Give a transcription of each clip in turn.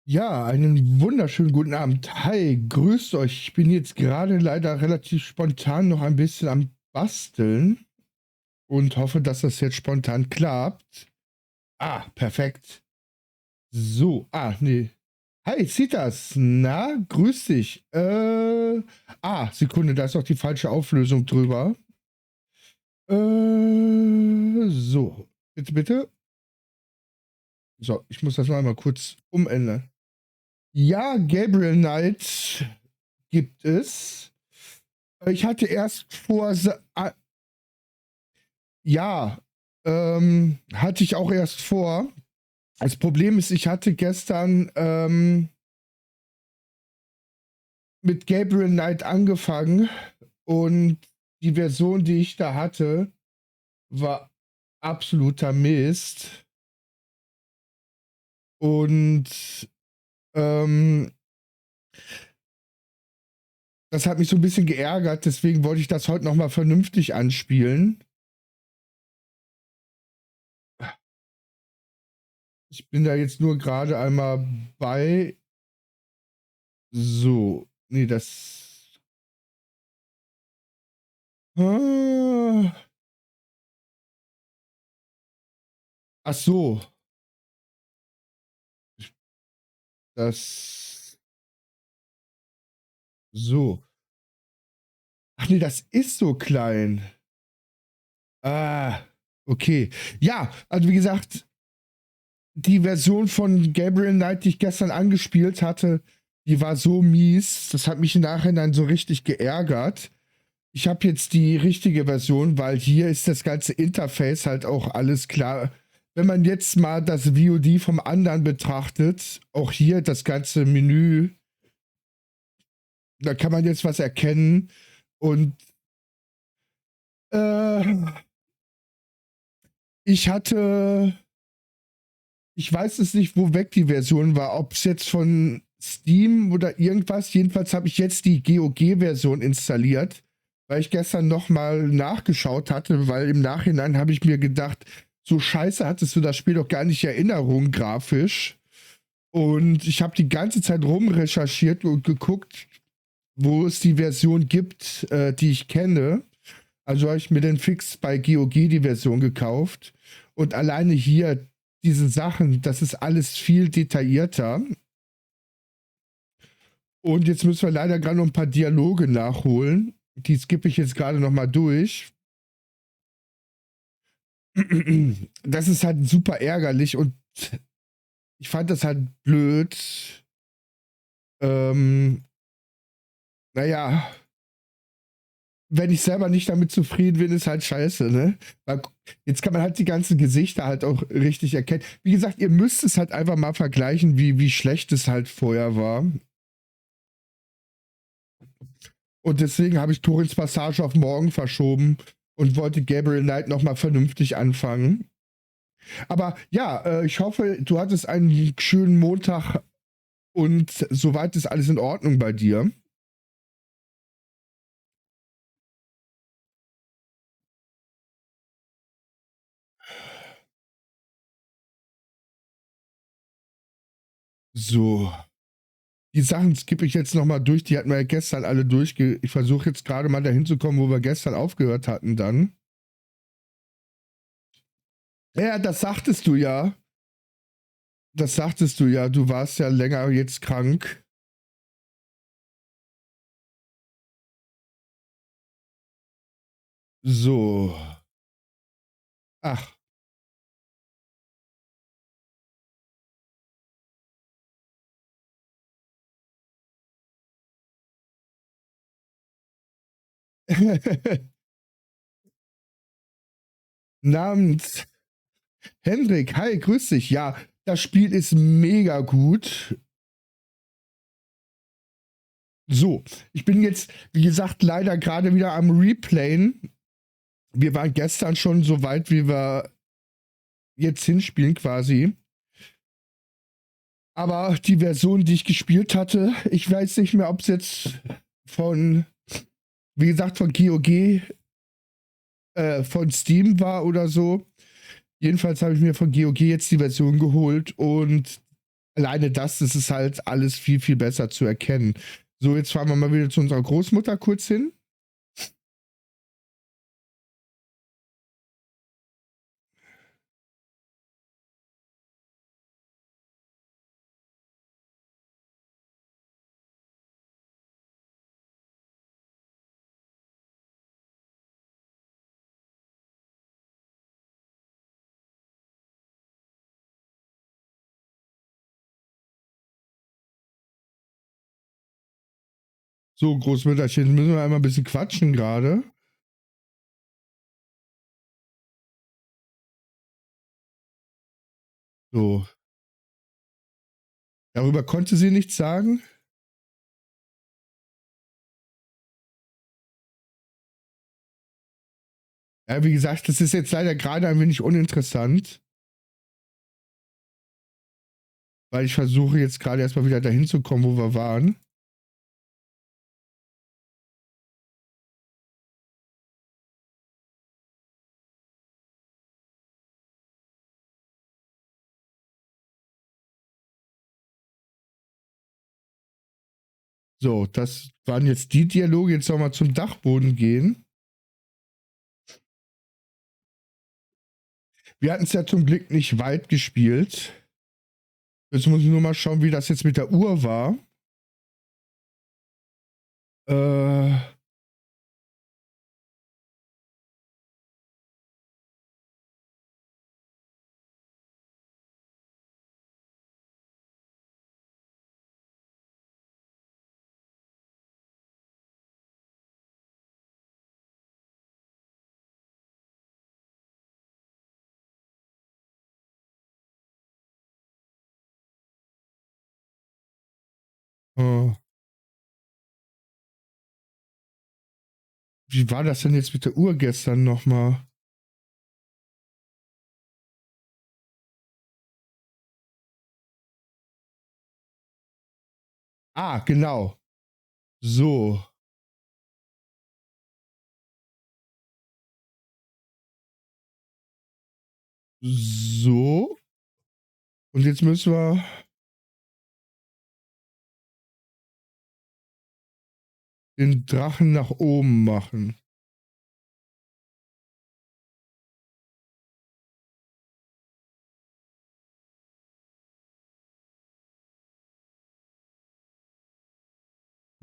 Ja, einen wunderschönen guten Abend. Hi, grüßt euch. Ich bin jetzt gerade leider relativ spontan noch ein bisschen am Basteln und hoffe, dass das jetzt spontan klappt. Ah, perfekt. So, nee. Hi, Citas. Na, grüß dich. Sekunde, da ist auch die falsche Auflösung drüber. So. Bitte, bitte. So, ich muss das mal kurz umändern. Ja, Gabriel Knight gibt es. Ich hatte erst vor, hatte ich auch erst vor. Das Problem ist, ich hatte gestern mit Gabriel Knight angefangen und die Version, die ich da hatte, war absoluter Mist. Und das hat mich so ein bisschen geärgert, deswegen wollte ich das heute nochmal vernünftig anspielen. Ich bin da jetzt nur gerade einmal bei. So, nee, das. Ach so. Das. So. Ach nee, das ist so klein. Okay. Ja, also wie gesagt, die Version von Gabriel Knight, die ich gestern angespielt hatte, die war so mies. Das hat mich im Nachhinein so richtig geärgert. Ich habe jetzt die richtige Version, weil hier ist das ganze Interface halt auch alles klar. Wenn man jetzt mal das VOD vom anderen betrachtet, auch hier das ganze Menü, da kann man jetzt was erkennen. Und ich weiß es nicht, wo weg die Version war, ob es jetzt von Steam oder irgendwas. Jedenfalls habe ich jetzt die GOG-Version installiert, weil ich gestern nochmal nachgeschaut hatte, weil im Nachhinein habe ich mir gedacht, so scheiße hattest du das Spiel doch gar nicht in Erinnerung grafisch. Und ich habe die ganze Zeit rumrecherchiert und geguckt, wo es die Version gibt, die ich kenne. Also habe ich mir den fix bei GOG die Version gekauft. Und alleine hier diese Sachen, das ist alles viel detaillierter. Und jetzt müssen wir leider gerade noch ein paar Dialoge nachholen. Die skippe ich jetzt gerade noch mal durch. Das ist halt super ärgerlich und ich fand das halt blöd. Naja, wenn ich selber nicht damit zufrieden bin, ist halt scheiße, ne? Weil jetzt kann man halt die ganzen Gesichter halt auch richtig erkennen. Wie gesagt, ihr müsst es halt einfach mal vergleichen, wie schlecht es halt vorher war. Und deswegen habe ich Torins Passage auf morgen verschoben und wollte Gabriel Knight nochmal vernünftig anfangen. Aber ja, ich hoffe, du hattest einen schönen Montag und soweit ist alles in Ordnung bei dir. So. Die Sachen skippe ich jetzt nochmal durch, die hatten wir ja gestern alle Ich versuche jetzt gerade mal dahin zu kommen, wo wir gestern aufgehört hatten dann. Ja, das sagtest du ja. Das sagtest du ja. Du warst ja länger jetzt krank. So. Ach. Namens Hendrik. Hi, grüß dich. Ja, das Spiel ist mega gut. So, ich bin jetzt, wie gesagt, leider gerade wieder am Replayen. Wir waren gestern schon so weit, wie wir jetzt hinspielen quasi. Aber die Version, die ich gespielt hatte, ich weiß nicht mehr, ob es jetzt von, wie gesagt, von GOG, von Steam war oder so. Jedenfalls habe ich mir von GOG jetzt die Version geholt und alleine das ist halt alles viel, viel besser zu erkennen. So, jetzt fahren wir mal wieder zu unserer Großmutter kurz hin. So, Großmütterchen, müssen wir einmal ein bisschen quatschen gerade. So, darüber konnte sie nichts sagen. Ja, wie gesagt, das ist jetzt leider gerade ein wenig uninteressant, weil ich versuche jetzt gerade erstmal wieder dahin zu kommen, wo wir waren. So, das waren jetzt die Dialoge. Jetzt sollen wir zum Dachboden gehen. Wir hatten es ja zum Glück nicht weit gespielt. Jetzt muss ich nur mal schauen, wie das jetzt mit der Uhr war. Äh, äh, wie war das denn jetzt mit der Uhr gestern nochmal? Ah, genau. So. So. Und jetzt müssen wir den Drachen nach oben machen.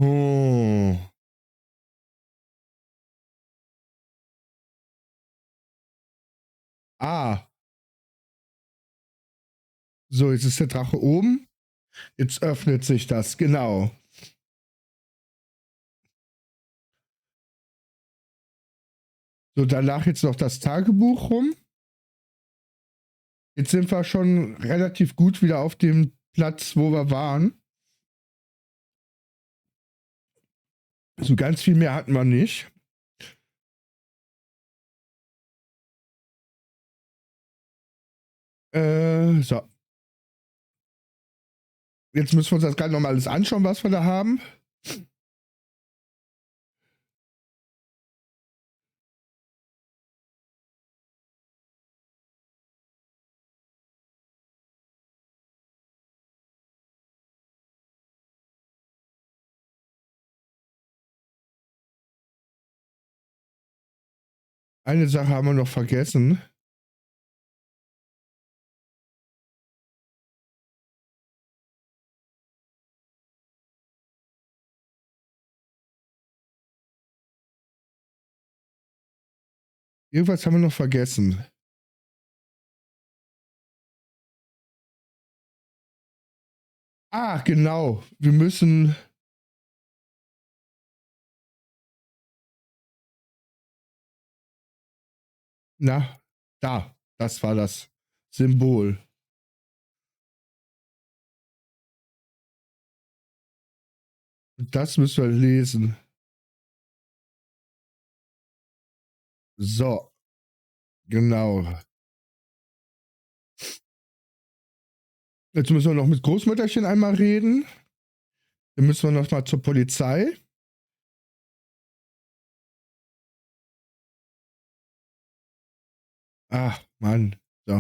Oh. Ah. So, jetzt ist der Drache oben. Jetzt öffnet sich das, genau. So, danach jetzt noch das Tagebuch rum. Jetzt sind wir schon relativ gut wieder auf dem Platz, wo wir waren. So ganz viel mehr hatten wir nicht. So. Jetzt müssen wir uns das gerade nochmal alles anschauen, was wir da haben. Eine Sache haben wir noch vergessen. Irgendwas haben wir noch vergessen. Ah, genau. Wir müssen. Na, da. Das war das Symbol. Das müssen wir lesen. So, genau. Jetzt müssen wir noch mit Großmütterchen einmal reden. Dann müssen wir noch mal zur Polizei. Ach, Mann. So.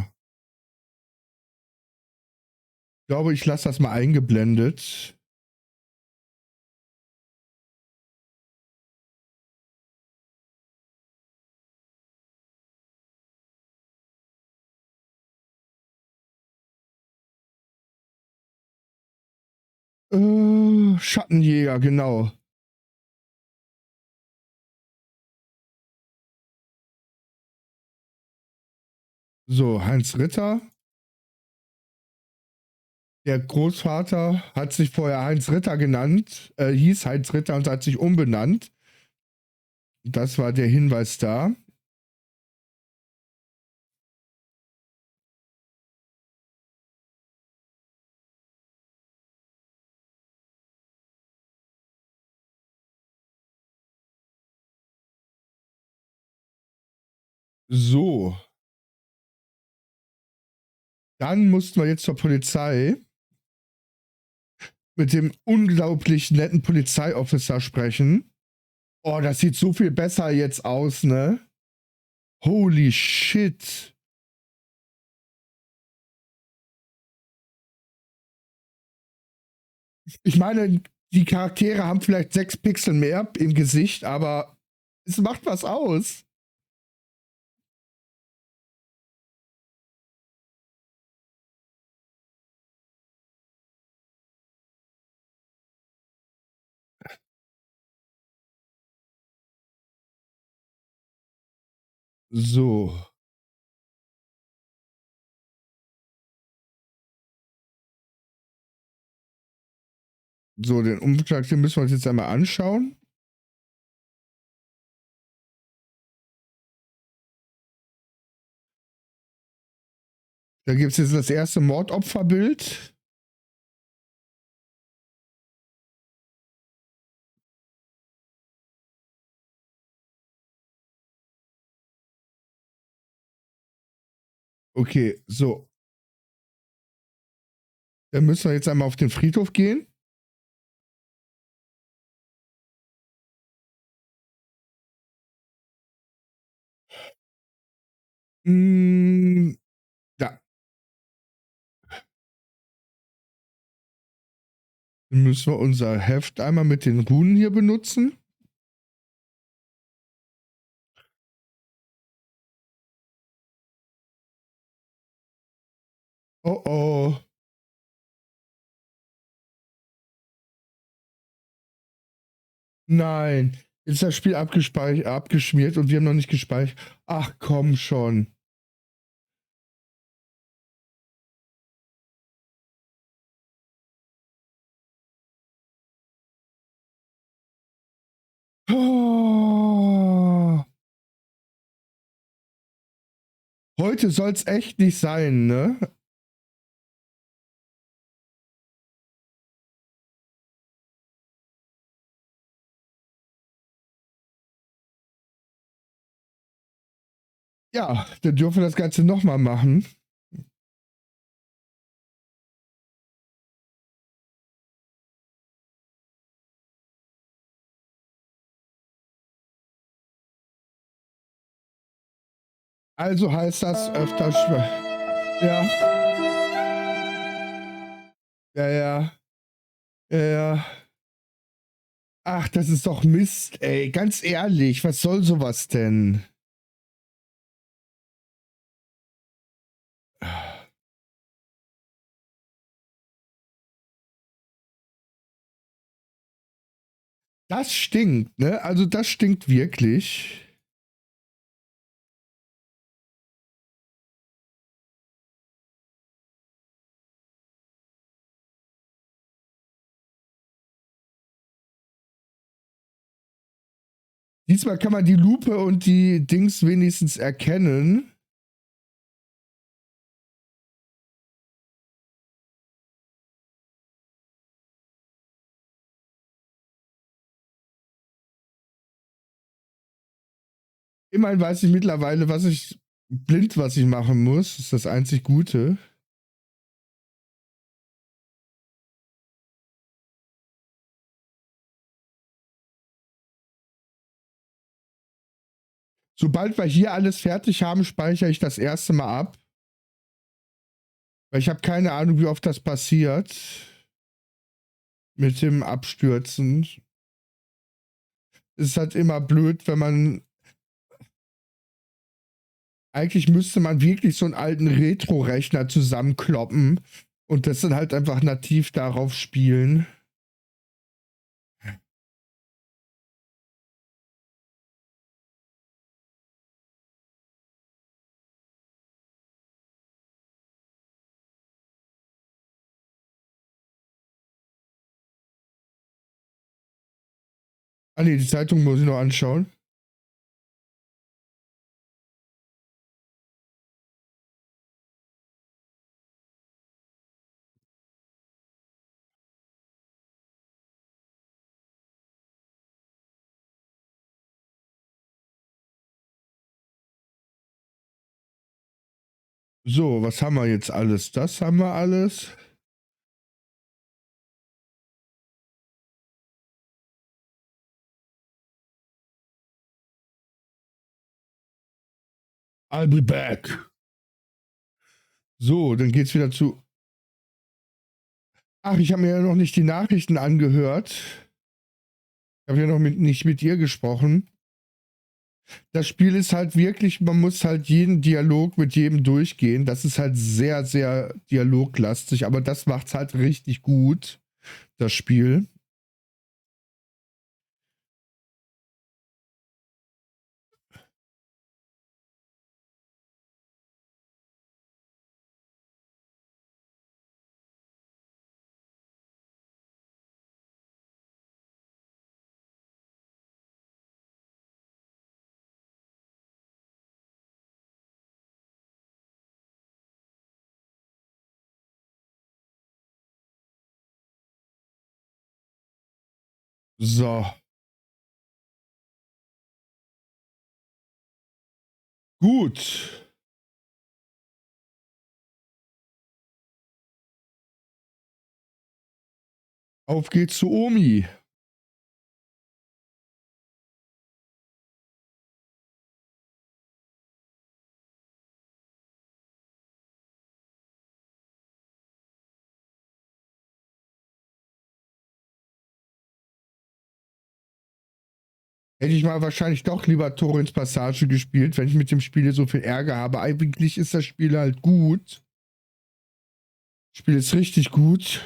Ich glaube, ich lasse das mal eingeblendet. Schattenjäger, genau. So, Heinz Ritter. Der Großvater hat sich vorher Heinz Ritter genannt, hieß Heinz Ritter und hat sich umbenannt. Das war der Hinweis da. So, dann mussten wir jetzt zur Polizei mit dem unglaublich netten Polizeiofficer sprechen. Oh, das sieht so viel besser jetzt aus, ne? Holy shit. Ich meine, die Charaktere haben vielleicht 6 Pixel mehr im Gesicht, aber es macht was aus. So, so, den Umschlag, den müssen wir uns jetzt einmal anschauen. Da gibt es jetzt das erste Mordopferbild. Okay, so. Dann müssen wir jetzt einmal auf den Friedhof gehen. Mm, da. Dann müssen wir unser Heft einmal mit den Runen hier benutzen. Oh oh. Nein. Jetzt ist das Spiel abgeschmiert und wir haben noch nicht gespeichert. Ach komm schon. Oh. Heute soll es echt nicht sein, ne? Ja, dann dürfen wir das Ganze nochmal machen. Also heißt das öfter. Ja, ja, ja, ja, ja. Ach, das ist doch Mist, ey. Ganz ehrlich, was soll sowas denn? Das stinkt, ne? Also das stinkt wirklich. Diesmal kann man die Lupe und die Dings wenigstens erkennen. Immerhin weiß ich mittlerweile, was ich machen muss. Das ist das einzig Gute. Sobald wir hier alles fertig haben, speichere ich das erste Mal ab. Weil ich habe keine Ahnung, wie oft das passiert. Mit dem Abstürzen. Es ist halt immer blöd, wenn man. Eigentlich müsste man wirklich so einen alten Retro-Rechner zusammenkloppen und das dann halt einfach nativ darauf spielen. Ah ne, die Zeitung muss ich noch anschauen. So, was haben wir jetzt alles? Das haben wir alles. I'll be back. So, dann geht's wieder zu. Ach, ich habe mir ja noch nicht die Nachrichten angehört. Ich habe ja noch nicht mit ihr gesprochen. Das Spiel ist halt wirklich, man muss halt jeden Dialog mit jedem durchgehen. Das ist halt sehr, sehr dialoglastig, aber das macht's halt richtig gut, das Spiel. So, gut. Auf geht's zu Omi. Hätte ich mal wahrscheinlich doch lieber Torrens Passage gespielt, wenn ich mit dem Spiel so viel Ärger habe. Eigentlich ist das Spiel halt gut. Das Spiel ist richtig gut.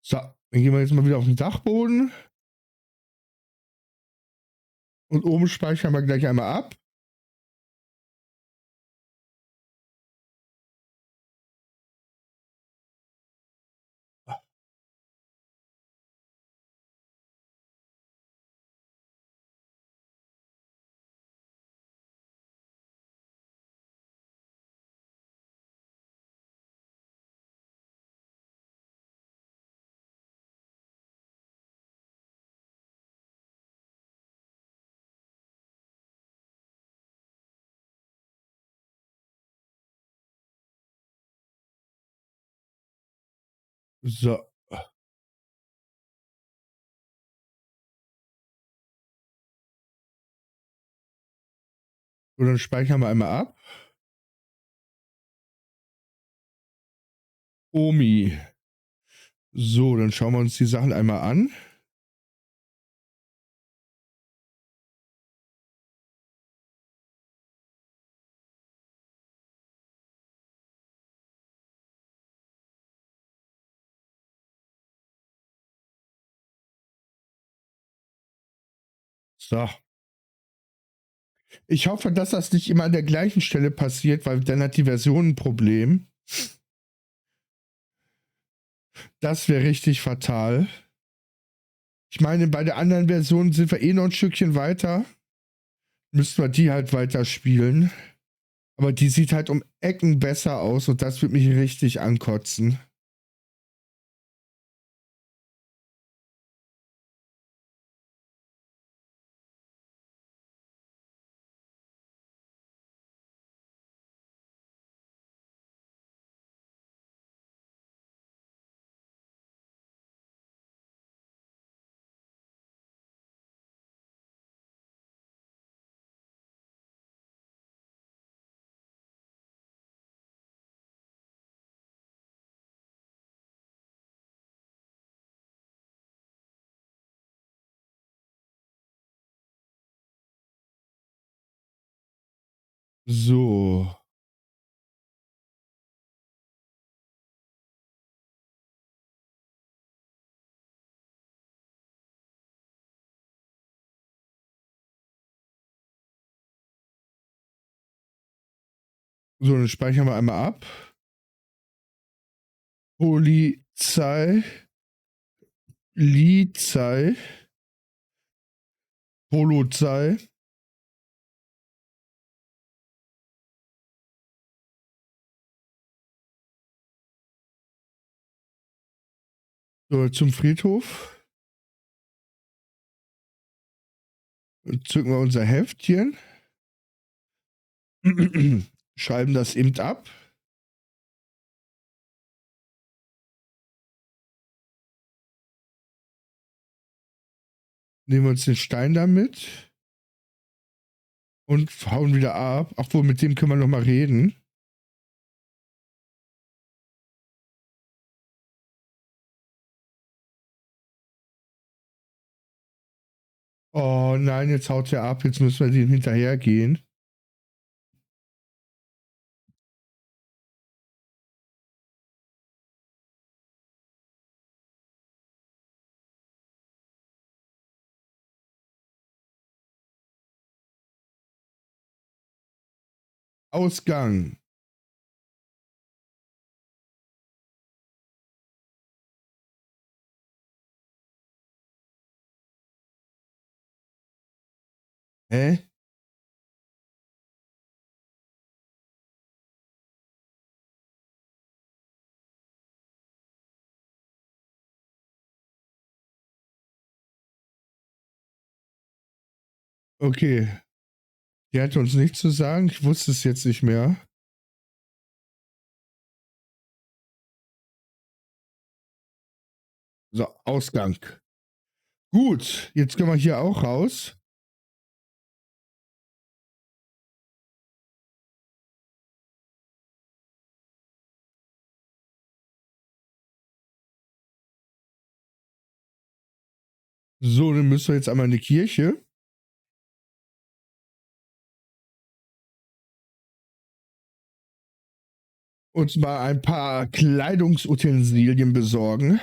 So, dann gehen wir jetzt mal wieder auf den Dachboden. Und oben speichern wir gleich einmal ab. So. So, dann speichern wir einmal ab. Omi. So, dann schauen wir uns die Sachen einmal an. So. Ich hoffe, dass das nicht immer an der gleichen Stelle passiert, weil dann hat die Version ein Problem. Das wäre richtig fatal. Ich meine, bei der anderen Version sind wir eh noch ein Stückchen weiter. Müssten wir die halt weiterspielen. Aber die sieht halt um Ecken besser aus und das wird mich richtig ankotzen. So. So, dann speichern wir einmal ab. Polizei. Polizei. Polizei. So, zum Friedhof. Zücken wir unser Heftchen. Schreiben das eben ab. Nehmen wir uns den Stein damit. Und hauen wieder ab. Obwohl, mit dem können wir noch mal reden. Oh nein, jetzt haut er ab. Jetzt müssen wir dem hinterhergehen. Ausgang. Hä? Okay. Die hat uns nichts zu sagen. Ich wusste es jetzt nicht mehr. So, Ausgang. Gut, jetzt können wir hier auch raus. So, dann müssen wir jetzt einmal in die Kirche. Uns mal ein paar Kleidungsutensilien besorgen.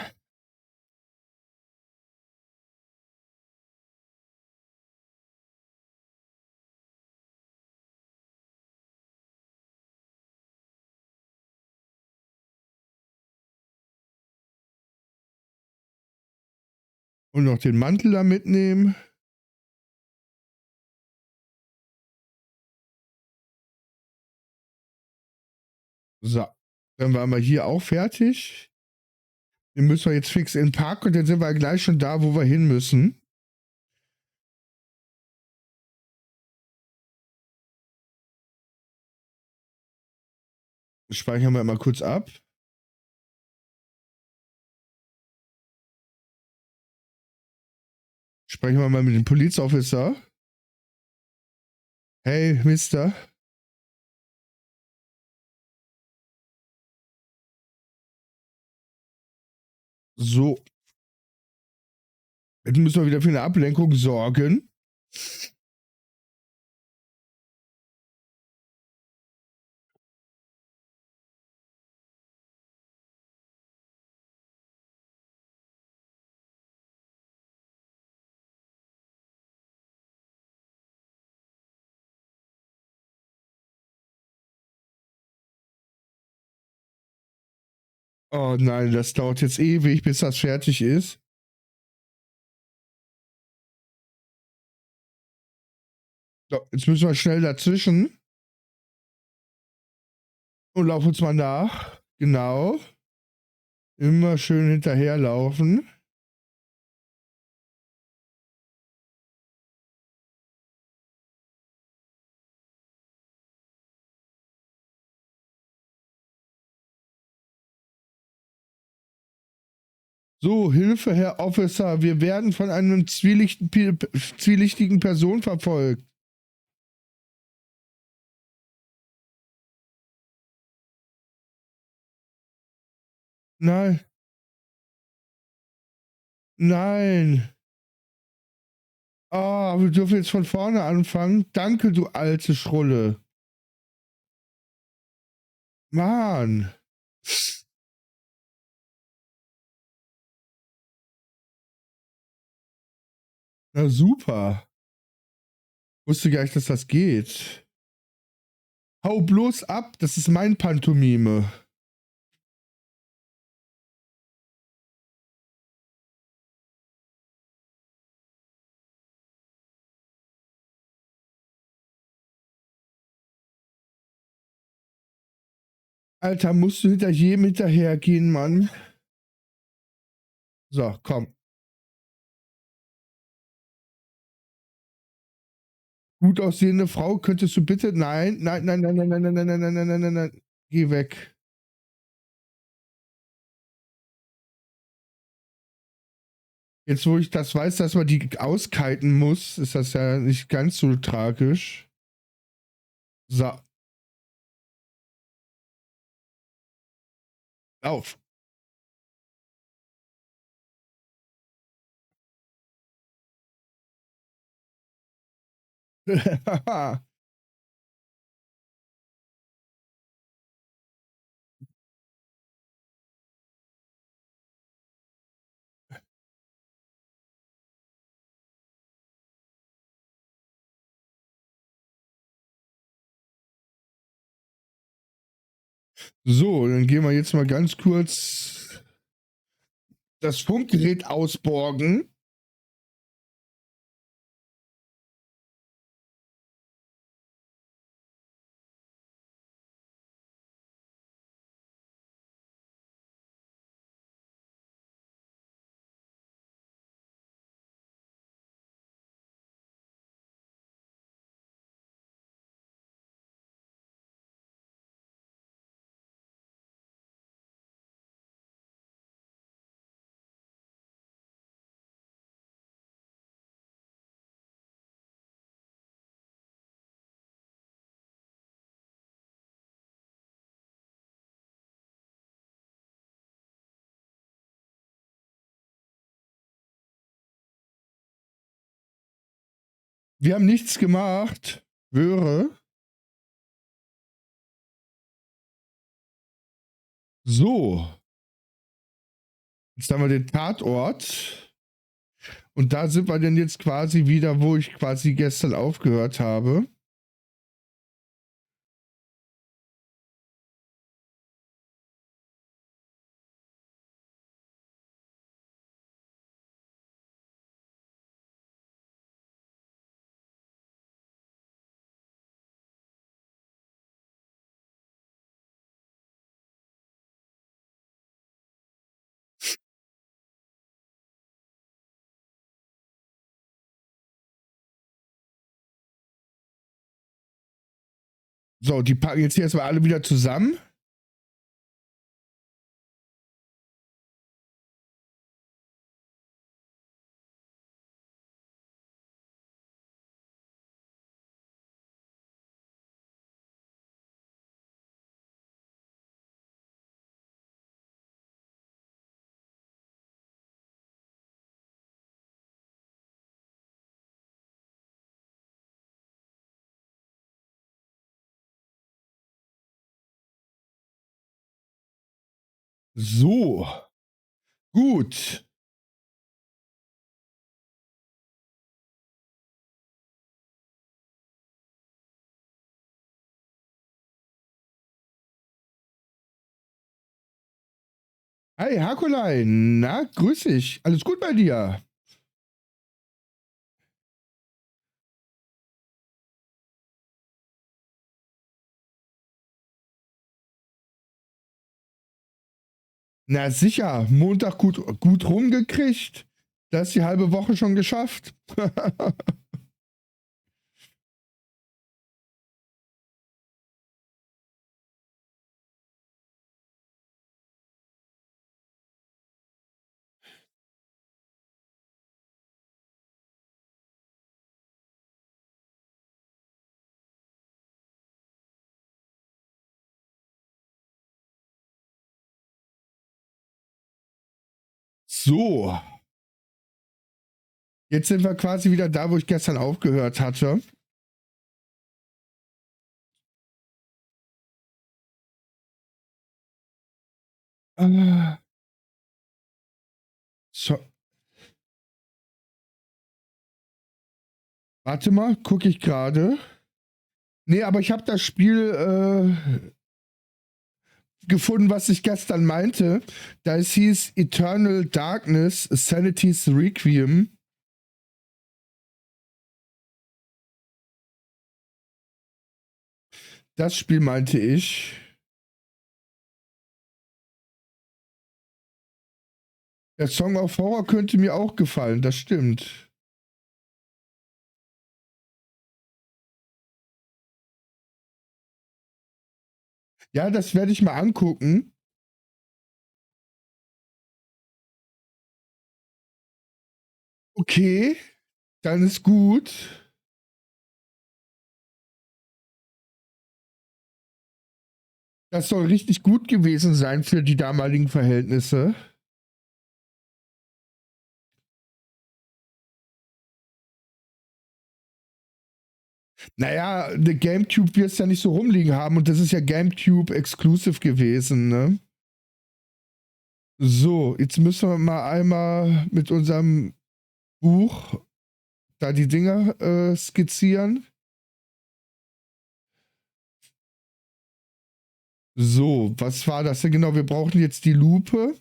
Und noch den Mantel da mitnehmen. So, dann waren wir hier auch fertig. Den müssen wir jetzt fix in den Park und dann sind wir gleich schon da, wo wir hin müssen. Speichern wir mal kurz ab. Sprechen wir mal mit dem Police Officer. Hey, Mister. So, jetzt müssen wir wieder für eine Ablenkung sorgen. Oh nein, das dauert jetzt ewig, bis das fertig ist. So, jetzt müssen wir schnell dazwischen und laufen uns mal nach. Genau. Immer schön hinterherlaufen. So, Hilfe, Herr Officer, wir werden von einem zwielichtigen Person verfolgt. Nein, nein. Ah, wir dürfen jetzt von vorne anfangen. Danke, du alte Schrulle. Mann. Na super. Wusste gar nicht, dass das geht. Hau bloß ab, das ist mein Pantomime. Alter, musst du hinter jedem hinterhergehen, Mann. So, komm. Gut aussehende Frau, könntest du bitte. Nein, nein, nein, nein, nein, nein, nein, nein, nein, nein, nein, nein, nein, nein. Geh weg. Jetzt, wo ich das weiß, dass man die auskiten muss, ist das ja nicht ganz so tragisch. So, auf. So, dann gehen wir jetzt mal ganz kurz das Funkgerät ausborgen. Wir haben nichts gemacht. Höre. So, jetzt haben wir den Tatort. Und da sind wir denn jetzt quasi wieder, wo ich quasi gestern aufgehört habe. So, die packen jetzt hier erstmal alle wieder zusammen. So. Gut. Hi, Hakolein. Na, grüß dich. Alles gut bei dir? Na sicher, Montag gut rumgekriegt. Da ist die halbe Woche schon geschafft. So. Jetzt sind wir quasi wieder da, wo ich gestern aufgehört hatte. So. Warte mal, gucke ich gerade. Nee, aber ich habe das Spiel gefunden, was ich gestern meinte. Da es hieß Eternal Darkness, Sanity's Requiem. Das Spiel meinte ich. Der Song of Horror könnte mir auch gefallen, das stimmt. Ja, das werde ich mal angucken. Okay, dann ist gut. Das soll richtig gut gewesen sein für die damaligen Verhältnisse. Naja, eine GameCube wirst ja nicht so rumliegen haben und das ist ja GameCube Exclusive gewesen, ne? So, jetzt müssen wir mal einmal mit unserem Buch da die Dinger skizzieren. So, was war das denn genau? Wir brauchen jetzt die Lupe.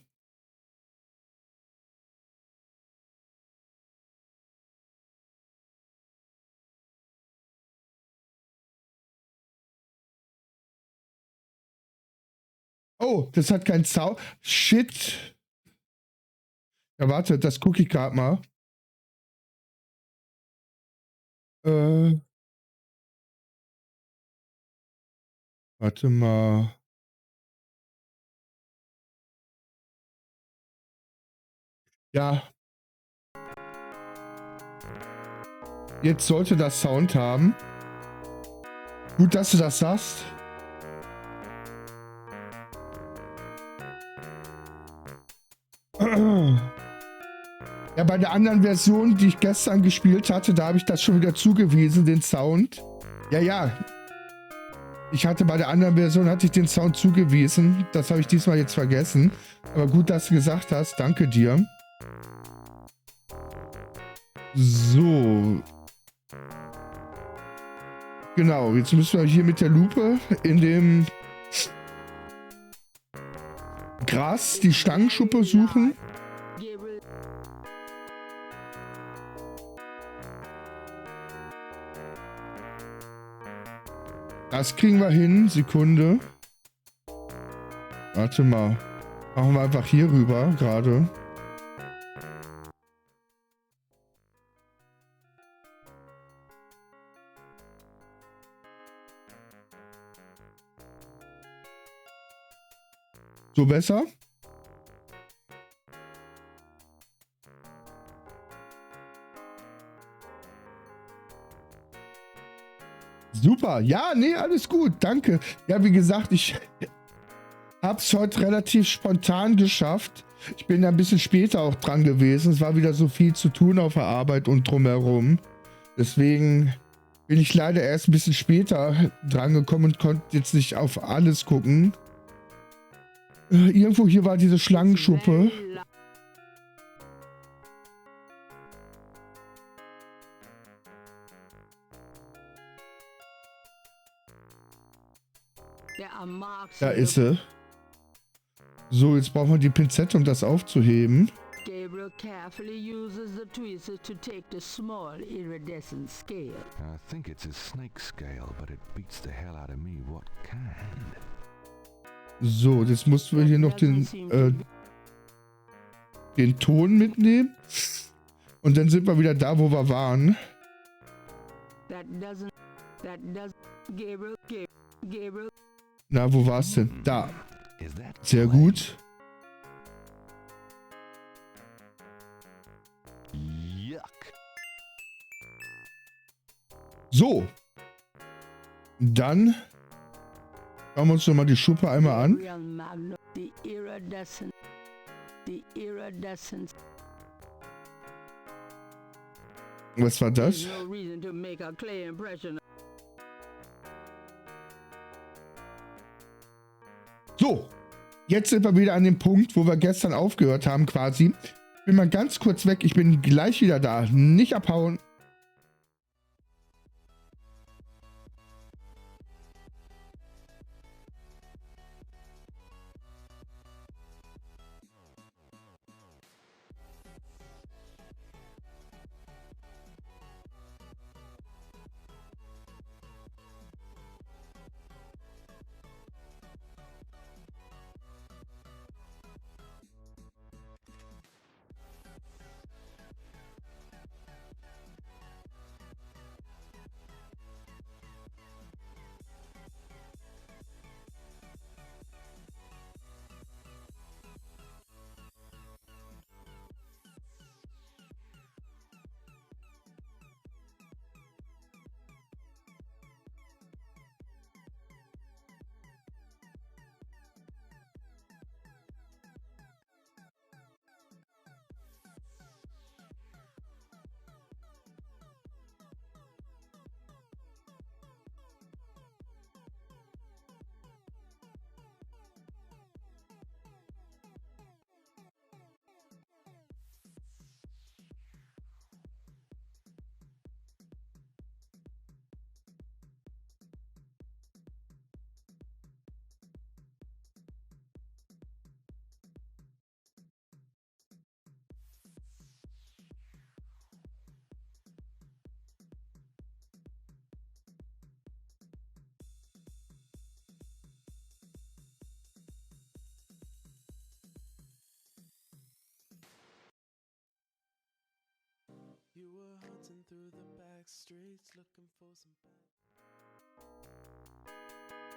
Oh, das hat keinen Sound. Shit. Ja, warte, das gucke ich gerade mal. Äh, warte mal. Ja. Jetzt sollte das Sound haben. Gut, dass du das sagst. Ja, bei der anderen Version, die ich gestern gespielt hatte, da habe ich das schon wieder zugewiesen, den Sound. Ja, ja. Ich hatte bei der anderen Version hatte ich den Sound zugewiesen. Das habe ich diesmal jetzt vergessen. Aber gut, dass du gesagt hast. Danke dir. So. Genau, jetzt müssen wir hier mit der Lupe in dem Gras die Stangenschuppe suchen. Das kriegen wir hin. Sekunde. Warte mal. Machen wir einfach hier rüber gerade. So besser? Super. Ja, nee, alles gut. Danke. Ja, wie gesagt, ich habe es heute relativ spontan geschafft. Ich bin ein bisschen später auch dran gewesen. Es war wieder so viel zu tun auf der Arbeit und drumherum. Deswegen bin ich leider erst ein bisschen später dran gekommen und konnte jetzt nicht auf alles gucken. Irgendwo hier war diese Schlangenschuppe. Da ist sie. So, jetzt brauchen wir die Pinzette, um das aufzuheben. Gabriel carefully uses the tweezers to take the small iridescent scale. I think it's a snake scale, but it beats the hell out of me. What kind? So, jetzt mussten wir hier noch den Ton mitnehmen. Und dann sind wir wieder da, wo wir waren. Gabriel. Na, wo war's denn? Da. Sehr gut. So. Dann schauen wir uns doch mal die Schuppe einmal an. Was war das? So, jetzt sind wir wieder an dem Punkt, wo wir gestern aufgehört haben quasi. Ich bin mal ganz kurz weg, ich bin gleich wieder da. Nicht abhauen.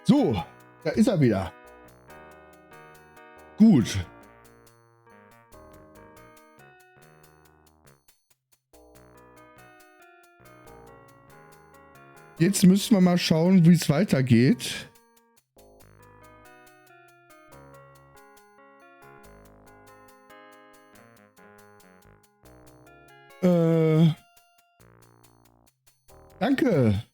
So, da ist er wieder. Gut. Jetzt müssen wir mal schauen, wie es weitergeht. Danke.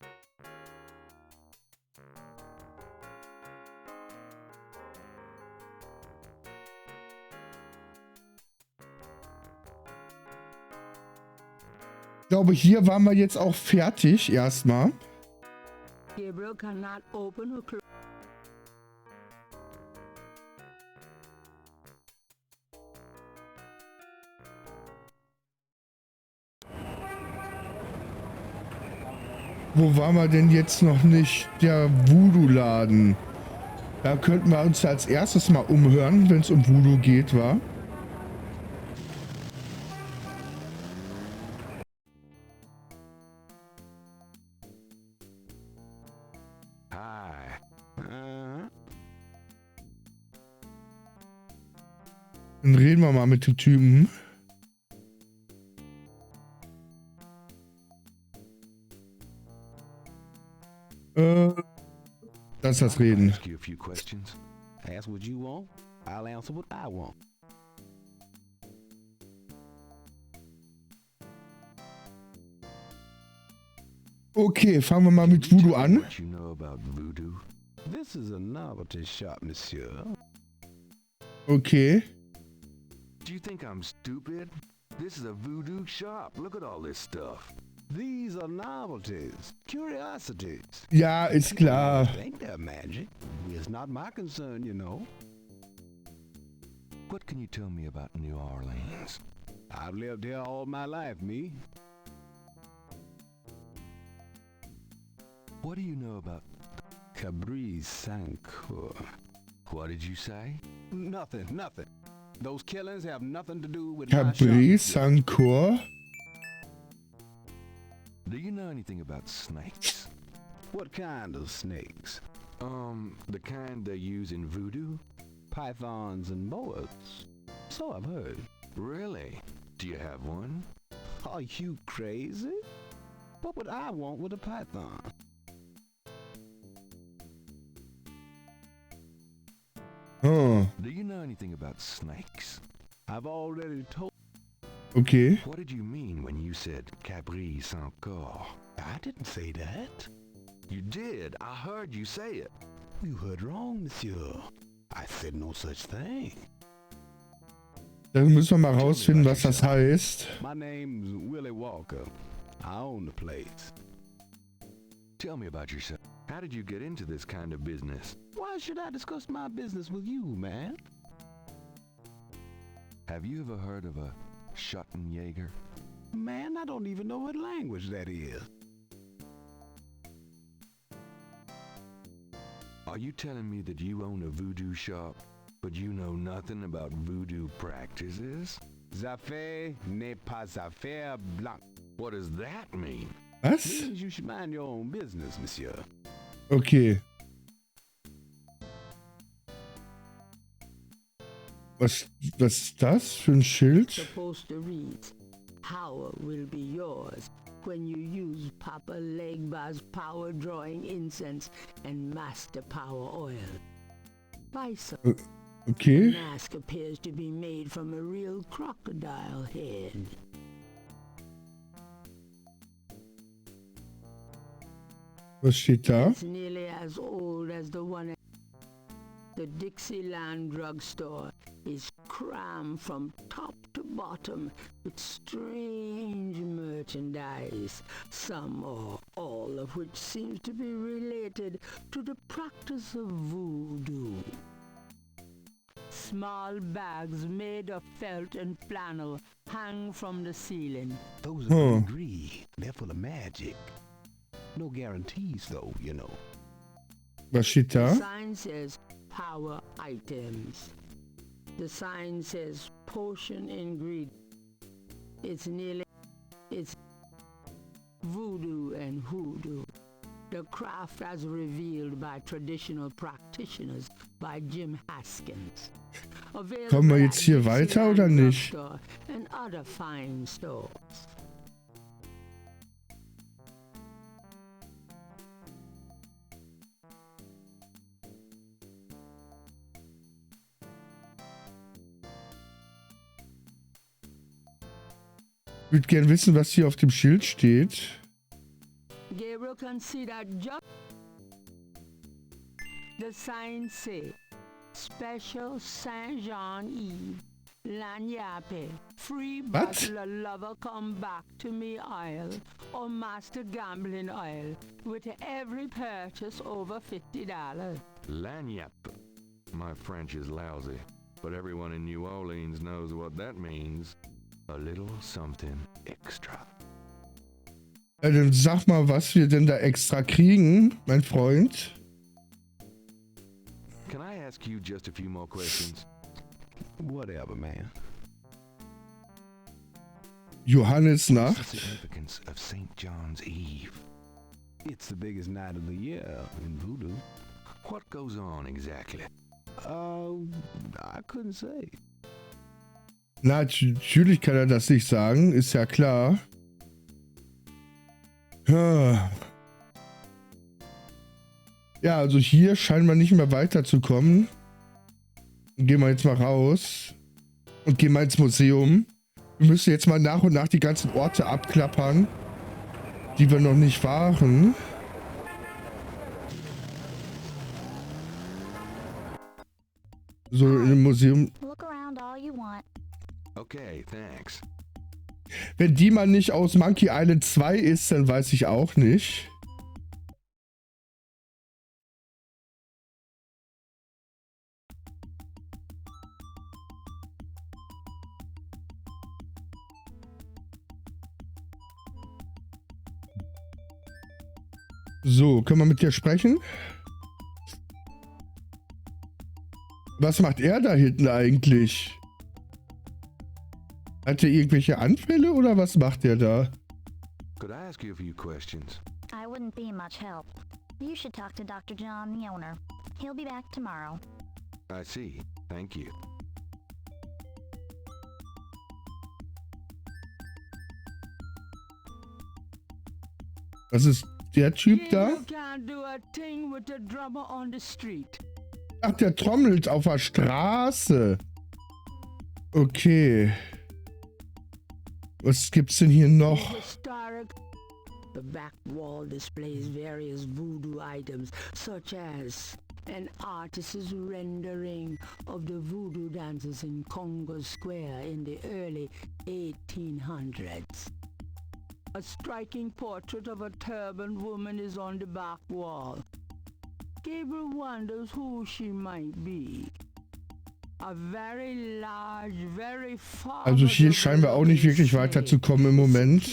Ich glaube, hier waren wir jetzt auch fertig erstmal. Wo waren wir denn jetzt noch nicht? Der Voodoo-Laden. Da könnten wir uns als erstes mal umhören, wenn es um Voodoo geht, wa? Dann reden wir mal mit dem Typen. Lass das reden. Okay, fangen wir mal mit Voodoo an. This is a novelty shop, monsieur. Okay. Do you think I'm stupid? This is a voodoo shop. Look at all this stuff. These are novelties, curiosities. Ja, ist klar. I think they're magic. It's not my concern, you know. What can you tell me about New Orleans? I've lived here all my life, me. What do you know about... Cabri Sancour. What did you say? Nothing. Those killings have nothing to do with my Cabri shop. Sancour. Do you know anything about snakes? What kind of snakes? The kind they use in voodoo? Pythons and boas. So I've heard. Really? Do you have one? Are you crazy? What would I want with a python? Oh, Do you know anything about snakes? I've already told. okay. What did you mean when you said Cabri Sancour? I didn't say that. You did. I heard you say it. You heard wrong, monsieur. I said no such thing. Dann müssen wir mal rausfinden, was das heißt. My name's Willie Walker. I own the place. Tell me about yourself. How did you get into this kind of business? Why should I discuss my business with you, man? Have you ever heard of a Schottenjäger? Man, I don't even know what language that is. Are you telling me that you own a voodoo shop, but you know nothing about voodoo practices? Affaire n'est pas affaire blanche. What does that mean? Was? Means you should mind your own business, monsieur. Okay. Was ist das für ein Schild? Supposed to read, power will be yours when you use Papa Legba's power drawing incense and master power oil. Bison. Okay. The mask appears to be made from a real crocodile head. Was steht da? It's nearly as old as the one at the Dixieland drugstore. Is crammed from top to bottom with strange merchandise, some or all of which seems to be related to the practice of voodoo. Small bags made of felt and flannel hang from the ceiling. Those are agree. They're full of magic. No guarantees, though, you know. Was steht The da? sign says power items. The sign says potion ingredient. It's voodoo and hoodoo. The craft as revealed by traditional practitioners by Jim Haskins. Kommen wir jetzt hier weiter oder nicht? And other fine stores. Ich würde gerne wissen, was hier auf dem Schild steht. Gabriel considered just the sign say special Saint Jean Eve Lagnape free bottle of lover come back to me oil or master gambling oil with every purchase over $50. Lagniappe. My French is lousy, but everyone in New Orleans knows what that means. A little something extra. Ja, dann sag mal, was wir denn da extra kriegen, mein Freund. Can I ask you just a few more questions? Whatever, man. What's the Johannesnacht. significance of St. John's Eve? It's the biggest night of the year in voodoo. What goes on exactly? I couldn't say. Na, natürlich kann er das nicht sagen, ist ja klar. Ja, also hier scheinen wir nicht mehr weiterzukommen. Gehen wir jetzt mal raus und gehen mal ins Museum. Wir müssen jetzt mal nach und nach die ganzen Orte abklappern, die wir noch nicht waren. So in einem Museum. Look around all you want. Okay, thanks. Wenn die mal nicht aus Monkey Island 2 ist, dann weiß ich auch nicht. So, können wir mit dir sprechen? Was macht er da hinten eigentlich? Hat er irgendwelche Anfälle oder was macht er da? Could I ask you a few questions? I wouldn't be much help. You should talk to Dr. John, the owner. He'll be back tomorrow. I see. Thank you. Was ist der Typ da? You can't do a thing with a drummer on the street. Ach, der trommelt auf der Straße. Okay. Was gibt's denn hier noch? Historic. The back wall displays various voodoo items, such as an artist's rendering of the voodoo dances in Congo Square in the early 1800s. A striking portrait of a turbaned woman is on the back wall. Gabriel wonders who she might be. A very large, very Also hier scheinen wir auch nicht wirklich weiterzukommen im Moment.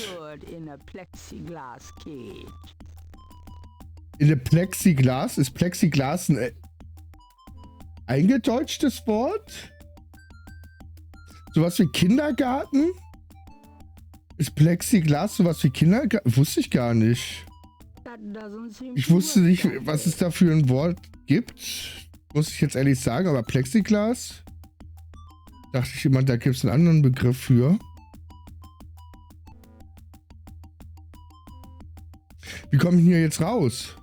in a plexiglass cage. In der Plexiglas? Ist Plexiglas ein eingedeutschtes Wort? Sowas wie Kindergarten? Ist Plexiglas sowas wie Kindergarten? Wusste ich gar nicht. Ich wusste nicht, was es da für ein Wort gibt. Muss ich jetzt ehrlich sagen, aber Plexiglas? Dachte ich immer, da gibt es einen anderen Begriff für. Wie komme ich denn hier jetzt raus?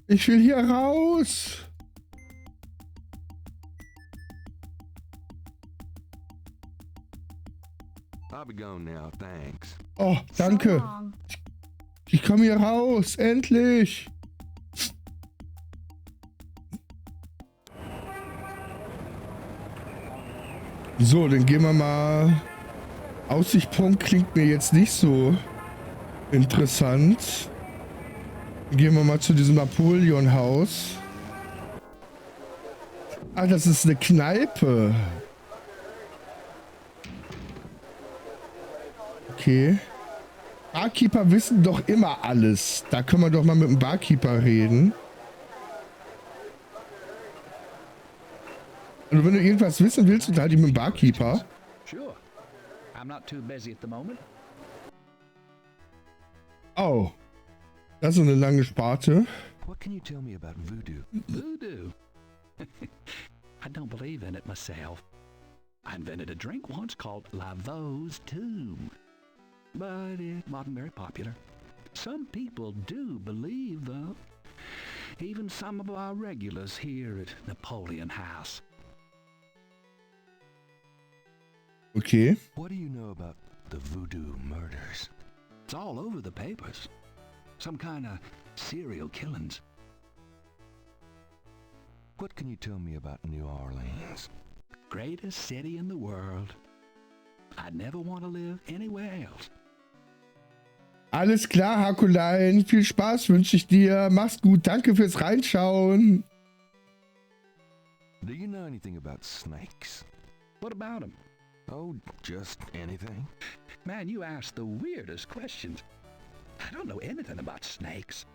Ich will hier raus. I'll be gone now, thanks. Oh, danke. So long. Ich komme hier raus. Endlich. So, dann gehen wir mal. Aussichtspunkt klingt mir jetzt nicht so interessant. Gehen wir mal zu diesem Napoleon-Haus. Ah, das ist eine Kneipe. Okay. Barkeeper wissen doch immer alles. Da können wir doch mal mit dem Barkeeper reden. Also wenn du irgendwas wissen willst, unterhalte dich mit dem Barkeeper. Sure. I'm not too busy at the moment. Oh. Das ist eine lange Sparte. What can you tell me about voodoo? Voodoo. I don't believe in it myself. I invented a drink once called Laveau's Tomb. But it wasn't very popular. Some people do believe, though. Even some of our regulars here at Napoleon House. Okay. What do you know about the voodoo murders? It's all over the papers. Some kind of serial killings. What can you tell me about New Orleans? Greatest city in the world. I'd never want to live anywhere else. Alles klar, Hakulein. Viel Spaß wünsche ich dir. Mach's gut. Danke fürs Reinschauen. Do you know anything about snakes? What about them? Oh, just anything. Man, you ask the weirdest questions. I don't know anything about snakes.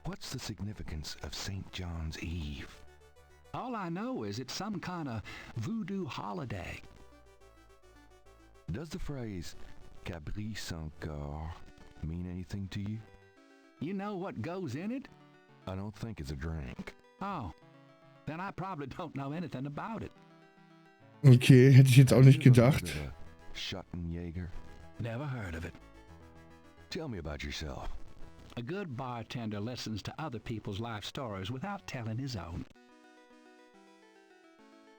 What's the significance of St. John's Eve? All I know is it's some kind of voodoo holiday. Does the phrase Cabri sans corps mean anything to you? You know what goes in it? I don't think it's a drink. Oh, then I probably don't know anything about it. Okay, hätte ich jetzt auch nicht You ever heard gedacht. that a Schottenjäger? Never heard of it. Tell me about yourself. A good bartender listens to other people's life stories without telling his own.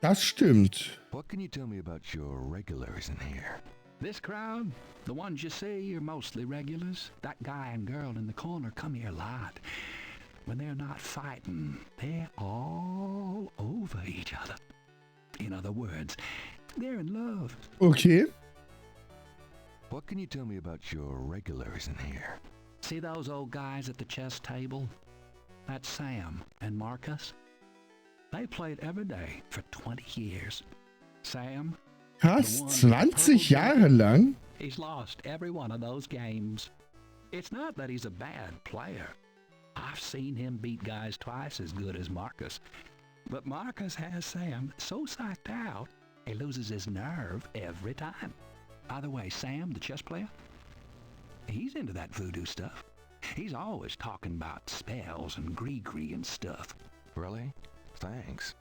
Das stimmt. What can you tell me about your regulars in here? This crowd, the ones you see, are mostly regulars. That guy and girl in the corner come here a lot. When they're not fighting, they're all over each other. In other words, they're in love. Okay. What can you tell me about your regulars in here? See those old guys at the chess table? That's Sam and Marcus. They played every day for 20 years. Sam, Krass, 20 Jahre lang? he's lost every one of those games. It's not that he's a bad player. I've seen him beat guys twice as good as Marcus. But Marcus has Sam so psyched out, he loses his nerve every time. By the way, Sam, the chess player, he's into that voodoo stuff. He's always talking about spells and gree-gree and stuff. Really? Thanks.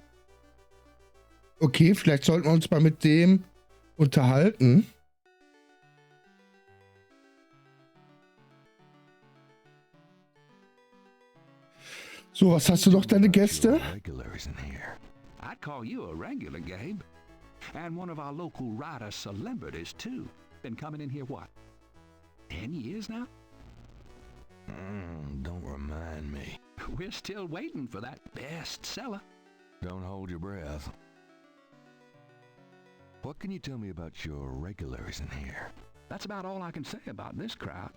Okay, vielleicht sollten wir uns mal mit dem unterhalten. So, was hast du noch, deine Gäste? Regulars in here. I'd call you a regular, Gabe. And one of our local writer celebrities, too. Been coming in here, what, 10 years now? Don't remind me. We're still waiting for that bestseller. Don't hold your breath. What can you tell me about your regulars in here? That's about all I can say about this crowd.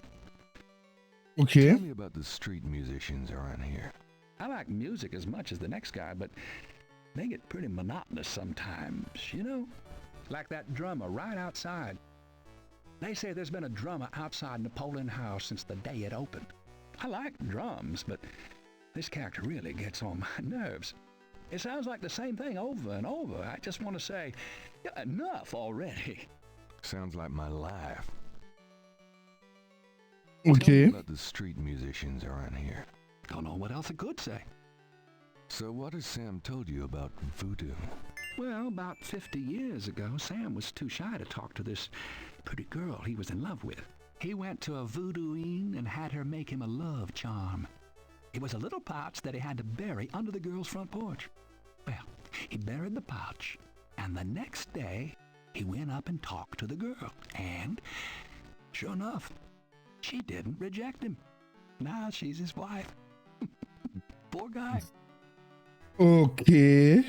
Okay. Tell me about the street musicians around here. I like music as much as the next guy, but they get pretty monotonous sometimes, you know? Like that drummer right outside. They say there's been a drummer outside Napoleon House since the day it opened. I like drums, but this character really gets on my nerves. It sounds like the same thing over and over. I just want to say, yeah, enough already. Sounds like my life. Okay. Tell me about the street musicians around here. Don't know what else I could say. So what has Sam told you about voodoo? Well, about 50 years ago, Sam was too shy to talk to this pretty girl he was in love with. He went to a voodooine and had her make him a love charm. It was a little pouch that he had to bury under the girl's front porch. Well, he buried the pouch, and the next day, he went up and talked to the girl. And, sure enough, she didn't reject him. Now she's his wife. Poor guy. Okay.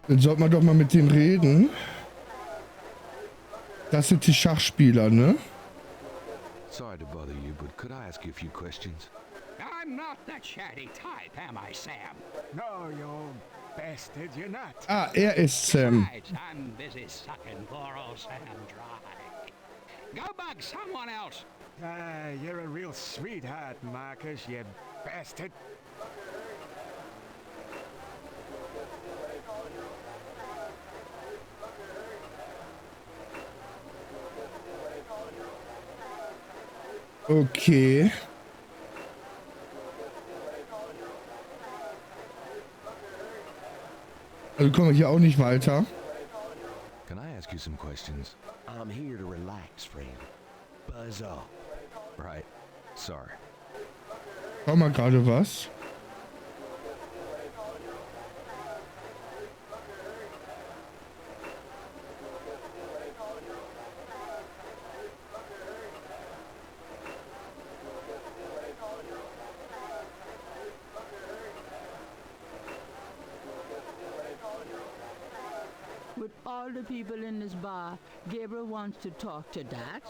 Dann sollte man doch mal mit denen reden. Das sind die Schachspieler, ne? Sorry to bother you, but could I ask you a few questions? I'm not the chatty type, am I, Sam? No, you bastard, you're not. Ah, er ist Sam. Besides, I'm busy sucking poor old Sam dry. Go bug someone else. Ah, you're a real sweetheart, Marcus, you bastard. Okay. Also kommen wir hier auch nicht weiter. Can I ask you some questions? I'm here to relax, friend. Buzz off. Right. Sorry. Schau mal gerade was. With all the people in this bar, Gabriel wants to talk to that.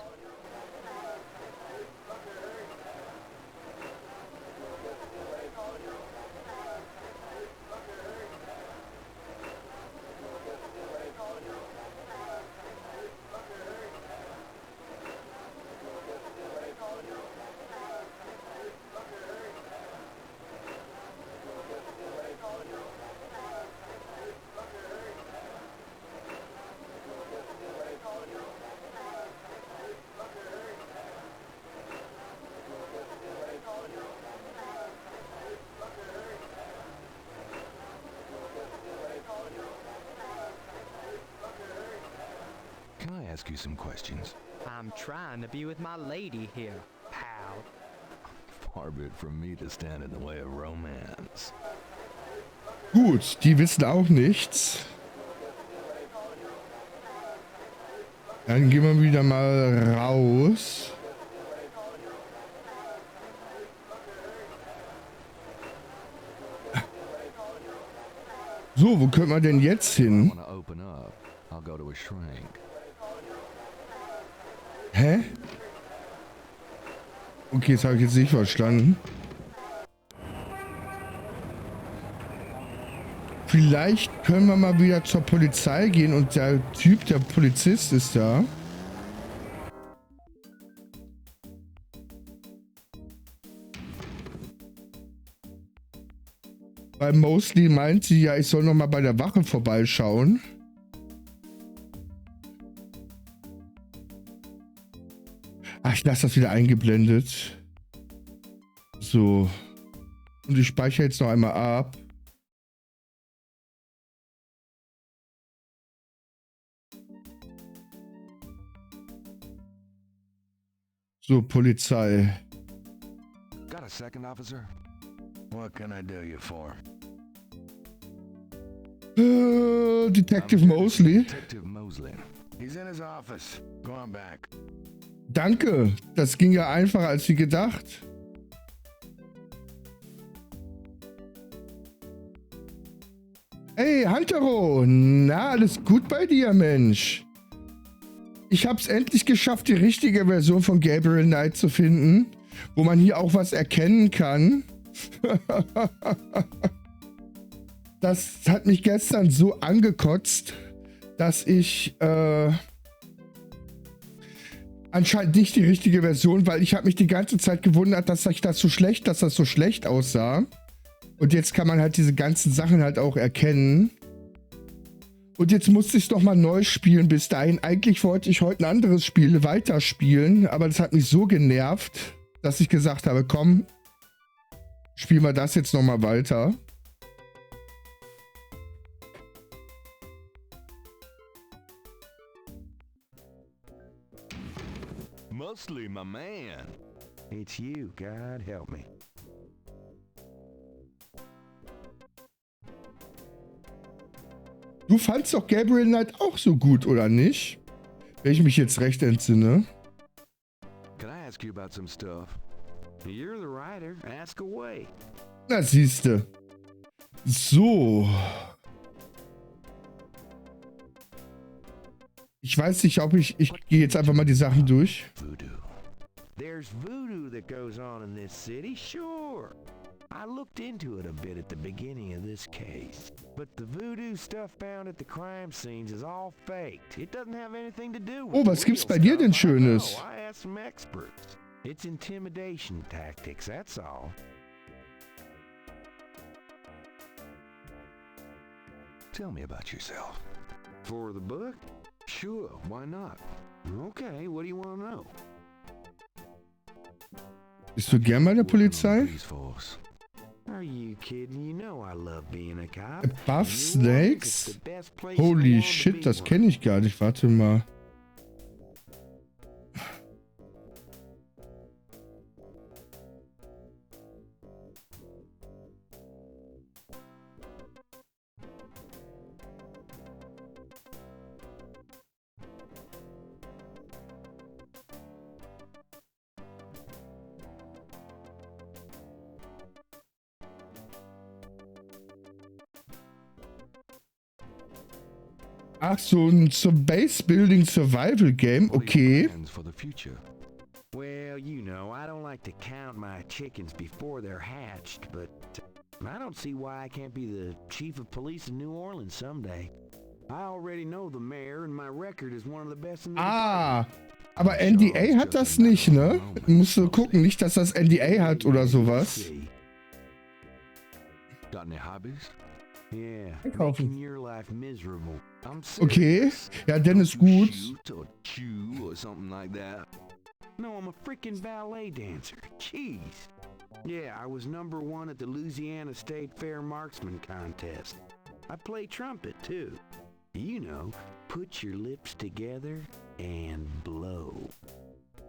ask you some questions. I'm trying to be with my lady here, pal. Far be it from me to stand in the way of romance. Gut, die wissen auch nichts. Dann gehen wir wieder mal raus. So, wo können wir denn jetzt hin? Hä? Okay, das habe ich jetzt nicht verstanden. Vielleicht können wir mal wieder zur Polizei gehen und der Typ, der Polizist, ist da. Weil Mosley meint sie ja, ich soll noch mal bei der Wache vorbeischauen. Ach, ich lasse das wieder eingeblendet. So. Und ich speichere jetzt noch einmal ab. So, Polizei. Got a second, officer? What can I do you for? Detective Mosley. Detective Mosley. He's in his office. Go on back. Danke. Das ging ja einfacher als wie gedacht. Hey, Huntero. Na, alles gut bei dir, Mensch? Ich hab's endlich geschafft, die richtige Version von Gabriel Knight zu finden, wo man hier auch was erkennen kann. Das hat mich gestern so angekotzt, dass ich anscheinend nicht die richtige Version, weil ich habe mich die ganze Zeit gewundert, dass das so schlecht aussah. Und jetzt kann man halt diese ganzen Sachen halt auch erkennen. Und jetzt musste ich es nochmal neu spielen bis dahin. Eigentlich wollte ich heute ein anderes Spiel weiterspielen, aber das hat mich so genervt, dass ich gesagt habe, komm, spielen wir das jetzt nochmal weiter. Mosley, my man. It's you. God help me. Du fandst doch Gabriel Knight auch so gut, oder nicht? Wenn ich mich jetzt recht entsinne. Can I ask you about some stuff? You're the writer. Ask away. Na, siehste. So. Ich weiß nicht, ob ich gehe jetzt einfach mal die Sachen durch. Voodoo. There's voodoo that goes on in this city, sure. I looked into it a bit at the beginning of this case. But the voodoo stuff found at the crime scenes is all faked. It doesn't have anything to do with Oh, was gibt's bei dir denn Schönes? I asked some experts. It's intimidation tactics, that's all. Tell me about yourself. For the book? Sure, why not? Okay, what do you want to know? Bist du gern bei der Polizei? Police force. Are you kidding? You know I love being a cop. Buff Snakes? Holy shit, das kenne ich gar nicht. Warte mal. Ach, so ein Base Building Survival Game, okay. Well, you know, I don't like to count my chickens before they're hatched, but I don't see why I can't be the chief of police in New Orleans someday. I already know the mayor and my record is one of the best in the aber NDA hat das nicht, ne? Musst du gucken, nicht, dass das NDA hat oder sowas. Got any hobbies? Yeah, Einkaufen. making your life miserable. I'm Okay, serious. ja, dann ist gut. Shoot or chew or something like that. No, I'm a freaking ballet dancer. Jeez. Yeah, I was #1 at the Louisiana State Fair Marksman Contest. I play trumpet, too. You know, put your lips together and blow.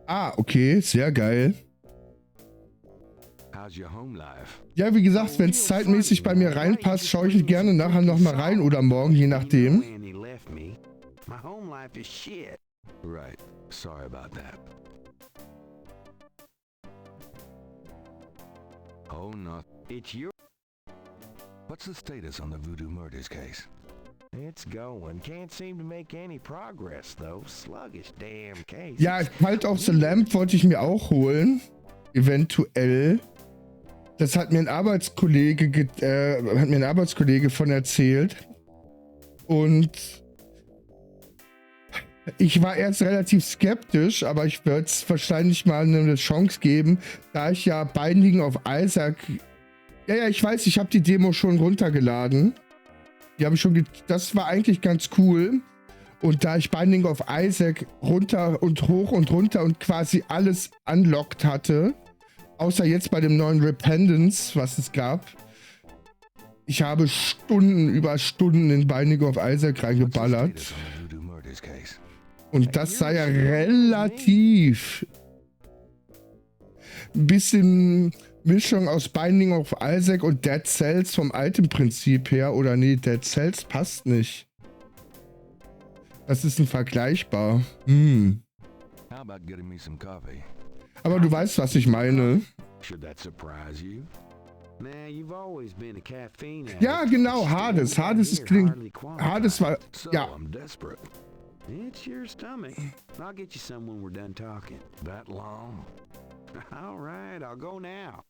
Ah, okay, sehr geil. How's your home life? Ja, wie gesagt, wenn es zeitmäßig bei mir reinpasst, schaue ich gerne nachher nochmal rein oder morgen, je nachdem. Annie left me. My home life is shit. Right. Sorry about that. Oh, no. It's your... What's the status on the Voodoo Murders case? It's going. Can't seem to make any progress, though. Sluggish damn case. Ja, Cult of the Lamp wollte ich mir auch holen. Eventuell. Das hat mir ein Arbeitskollege von erzählt. Und ich war erst relativ skeptisch, aber ich werde es wahrscheinlich mal eine Chance geben, da ich ja Binding of Isaac... Ja, ich weiß, ich habe die Demo schon runtergeladen. Die habe ich schon... Das war eigentlich ganz cool. Und da ich Binding of Isaac runter und hoch und runter und quasi alles unlocked hatte, außer jetzt bei dem neuen Repentance, was es gab, ich habe über Stunden in Binding of Isaac reingeballert. Und das sei ja relativ ein bisschen Mischung aus Binding of Isaac und Dead Cells vom alten Prinzip her. Oder nee, Dead Cells passt nicht. Das ist ein vergleichbar. Aber du weißt, was ich meine. Ja, genau, Hades. Hades war... Ja. It's your stomach. I'll get you some when we're done talking. That long? All right, I'll go now.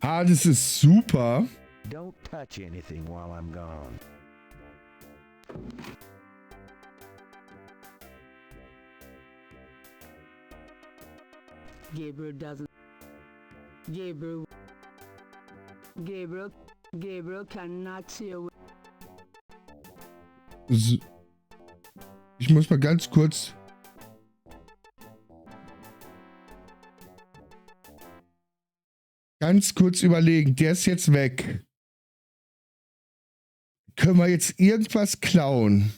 Hades ist super. Don't touch anything while I'm gone. Gabriel doesn't. Gabriel cannot see away. Ich muss mal ganz kurz... überlegen. Der ist jetzt weg. Können wir jetzt irgendwas klauen?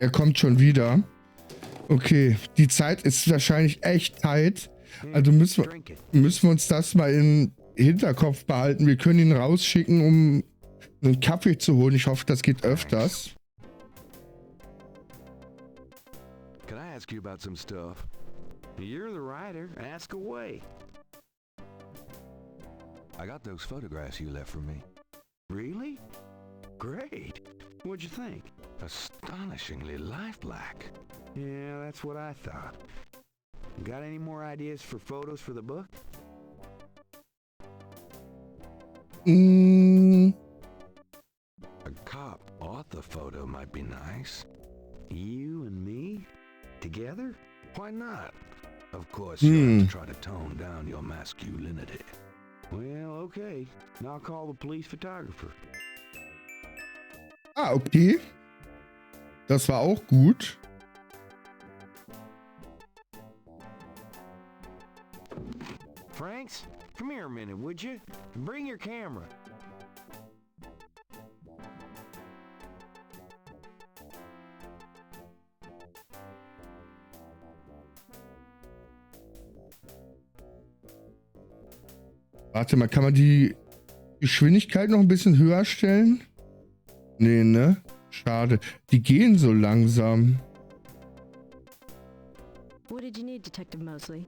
Er kommt schon wieder. Okay, die Zeit ist wahrscheinlich echt tight. Also müssen wir uns das mal im Hinterkopf behalten. Wir können ihn rausschicken, um einen Kaffee zu holen. Ich hoffe, das geht öfters. Can I ask you about some stuff? You're the writer. Ask away. I got those photographs you left for me. Really? Great. What'd you think? Astonishingly lifelike. Yeah, that's what I thought. Got any more ideas for photos for the book? A cop author photo might be nice. You and me? Together? Why not? Of course, you have to try to tone down your masculinity. Well, okay. I'll call the police photographer. Ah, okay. Das war auch gut. Franks, come here a minute, would you? Bring your camera. Warte mal, kann man die Geschwindigkeit noch ein bisschen höher stellen? Nee, ne? Schade. Die gehen so langsam. What did you need, Detective Mosley?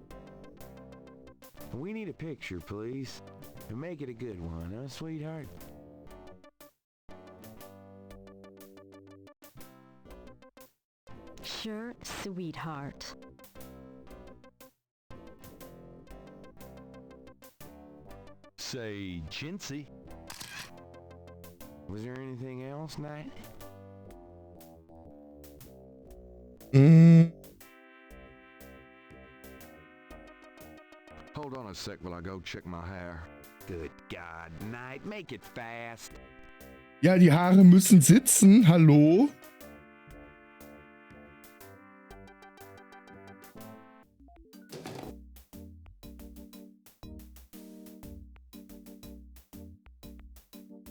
We need a picture, please. And make it a good one, huh, sweetheart? Sure, sweetheart. Say, chintzy. Was there anything else, Knight? Hold on a sec while I go check my hair. Good God, Knight, make it fast. Ja, die Haare müssen sitzen. Hallo?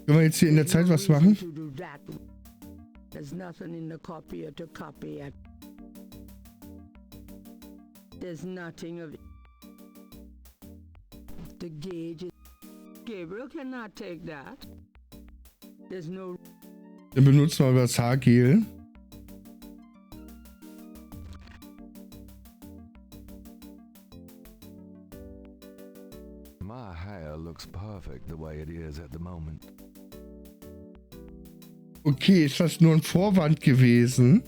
Können wir jetzt hier in der Zeit was machen? There's nothing in the copier to copy at. There's nothing of it. The gauge is... Gabriel cannot take that. There's no... Dann benutzen wir das Haargel. My hair looks perfect the way it is at the moment. Okay, ist das nur ein Vorwand gewesen?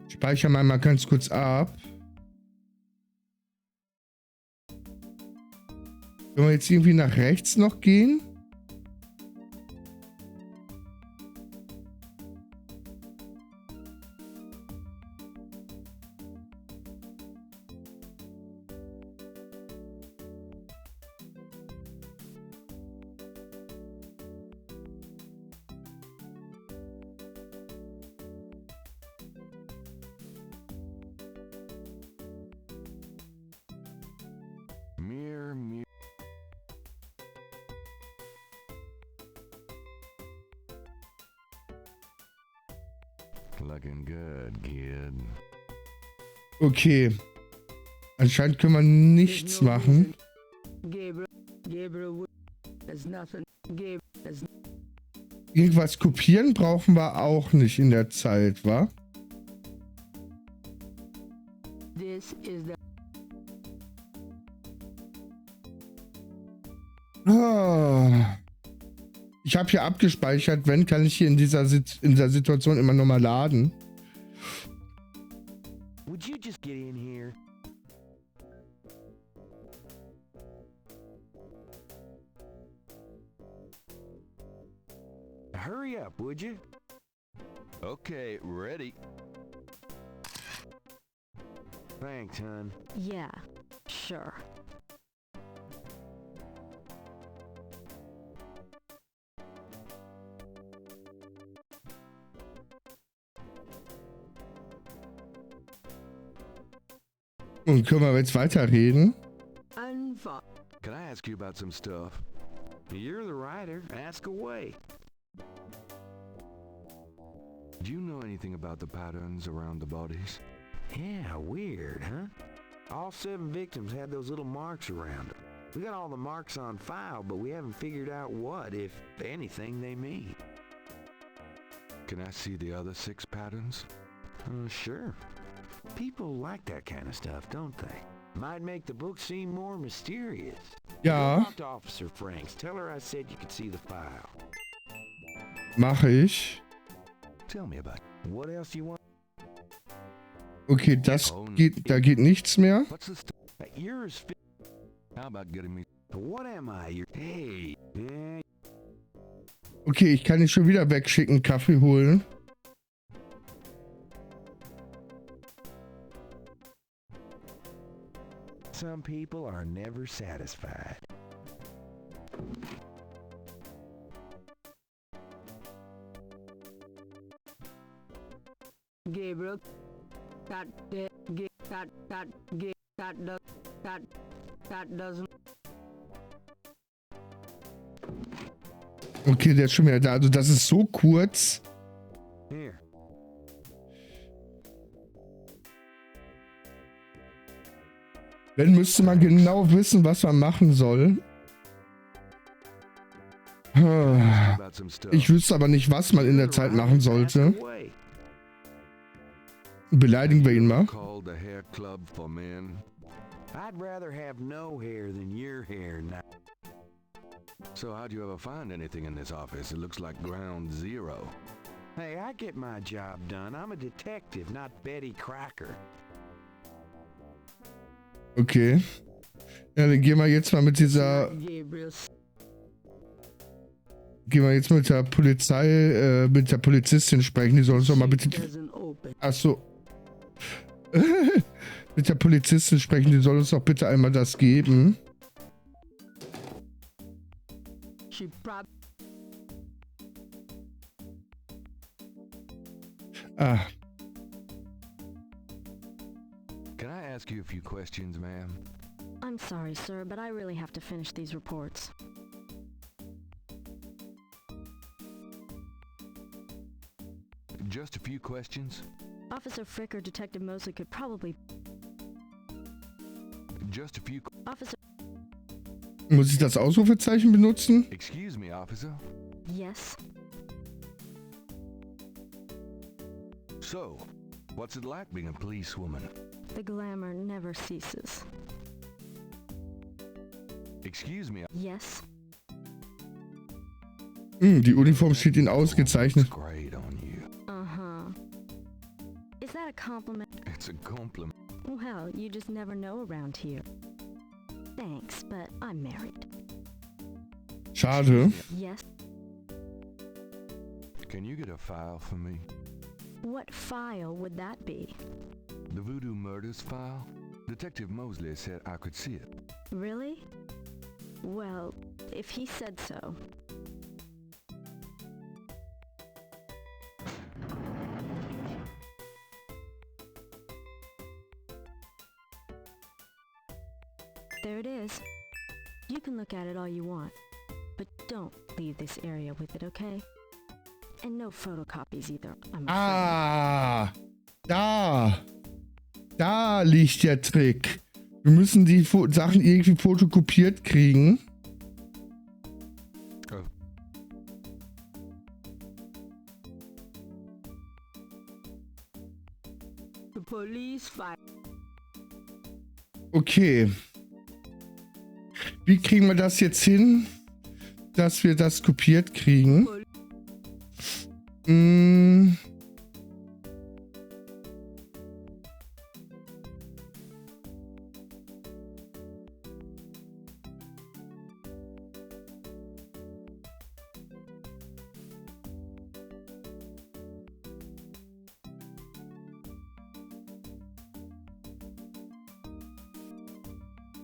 Speichern wir mal ganz kurz ab. Können wir jetzt irgendwie nach rechts noch gehen? Looking good, kid. Okay. Anscheinend können wir nichts machen. Irgendwas kopieren brauchen wir auch nicht in der Zeit, wa? Ah. Ich habe hier abgespeichert, wenn, kann ich hier in dieser Situation immer nochmal laden. Would you just get in here? Hurry up, would you? Okay, ready. Thanks, hon. Yeah, sure. Und können wir jetzt weiterreden? Can I ask you about some stuff? You're the writer. Ask away. Do you know anything about the patterns around the bodies? Yeah, weird, huh? All 7 victims had those little marks around them. We got all the marks on file, but we haven't figured out what, if anything, they mean. Can I see the other 6 patterns? Sure. People like that kind of stuff, don't they? Might make the book seem more mysterious. Ja. Go talk to Officer Franks. Tell her I said you could see the file. Mache ich. Tell me about it. What else you want? Okay, das geht, da geht nichts mehr. What's this? Yours. How about getting me? What am I? Hey. Yeah. Okay, ich kann ihn schon wieder wegschicken, Kaffee holen. Some people are never satisfied. Gabriel, that doesn't. Okay, der ist schon wieder da. Also das ist so kurz. Here. Dann müsste man genau wissen, was man machen soll. Ich wüsste aber nicht, was man in der Zeit machen sollte. Beleidigen wir ihn mal. I'd rather have no hair than your hair now. So how'd you ever find anything in this office? It looks like ground zero. Hey, I get my job done. I'm a detective, not Betty Crocker. Okay. Ja, dann gehen wir jetzt mal mit dieser... Gabriel's Gehen wir jetzt mit der Polizei, mit der Polizistin sprechen. Die soll uns doch mal bitte... doesn't open. Achso. Mit der Polizistin sprechen. Die soll uns doch bitte einmal das geben. She prob Ah. Can I ask you a few questions, ma'am? I'm sorry, sir, but I really have to finish these reports. Just a few questions? Officer Frick or Detective Mosley could probably... Just a few... Officer... Muss ich das Ausrufezeichen benutzen? Excuse me, officer. Yes? So, what's it like being a policewoman? The glamour never ceases. Excuse me. Yes? Die Uniform steht Ihnen ausgezeichnet. Looks great on you. Uh-huh. Is that a compliment? It's a compliment. Well, you just never know around here. Thanks, but I'm married. Schade. Yes? Can you get a file for me? What file would that be? The Voodoo Murders file? Detective Mosley said I could see it. Really? Well, if he said so. There it is. You can look at it all you want, but don't leave this area with it, okay? And no photocopies either, I'm afraid. Ah, da liegt der Trick. Wir müssen die Sachen irgendwie fotokopiert kriegen. Oh. the police file. Okay. Wie kriegen wir das jetzt hin, dass wir das kopiert kriegen?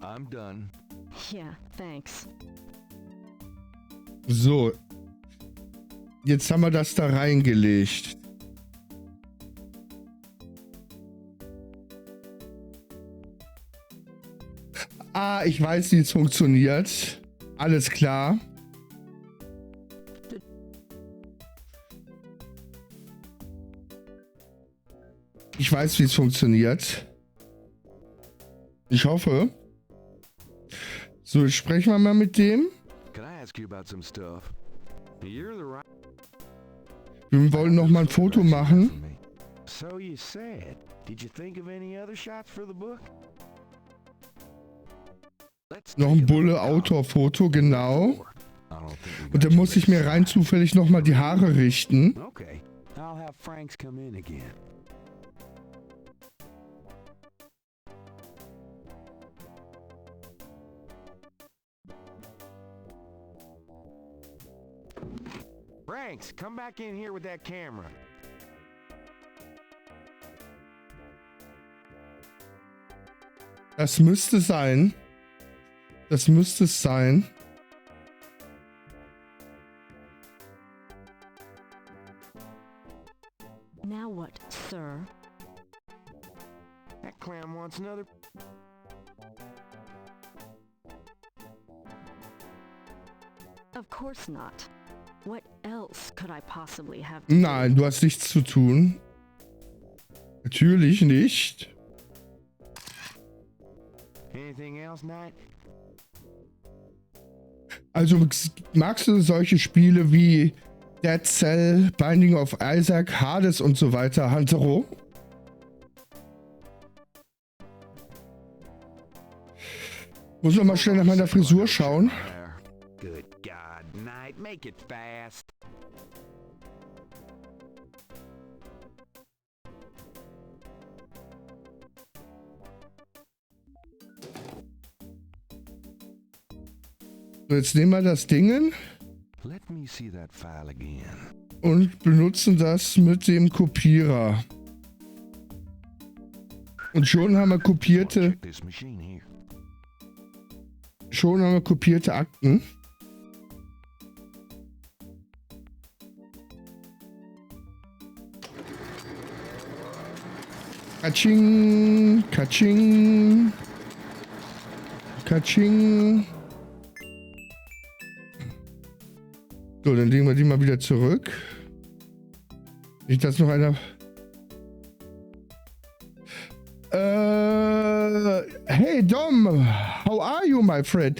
I'm done. Yeah, thanks. So. Jetzt haben wir das da reingelegt. Ah, ich weiß, wie es funktioniert. Alles klar. Ich weiß, wie es funktioniert. Ich hoffe. So, sprechen wir mal mit dem. Can I ask you about some stuff? You're the right. Wir wollen noch mal ein Foto machen. So you said. Did you think of any other shots for the book? Noch ein Bulle-Autor-Foto, genau. Und dann muss ich mir rein zufällig noch mal die Haare richten. Okay. I'll have Franks come in again. Franks, come back in here with that camera. Das müsste sein. Das müsste es sein. Now what, sir? That clown wants another. Of course not. What else could I possibly have? Nein, du hast nichts zu tun. Natürlich nicht. Anything else, Knight? Also magst du solche Spiele wie Dead Cell, Binding of Isaac, Hades und so weiter, Hantero? Muss man mal schnell nach meiner Frisur schauen. Good God, Knight, make it fast. So, jetzt nehmen wir das Ding Let me see that file again. und benutzen das mit dem Kopierer. Und schon haben wir kopierte, Check this machine here. Akten. Katsching, katsching, katsching. So, dann legen wir die mal wieder zurück. Nicht, dass noch einer... Hey Dom, how are you, my friend?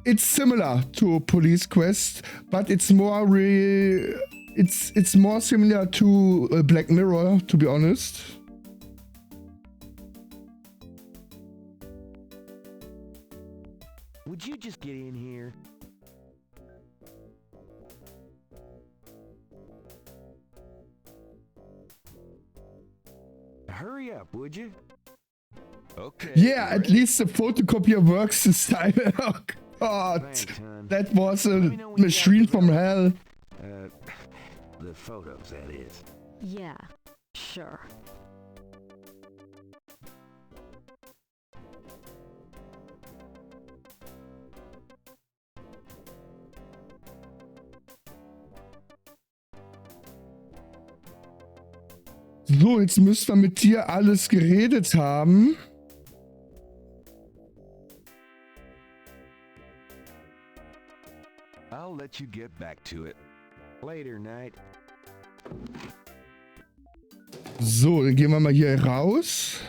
It's similar to Police Quest, but it's more it's more similar to Black Mirror, to be honest. Would you just get in here? Hurry up, would you? Okay. Yeah, at least the photocopier works this time. Oh God, Thanks, hon. that was a Let me know when you machine got from the hell. The photos, that is. Yeah, sure. So, jetzt müssen wir mit dir alles geredet haben. I'll let you get back to it. Later, Knight. So, dann gehen wir mal hier raus.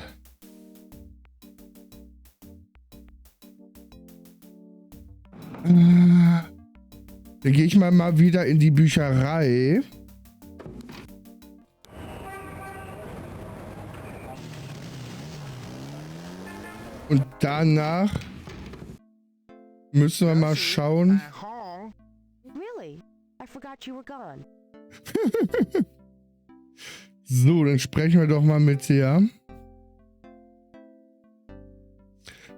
Dann gehe ich mal wieder in die Bücherei. Und danach müssen wir mal schauen. Really? I forgot you were gone. So, dann sprechen wir doch mal mit dir.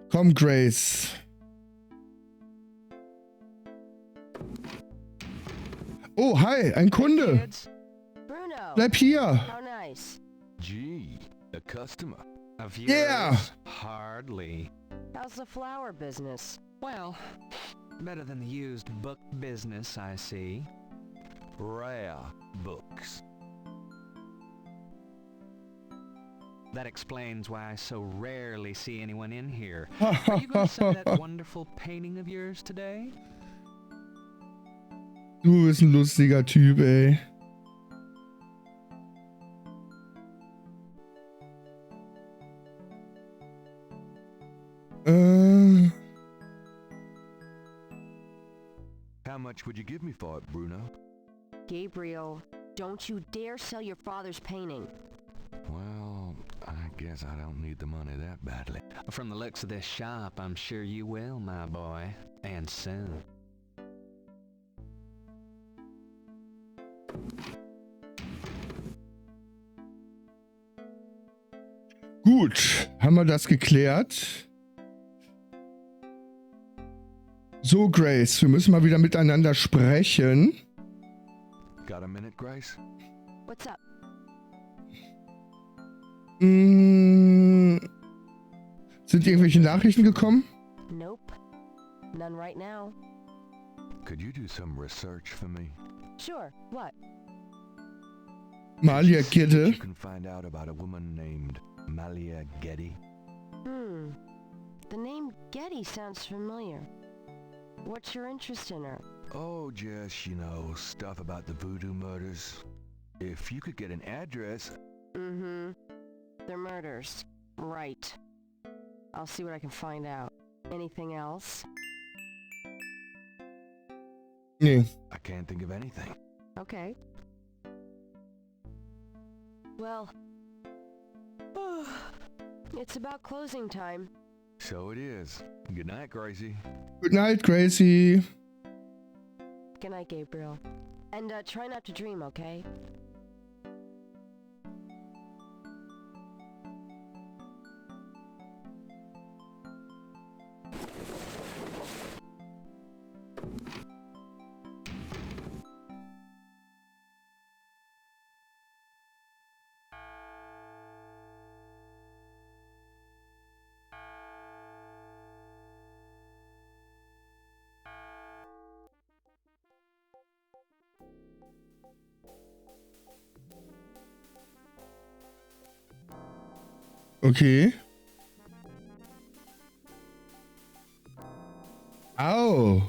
Komm, Grace. Oh, hi, ein Kunde. Bruno. Bleib hier. How nice. Gee, a customer. Of yours? Yeah. Hardly. How's the flower business? Well, better than the used book business, I see. Rare books. That explains why I so rarely see anyone in here. Are you going to sell that wonderful painting of yours today? Du bist ein lustiger Typ, ey. How much would you give me for it, Bruno? Gabriel, don't you dare sell your father's painting. Well, I guess I don't need the money that badly. From the looks of this shop, I'm sure you will, my boy. And soon. Gut, haben wir das geklärt? So, Grace, wir müssen mal wieder miteinander sprechen. Got a minute, Grace? What's up? Sind irgendwelche Nachrichten gekommen? Nope. None right now. Could you do some research for me? Sure. What? Malia Gidde. You can find out about a woman named Malia Getty. The name Getty sounds familiar. What's your interest in her? Oh, just, you know, stuff about the Voodoo murders. If you could get an address... The murders. Right. I'll see what I can find out. Anything else? Nee. I can't think of anything. Okay. Well... it's about closing time. So it is. Good night, Gracie. Good night, Gracie. Good night, Gabriel. And try not to dream, okay? Okay. Au.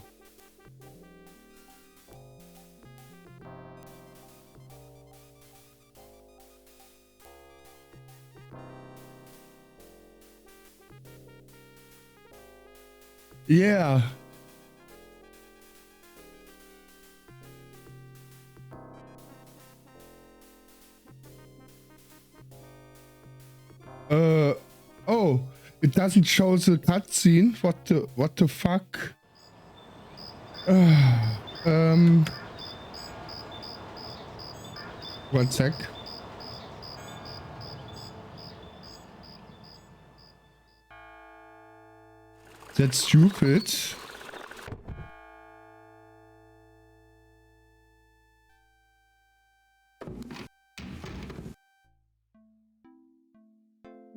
Yeah. Oh, it doesn't show the cutscene. What the fuck? One sec. That's stupid.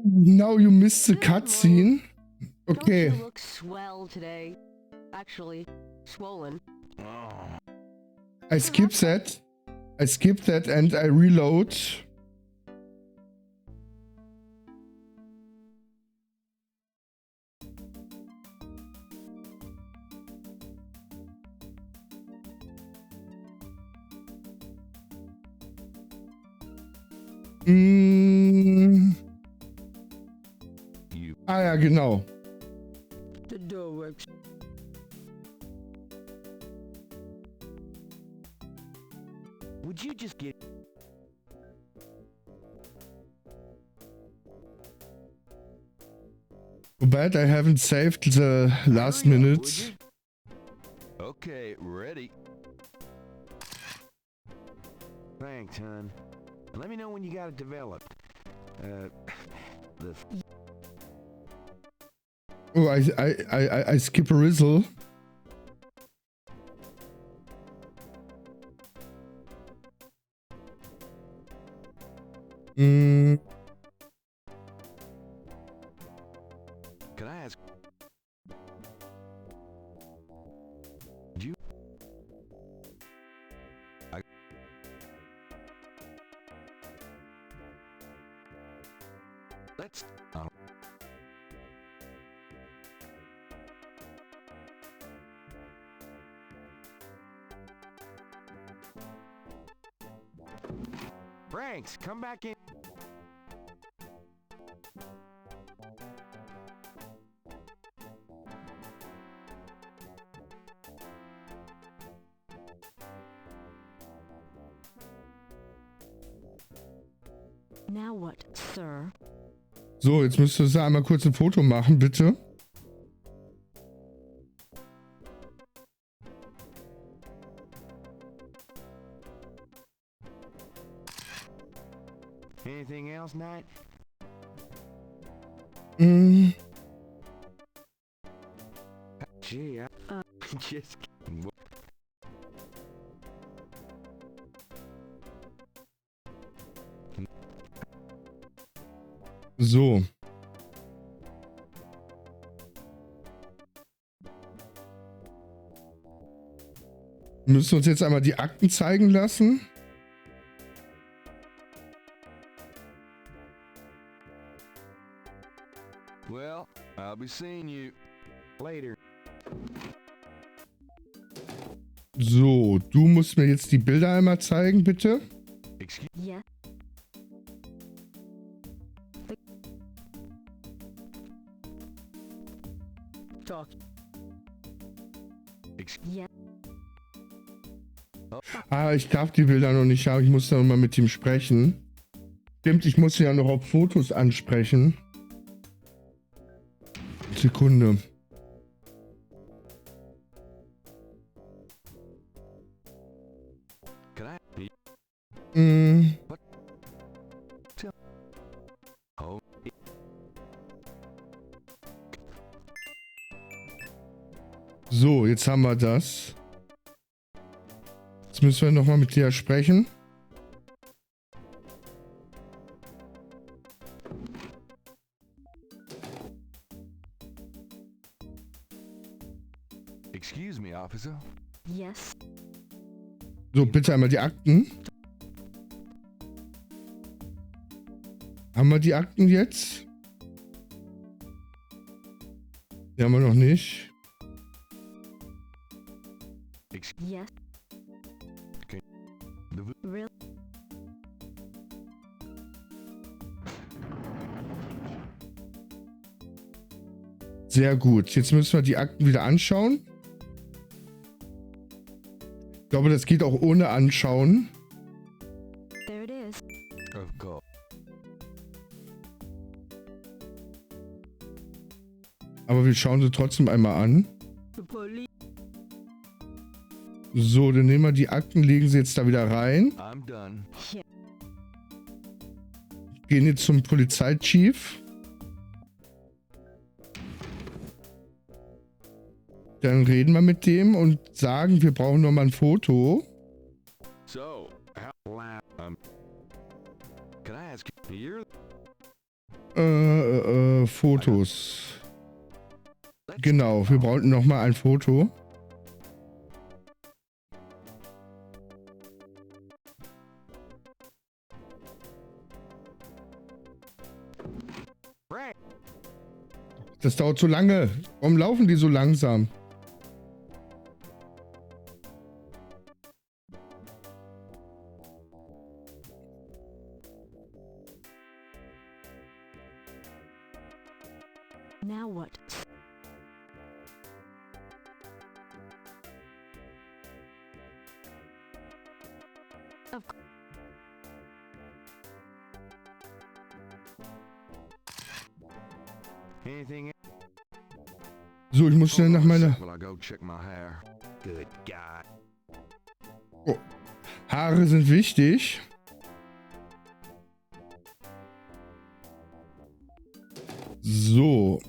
Now you missed the cutscene. Okay. Don't you look swell today? Actually, swollen. I skip that. I skip that and I reload. Ah ja, genau. The door works. Would you just get... Too bad I haven't saved the last Hurry up, minutes. would you? Okay, ready. Thanks, hon. Let me know when you got it developed. Oh, I skip a rizzle. Can I ask? You? Let's. Franks, come back in. Now what, sir? So, jetzt müsstest du einmal kurz ein Foto machen, bitte. Anything else, Knight? Gee, just kidding. So. Wir müssen uns jetzt einmal die Akten zeigen lassen. Well, I'll be seeing you later. So, du musst mir jetzt die Bilder einmal zeigen, bitte. Yeah. Talk. Yeah. Ah, ich darf die Bilder noch nicht haben. Ich muss da noch mal mit ihm sprechen. Stimmt, ich muss ihn ja noch auf Fotos ansprechen. Sekunde. So, jetzt haben wir das. Jetzt müssen wir noch mal mit dir sprechen. Excuse me, officer. Yes. So, bitte einmal die Akten. Haben wir die Akten jetzt? Den haben wir noch nicht. Yes. Okay. Real. Sehr gut. Jetzt müssen wir die Akten wieder anschauen. Ich glaube, das geht auch ohne Anschauen. There it is. Of course. Aber wir schauen sie trotzdem einmal an. The police. So, dann nehmen wir die Akten, legen sie jetzt da wieder rein. I'm done. Gehen jetzt zum Polizeichief. Dann reden wir mit dem und sagen, wir brauchen noch mal ein Foto. So, how loud? Can I ask you? Fotos. Genau, wir brauchen noch mal ein Foto. Das dauert so lange. Warum laufen die so langsam? Now what? Of course. Anything? So, ich muss schnell nach meiner... Will I go check my hair? Good God. Oh. Haare sind wichtig. So.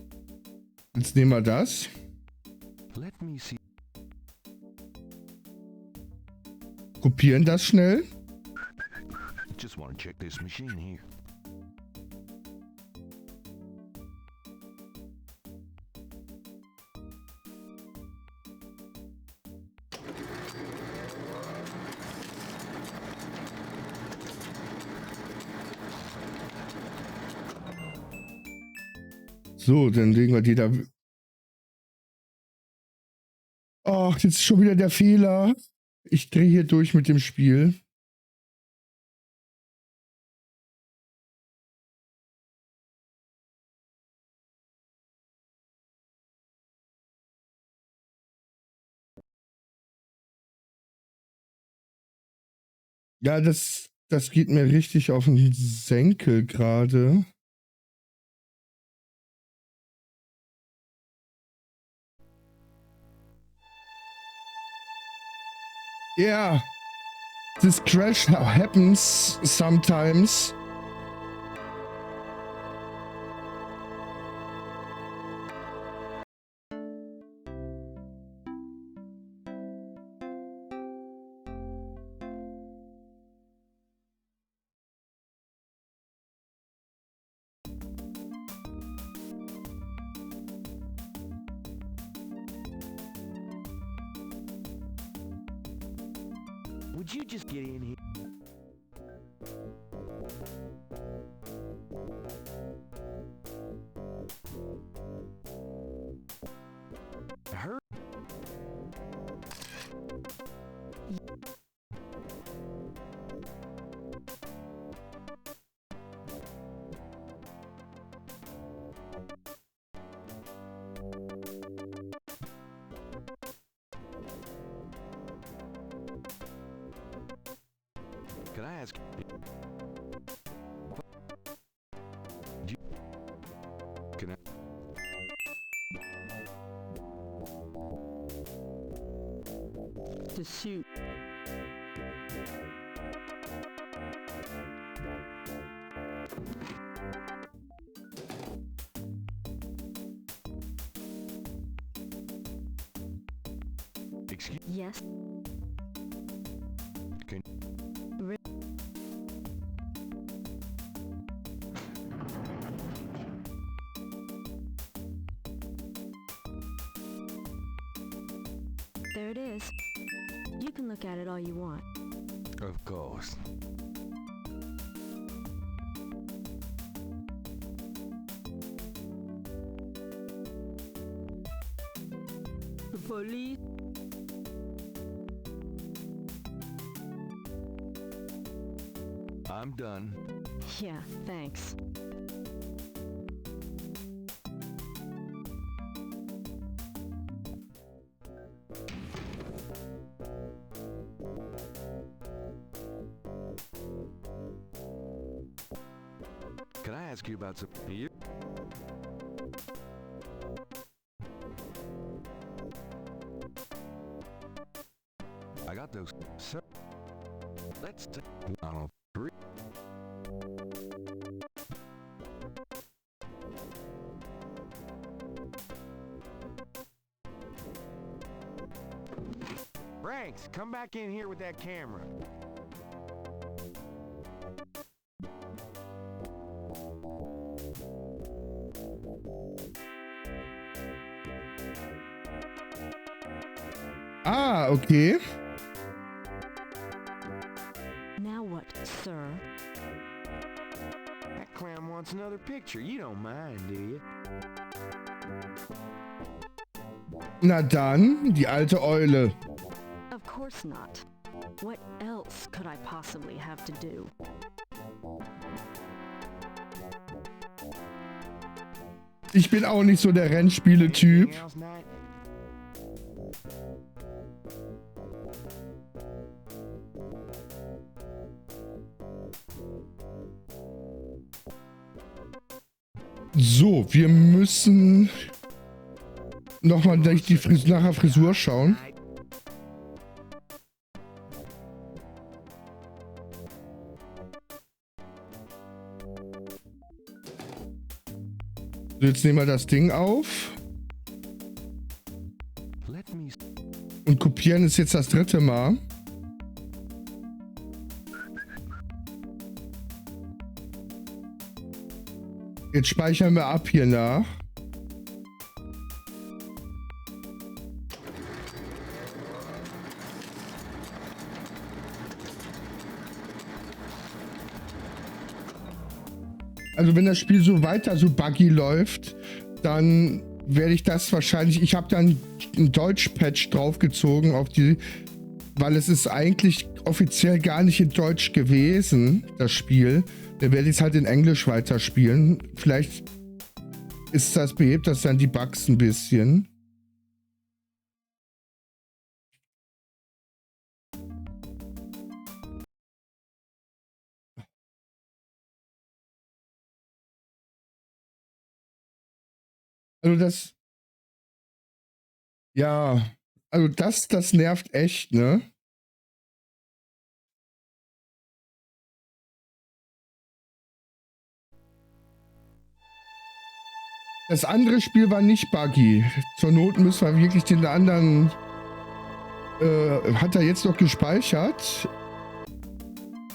Jetzt nehmen wir das. Let me see. Kopieren das schnell. Just want to check this machine here. So, dann legen wir die da... Ach, jetzt ist schon wieder der Fehler. Ich drehe hier durch mit dem Spiel. Ja, das geht mir richtig auf den Senkel gerade. Yeah, this crash happens sometimes. Would you just get in here? Hurry. Can I ask? Can I? The suit. Excuse. Yes. Can. There it is. You can look at it all you want. Of course. police. I'm done. Yeah, thanks. Can I ask you about some... I got those... So, let's... I don't... Three. Franks, come back in here with that camera. Ah, okay. Now what, sir? That clown wants another picture. You don't mind, do you? Na dann, die alte Eule. Of course not. What else could I possibly have to do? Ich bin auch nicht so der Rennspiele-Typ. Anything else, Knight? So, wir müssen nochmal nach der Frisur schauen. So, jetzt nehmen wir das Ding auf Let me... und kopieren es jetzt das 3. Mal. Jetzt speichern wir ab hier nach. Also wenn das Spiel so weiter so buggy läuft, dann werde ich das wahrscheinlich... Ich habe dann ein Deutsch-Patch draufgezogen auf die... Weil es ist eigentlich offiziell gar nicht in Deutsch gewesen, das Spiel. Dann werde ich es halt in Englisch weiterspielen. Vielleicht behebt das dann die Bugs ein bisschen. Also das... Ja, also das nervt echt, ne? Das andere Spiel war nicht buggy. Zur Not müssen wir wirklich den anderen... hat er jetzt noch gespeichert?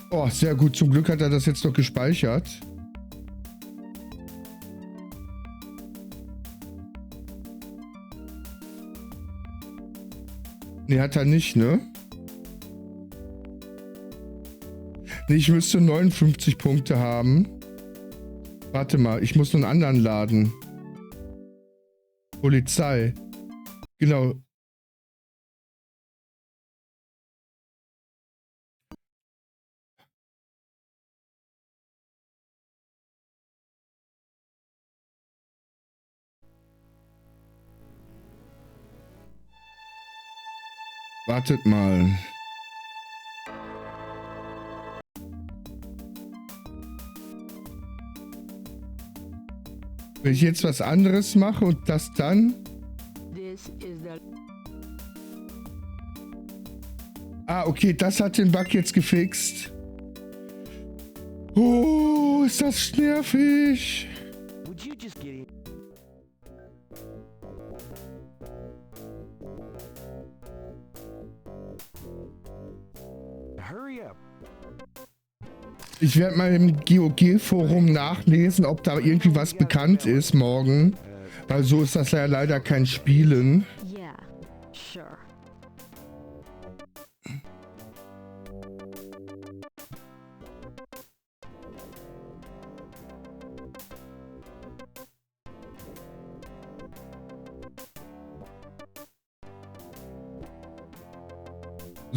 Oh, sehr gut. Zum Glück hat er das jetzt noch gespeichert. Nee, hat er nicht, ne? Nee, ich müsste 59 Punkte haben. Warte mal, ich muss einen anderen laden. Polizei. Genau. Wartet mal. Wenn ich jetzt was anderes mache und das dann... Ah, okay, das hat den Bug jetzt gefixt. Oh, ist das nervig. Would you just get in? Hurry up. Ich werde mal im GOG-Forum nachlesen, ob da irgendwie was bekannt ist morgen. Weil so ist das ja leider kein Spielen. Yeah, sure.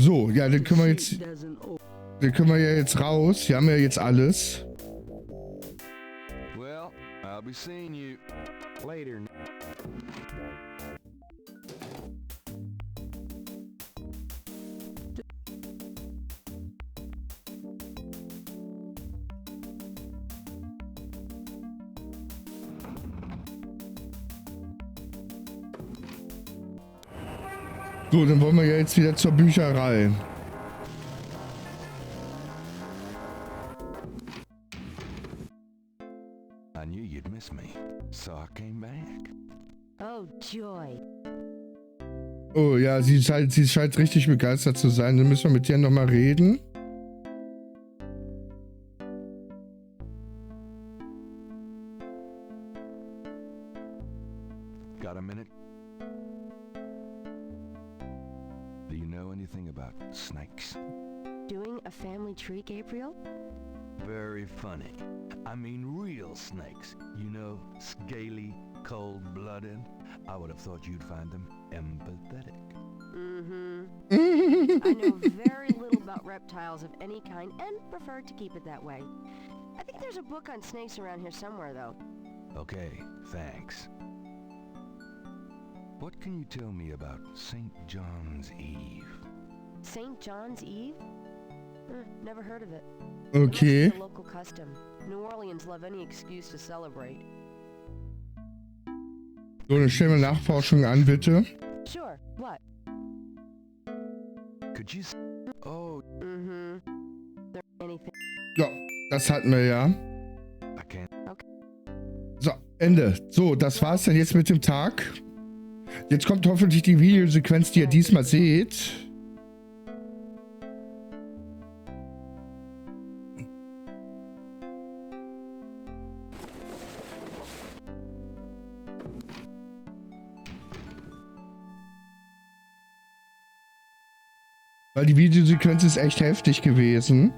So, ja, dann The können wir seat jetzt, doesn't open. dann können wir ja jetzt raus. Wir haben ja jetzt alles. Well, I'll be seeing you later. So, dann wollen wir ja jetzt wieder zur Bücherei. I knew you'd miss me, so I came back. Oh, joy. Oh ja, sie scheint richtig begeistert zu sein. Dann müssen wir mit der nochmal reden. Got a minute? Do you know anything about snakes? Doing a family tree, Gabriel? Very funny. I mean real snakes. You know, scaly, cold-blooded. I would have thought you'd find them empathetic. Mm-hmm. I know very little about reptiles of any kind and prefer to keep it that way. I think there's a book on snakes around here somewhere, though. Okay, thanks. What can you tell me about St. John's Eve? St. John's Eve? Never heard of it. Okay. It must be a local custom. New Orleans love any excuse to celebrate. So, dann stellen wir Nachforschung an, bitte. Sure. What? Could you... Oh, Mm-hmm. There anything? Ja, das hatten wir ja. I can't... So, Ende. So, das war's dann jetzt mit dem Tag. Jetzt kommt hoffentlich die Videosequenz, die ihr diesmal seht. Weil die Videosequenz ist echt heftig gewesen.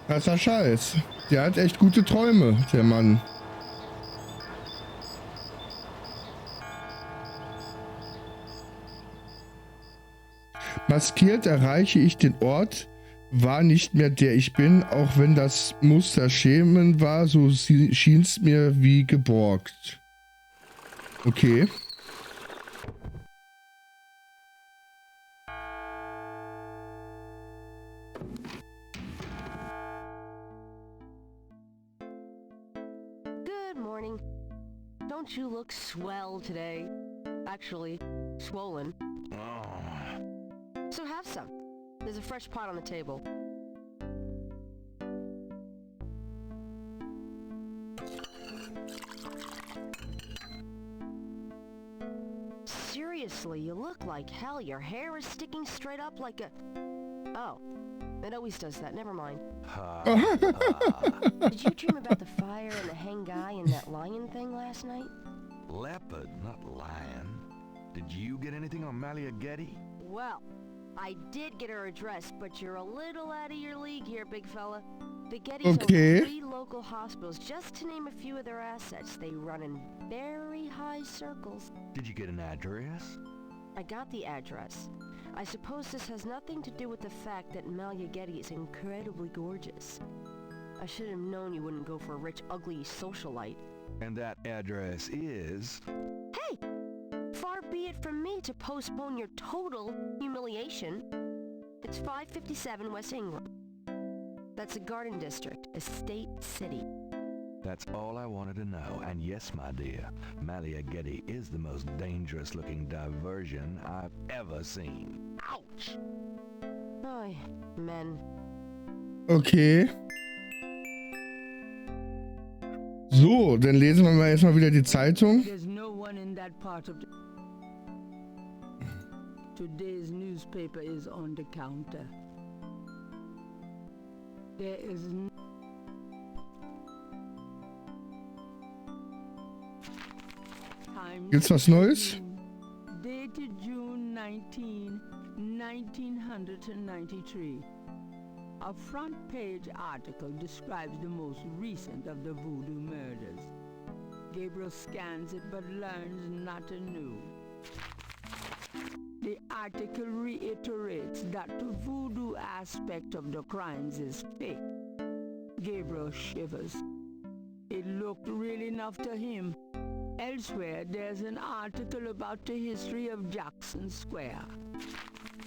Krasser Scheiß. Der hat echt gute Träume, der Mann. Maskiert erreiche ich den Ort, war nicht mehr der ich bin, auch wenn das Muster Schemen war, so schien es mir wie geborgt. Okay. Good morning. Don't you look swell today? Actually, swollen. So have some. There's a fresh pot on the table. Seriously, you look like hell. Your hair is sticking straight up like a... Oh, it always does that. Never mind. Did you dream about the fire and the hang guy and that lion thing last night? Leopard, not lion. Did you get anything on Malia Getty? Well, I did get her address, but you're a little out of your league here, big fella. The Gettys own 3 local hospitals, just to name a few of their assets. They run in very high circles. Did you get an address? I got the address. I suppose this has nothing to do with the fact that Malia Getty is incredibly gorgeous. I should have known you wouldn't go for a rich, ugly socialite. And that address is... Hey! Far be it from me to postpone your total humiliation. It's 557 West Ingram. That's a garden district, Estate City. That's all I wanted to know. And yes, my dear, Maliageti is the most dangerous-looking diversion I've ever seen. Ouch! Oy, men. Okay. So, dann lesen wir mal erstmal wieder die Zeitung. There's no one in that part of the... Today's newspaper is on the counter. There is Gibt's was Neues? Dated June 19, 1993. A front-page article describes the most recent of the Voodoo murders. Gabriel scans it but learns not anew. The article reiterates that the voodoo aspect of the crimes is fake. Gabriel shivers. It looked real enough to him. Elsewhere, there's an article about the history of Jackson Square.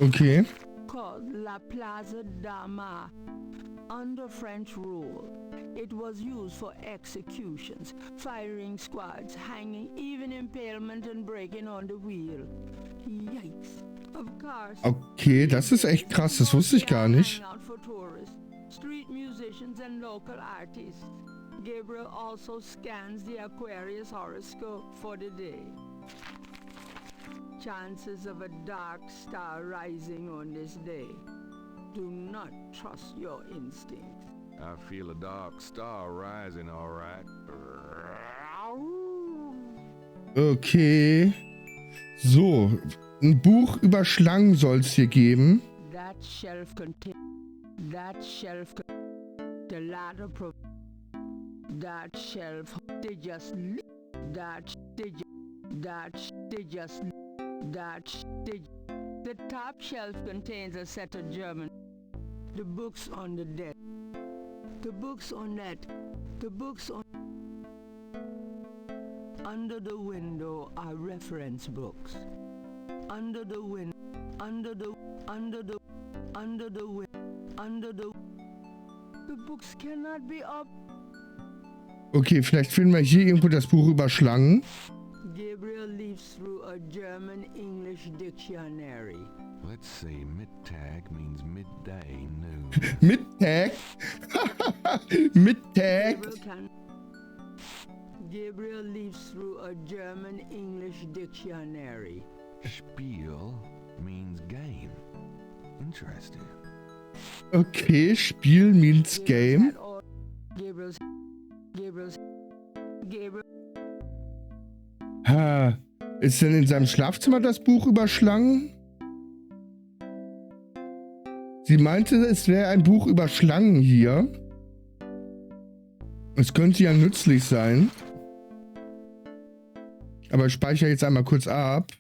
Okay. Called La Plaza d'Armas. Under French rule, it was used for executions, firing squads, hanging, even impalement and breaking on the wheel. Yikes. Of course. Okay, das ist echt krass, das wusste ich gar nicht. For tourists, street musicians and local artists. Gabriel also scans the Aquarius horoscope for the day. Chances of a dark star rising on this day. Do not trust your instincts. I feel a dark star rising, all right. Okay. So, ein Buch über Schlangen soll es hier geben. That shelf contains... That shelf... The ladder... That shelf... They just... That... They just... That... They just... That... They... The top shelf contains a set of German... The books on the desk. The books on that. The books on... Under the window are reference books. Under the wind... Under the... Under the... Under the wind... Under the... The books cannot be up... Okay, vielleicht finden wir hier irgendwo das Buch über Schlangen. Gabriel leafs through a German-English dictionary. Let's see, Mittag means midday noon. Mittag? Mittag? Gabriel leafs through a German-English dictionary. Spiel means game. Interesting. Okay, Spiel means game. Gabriel. Ha, ist denn in seinem Schlafzimmer das Buch über Schlangen? Sie meinte, es wäre ein Buch über Schlangen hier. Es könnte ja nützlich sein. Aber ich speichere jetzt einmal kurz ab.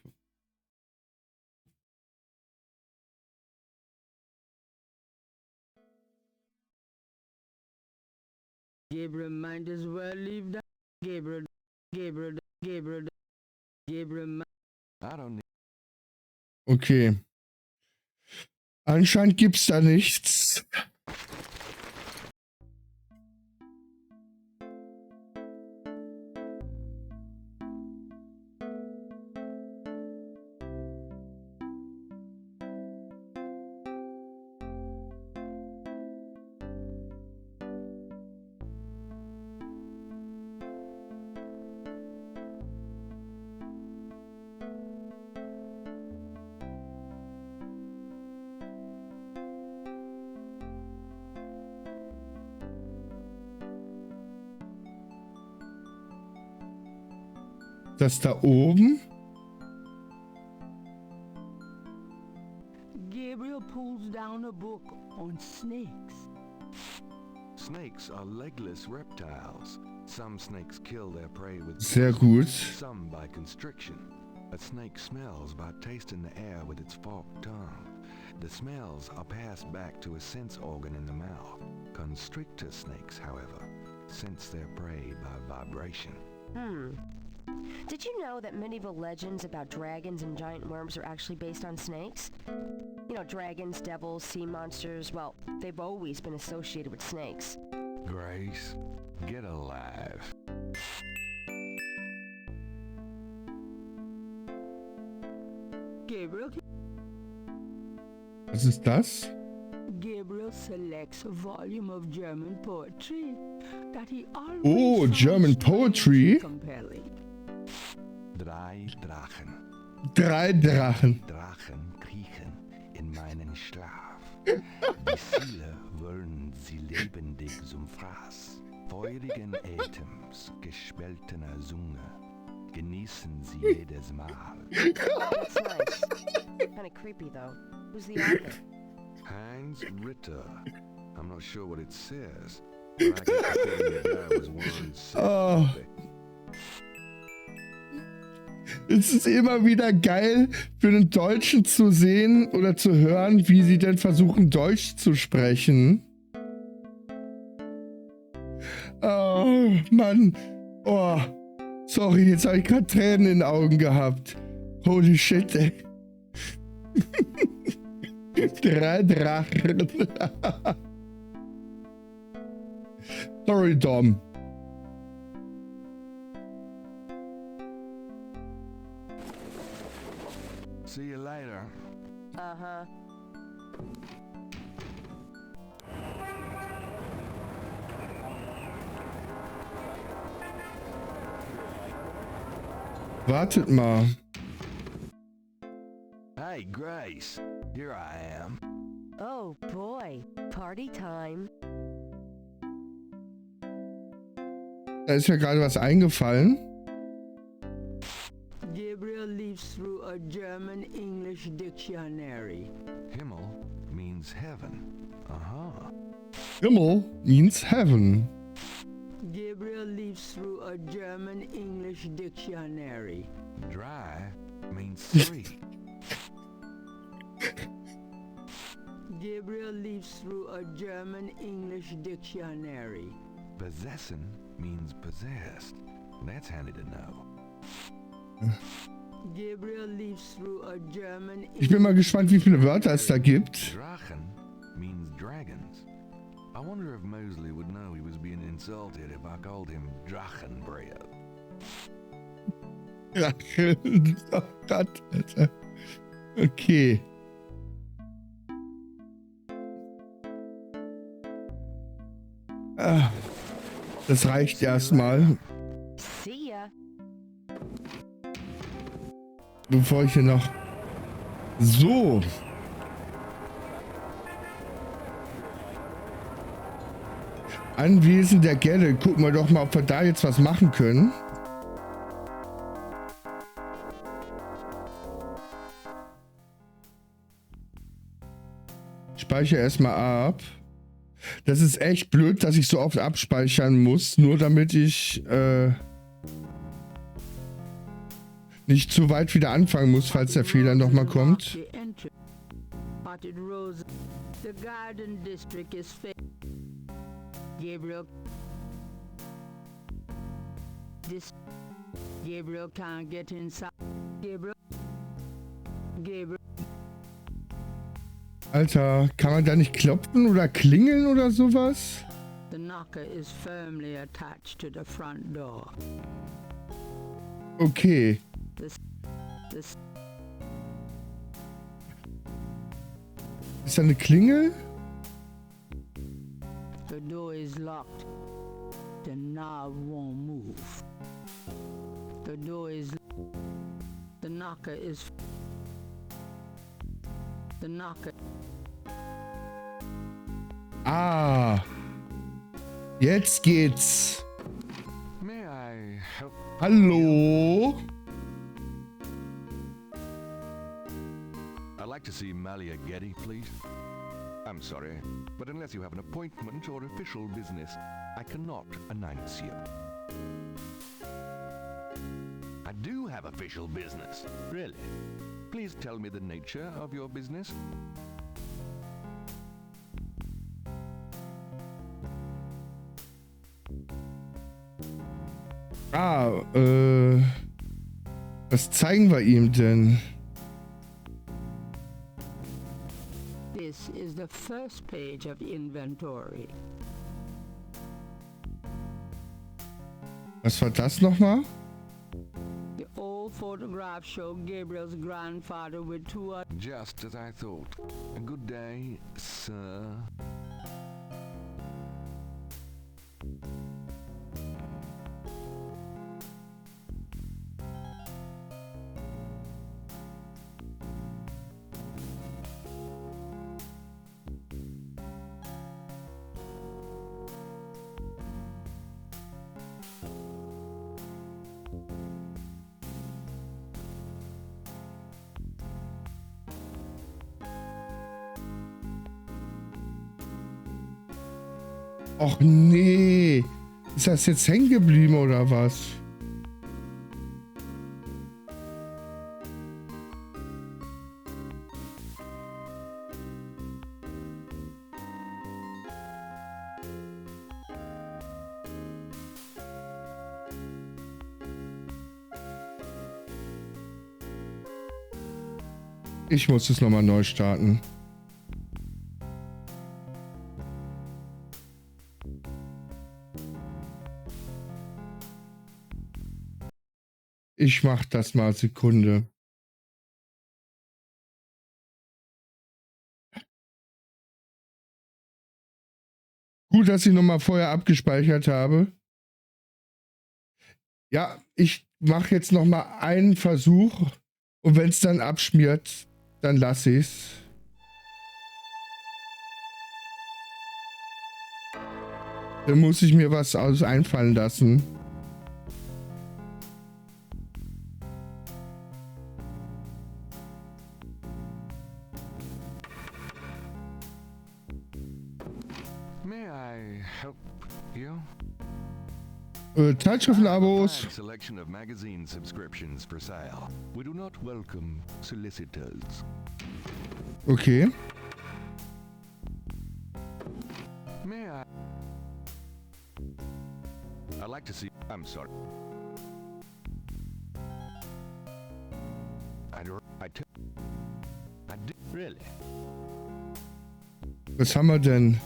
Gabriel might as well leave that. Gabriel. I don't need... Okay. Anscheinend gibt's da nichts. Das da oben? Gabriel pulls down a book on snakes. Snakes are legless reptiles. Some snakes kill their prey with Sehr gut. some by constriction. A snake smells by tasting the air with its forked tongue. The smells are passed back to a sense organ in the mouth. Constrictor snakes, however, sense their prey by vibration. Did you know that medieval legends about dragons and giant worms are actually based on snakes? You know, dragons, devils, sea monsters, well, they've always been associated with snakes. Grace, Get alive. Gabriel. Was ist das? Gabriel selects a volume of German poetry that he always Oh, found German poetry? compelling. Drei Drachen. 3 Drachen. Drachen kriechen in meinen Schlaf. Die Seele wollen sie lebendig zum Fraß. Feurigen Atems, gespaltener Zunge. Genießen sie jedes Mal. That's nice. Kinda creepy, though. Who's the author? Heinz Ritter. I'm not sure what it says. But I get the feeling the guy was one Oh. sick. Es ist immer wieder geil für einen Deutschen zu sehen oder zu hören, wie sie denn versuchen, Deutsch zu sprechen. Oh, Mann. Oh, sorry, jetzt habe ich gerade Tränen in den Augen gehabt. Holy shit, ey. 3 Drachen. Sorry, Dom. See you later. Uh-huh. Wartet mal. Hey, Grace. Here I am. Oh, boy. Party time. Da ist mir gerade was eingefallen. Gabriel leaves through a German-English dictionary. Himmel means heaven. Uh-huh. Himmel means heaven. Gabriel leaves through a German-English dictionary. Dry means 3. Gabriel leaves through a German-English dictionary. Besessen means possessed. That's handy to know. Gabriel leaves through a German. Ich bin mal gespannt, wie viele Wörter es da gibt. Drachen means dragons. I wonder if Mosley would know he was being insulted if I called him Drachenbread. Drachen. Oh Gott, Alter. Okay. Ah, das reicht erstmal. See ya. Bevor ich hier noch... So. Anwesen der Gelle. Gucken wir doch mal, ob wir da jetzt was machen können. Ich speichere erstmal ab. Das ist echt blöd, dass ich so oft abspeichern muss, nur damit ich nicht zu weit wieder anfangen muss, falls der Fehler nochmal kommt. The garden district is Gabriel. Gabriel can't get inside. Gabriel. Alter, kann man da nicht klopfen oder klingeln oder sowas? The knocker is firmly attached to the front door. Okay. Ist da eine Klingel? The door is locked. The knob won't move. The door is... The knocker is... The knocker... Ah. Jetzt geht's. May I help? Hallo? I'd like to see Malia Getty, please. I'm sorry, but unless you have an appointment or official business, I cannot announce you. I do have official business, really. Please tell me the nature of your business. Was zeigen wir ihm denn? This is the first page of inventory. Was war das nochmal? The old photographs show Gabriel's grandfather with two other... Just as I thought. A good day, sir. Och nee. Ist das jetzt hängen geblieben oder was? Ich muss es nochmal neu starten. Ich mach das mal, Sekunde. Gut, dass ich nochmal vorher abgespeichert habe. Ja, ich mache jetzt nochmal einen Versuch und wenn es dann abschmiert, dann lasse ich es. Dann muss ich mir was einfallen lassen. May I help you? Zeitschriftenabos. Selection of magazine subscriptions for sale. We do not welcome solicitors. Okay. May I? I'd like to see. I'm sorry. I do. Really? Was haben wir denn?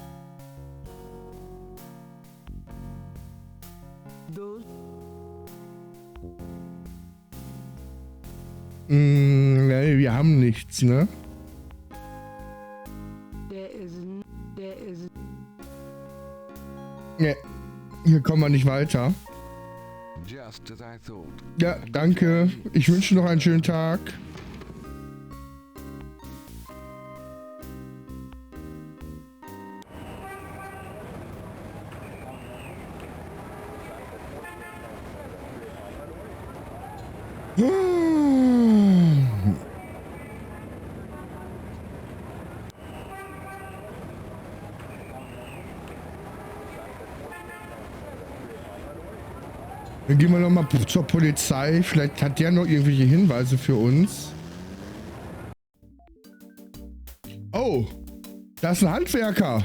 Those... Nee, wir haben nichts, ne? There is... Nee, hier kommen wir nicht weiter. Just as I thought. Ja, danke. Ich wünsche noch einen schönen Tag. Dann gehen wir noch mal zur Polizei. Vielleicht hat der noch irgendwelche Hinweise für uns. Oh, da ist ein Handwerker.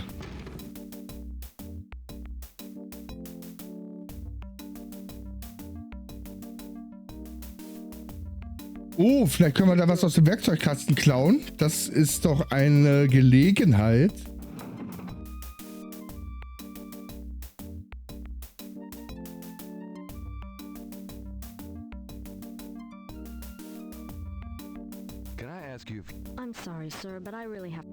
Oh, vielleicht können wir da was aus dem Werkzeugkasten klauen. Das ist doch eine Gelegenheit. I'm sorry, sir, but I really have...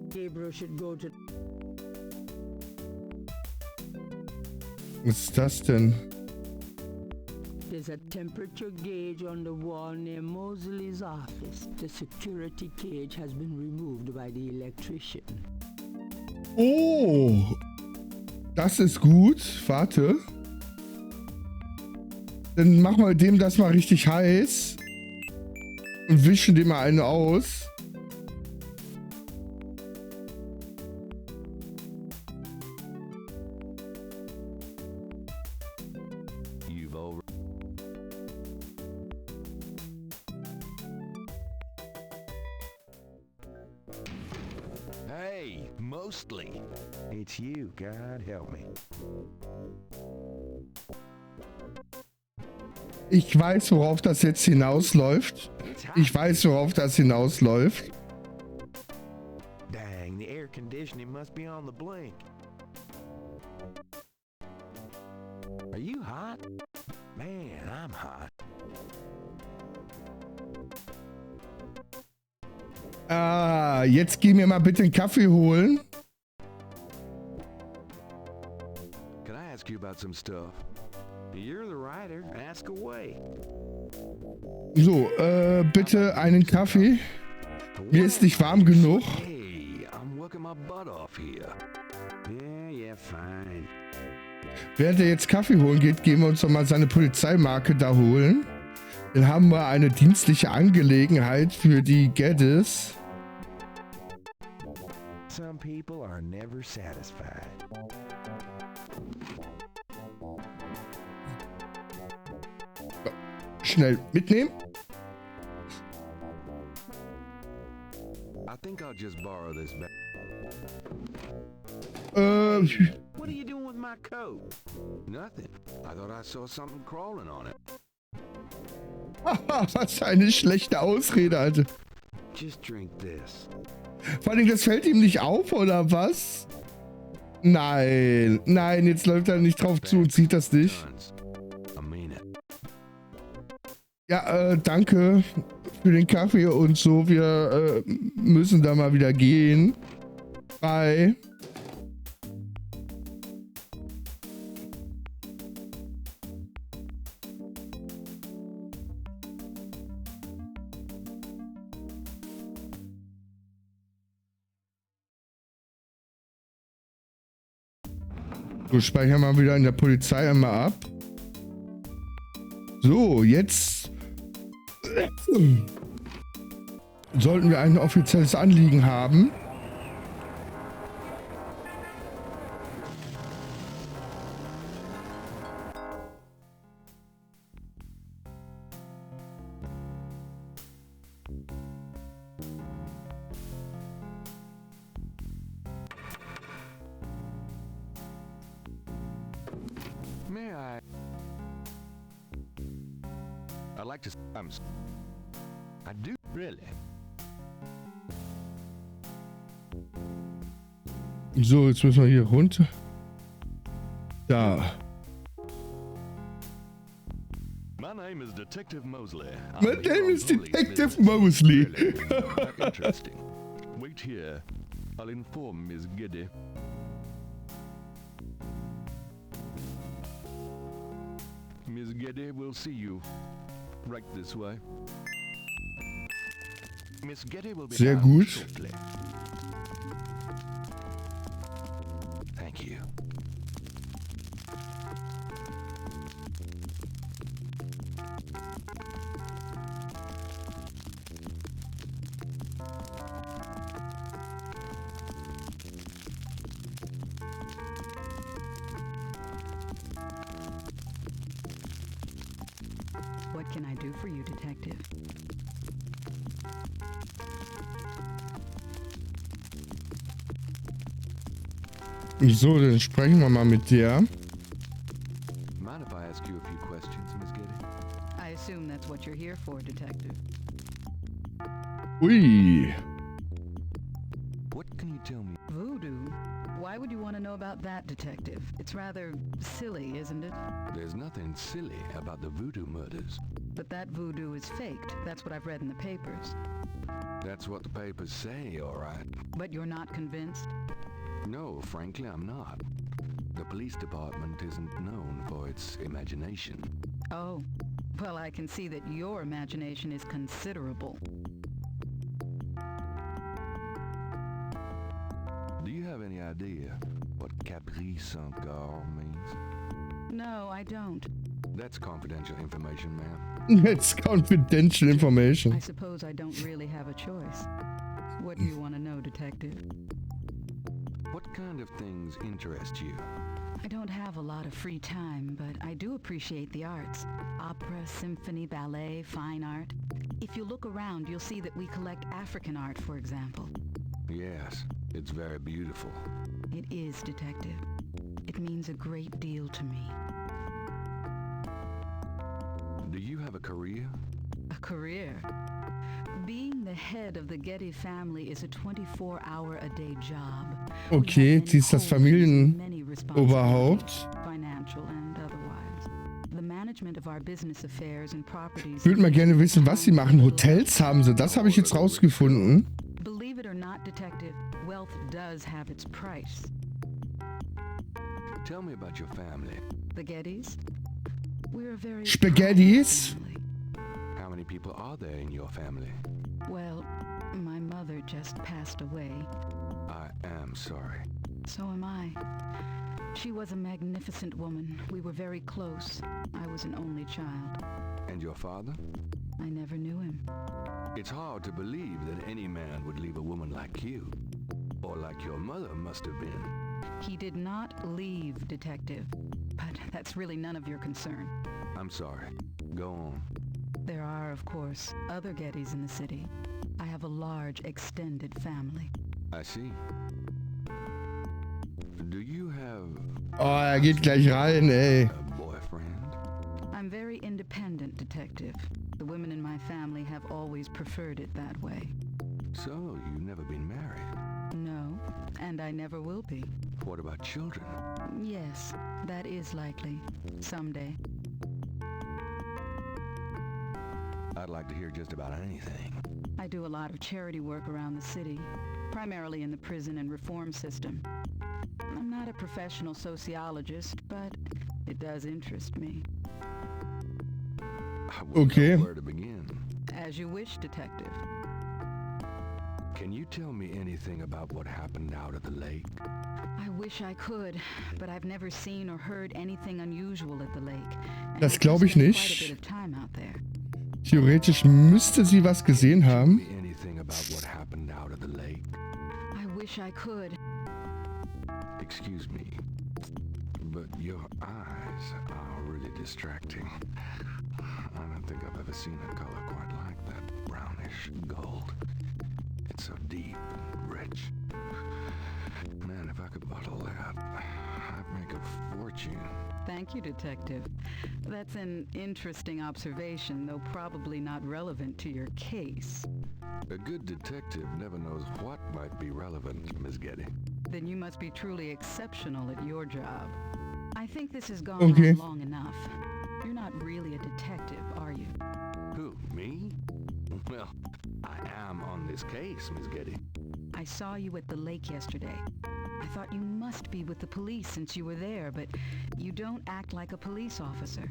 Gabriel should go to... Was ist das denn? There's a temperature gauge on the wall near Mosley's office. The security cage has been removed by the electrician. Oh, das ist gut. Warte. Dann machen wir dem das mal richtig heiß und wischen dem mal eine aus. Hey, mostly. It's you, God help me. Ich weiß, worauf das jetzt hinausläuft. Ich weiß, worauf das hinausläuft. Dang, the air be on the blink. Are you hot? Man, I'm hot. Ah, jetzt geh mir mal bitte einen Kaffee holen. Can I ask you about some stuff? You're the writer. Ask away. So, bitte einen Kaffee. Mir ist nicht warm genug. Hey, I'm working my butt off here. Yeah, fine. Während er jetzt Kaffee holen geht, gehen wir uns doch mal seine Polizeimarke da holen. Dann haben wir eine dienstliche Angelegenheit für die Geddes. Some people are never satisfied. So, schnell mitnehmen. I think I'll just borrow this back. What are you doing with my coat? Nothing. I thought I saw something crawling on it. Was eine schlechte Ausrede, Alter. Just drink this. Vor allem, das fällt ihm nicht auf, oder was? Nein, nein, jetzt läuft er nicht drauf zu und sieht das nicht. I mean it. Ja, danke für den Kaffee und so. Wir müssen da mal wieder gehen. Bye. So, speichern wir wieder in der Polizei einmal ab. So, jetzt sollten wir ein offizielles Anliegen haben. May I? I'd like to. I do really. So, jetzt müssen wir hier runter. Da. My name is Detective Mosley. My name is Detective Mosley. Interesting. Wait here. I'll inform Miss Giddy. Miss Giddy will see you. Right this way. Miss Giddy will be Sehr down gut. shortly. Thank you. What can I do for you, Detective? So, dann sprechen wir mal mit der. Mind if I ask you a few questions, Miss Giddy? I assume that's what you're here for, Detective. Ui. What can you tell me? Voodoo? Why would you want to know about that, Detective? It's rather silly, isn't it? There's nothing silly about the voodoo murders. But that voodoo is faked. That's what I've read in the papers. That's what the papers say, all right. But you're not convinced? No, frankly, I'm not. The police department isn't known for its imagination. Oh. Well, I can see that your imagination is considerable. Do you have any idea what caprice encore means? No, I don't. That's confidential information, ma'am. It's confidential information. I suppose I don't really have a choice. What do you want to know, Detective? What kind of things interest you? I don't have a lot of free time, but I do appreciate the arts. Opera, symphony, ballet, fine art. If you look around, you'll see that we collect African art, for example. Yes, it's very beautiful. It is, Detective. It means a great deal to me. Do you have a career? A career. Being the head of the Getty family is a 24-hour-a-day job. Okay, sie ist das Familienoberhaupt. Financial and otherwise. The management of our business affairs and properties. Ich würde mal gerne wissen, was sie machen. Hotels haben sie, das habe ich jetzt rausgefunden. Believe it or not, Detective, wealth does have its price. Tell me about your family. The Gettys? We're a very Spaghettis? How many people are there in your family? Well, my mother just passed away. I am sorry. So am I. She was a magnificent woman. We were very close. I was an only child. And your father? I never knew him. It's hard to believe that any man would leave a woman like you. Or like your mother must have been. He did not leave, Detective. But that's really none of your concern. I'm sorry. Go on. There are, of course, other Gettys in the city. I have a large, extended family. I see. Do you have... Oh, geht gleich rein, ey. A boyfriend? I'm very independent, Detective. The women in my family have always preferred it that way. So, you've never been married? No, and I never will be. What about children? Yes, that is likely. Someday. I'd like to hear just about anything. I do a lot of charity work around the city, primarily in the prison and reform system. I'm not a professional sociologist, but it does interest me. I wouldn't know where to begin. As you wish, Detective. Can you tell me anything about what happened out at the lake? I wish I could, but I've never seen or heard anything unusual at the lake. Das glaube ich nicht. Theoretisch müsste sie was gesehen haben. Anything about what happened out at the lake? I wish I could. Excuse me, but your eyes are really distracting. I don't think I've ever seen a color quite like that. Brownish gold. It's so deep and rich. Man, if I could bottle that, I'd make a fortune. Thank you, Detective. That's an interesting observation, though probably not relevant to your case. A good detective never knows what might be relevant, Miss Getty. Then you must be truly exceptional at your job. I think this has gone on long enough. You're not really a detective, are you? Who, me? Well, I am on this case, Miss Getty. I saw you at the lake yesterday. I thought you must be with the police since you were there, but you don't act like a police officer.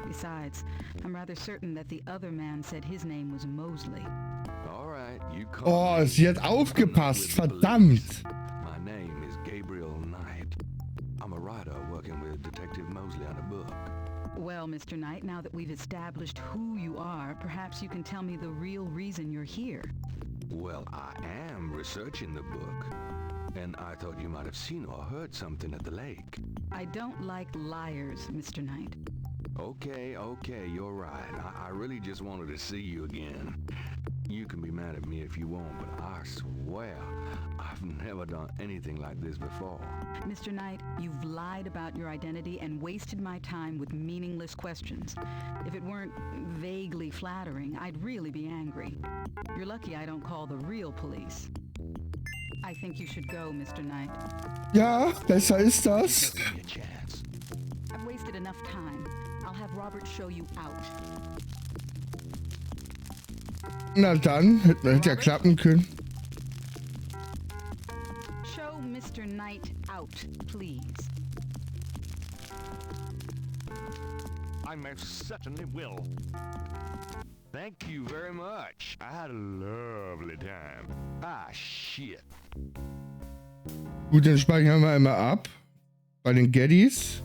Besides, I'm rather certain that the other man said his name was Mosley. All right, you Oh, sie hat aufgepasst, verdammt. My name is Gabriel Knight. I'm a writer working with Detective Mosley on a book. Well, Mr. Knight, now that we've established who you are, perhaps you can tell me the real reason you're here. Well, I am researching the book, and I thought you might have seen or heard something at the lake. I don't like liars, Mr. Knight. Okay, you're right. I really just wanted to see you again. You can be mad at me if you want, but I swear I've never done anything like this before. Mr. Knight, you've lied about your identity and wasted my time with meaningless questions. If it weren't vaguely flattering, I'd really be angry. You're lucky I don't call the real police. I think you should go, Mr. Knight. Ja, besser ist das. I've wasted enough time. I'll have Robert show you out. Na dann, hätte ja klappen können. Show Mr. Knight out, please. I most certainly will. Thank you very much. I had a lovely time. Ah, shit. Gut, dann speichern wir einmal ab. Bei den Gettys.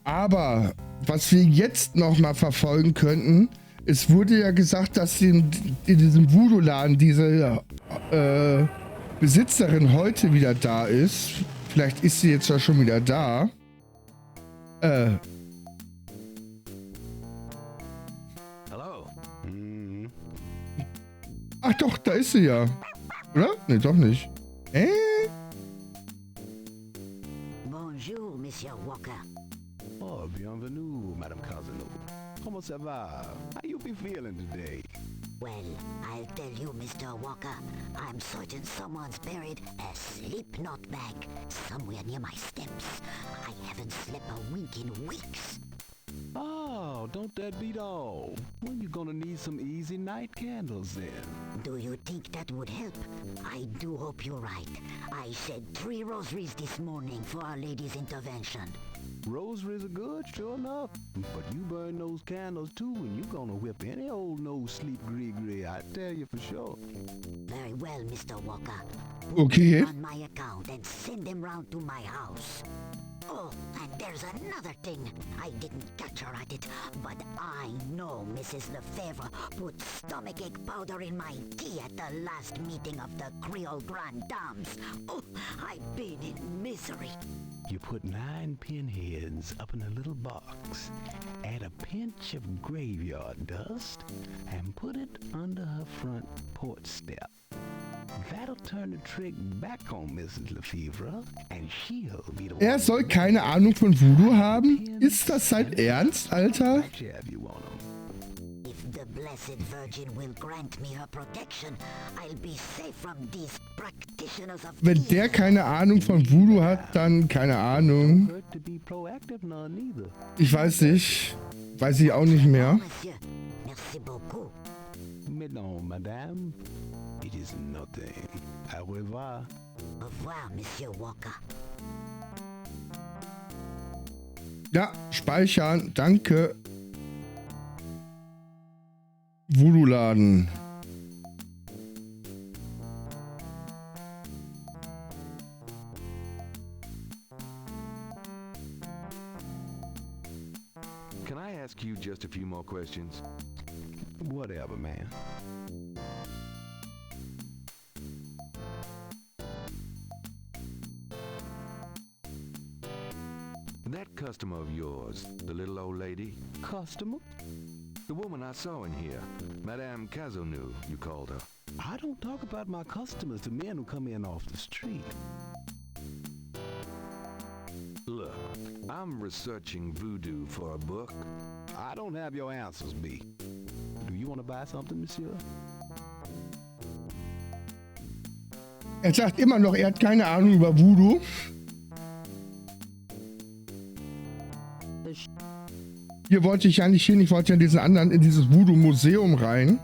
Aber, was wir jetzt nochmal verfolgen könnten, es wurde ja gesagt, dass in diesem Voodoo-Laden diese Besitzerin heute wieder da ist. Vielleicht ist sie jetzt ja schon wieder da. Hello. Ach doch, da ist sie ja. Oder? Ne, doch nicht. Bonjour, Monsieur Walker. Oh, bienvenue, Madame Casino. Comment ça va? How you be feeling today? Well, I'll tell you, Mr. Walker, I'm certain someone's buried a sleep note bag somewhere near my steps. I haven't slept a wink in weeks. Oh, don't that beat all? Well, you're gonna need some easy night candles then. Do you think that would help? I do hope you're right. I shed 3 rosaries this morning for Our Lady's intervention. Rosaries are good, sure enough. But you burn those candles too, and you're gonna whip any old no-sleep gree-gree, I tell you for sure. Very well, Mr. Walker. Okay. Put them on my account and send them round to my house. Oh, and there's another thing. I didn't catch her at it, but I know Mrs. Lefebvre put stomachache powder in my tea at the last meeting of the Creole Grand Dames. Oh, I've been in misery. You put 9 pinheads up in a little box, add a pinch of graveyard dust, and put it under her front porch step. That'll turn the trick back on Mrs. Lefebvre, and she'll be the one. Er soll keine Ahnung von Voodoo haben? Ist das sein Ernst, Alter? If the Blessed Virgin will grant me her protection, I'll be safe from these practitioners of Wenn der keine Ahnung von Voodoo hat, dann keine Ahnung. Ich weiß nicht. Weiß ich auch nicht mehr. Merci beaucoup. Mais non, madame. It is nothing. Au revoir. Au revoir, Monsieur Walker. Ja, speichern. Danke. Voodoo-Laden. Can I ask you just a few more questions? Whatever, man. That customer of yours, the little old lady? Customer? The woman I saw in here, Madame Cazonou, you called her. I don't talk about my customers to men who come in off the street. Look, I'm researching voodoo for a book. I don't have your answers, B. Do you want to buy something, monsieur? Er sagt immer noch, er hat keine Ahnung über Voodoo. Hier wollte ich ja nicht hin, ich wollte ja in dieses Voodoo-Museum rein.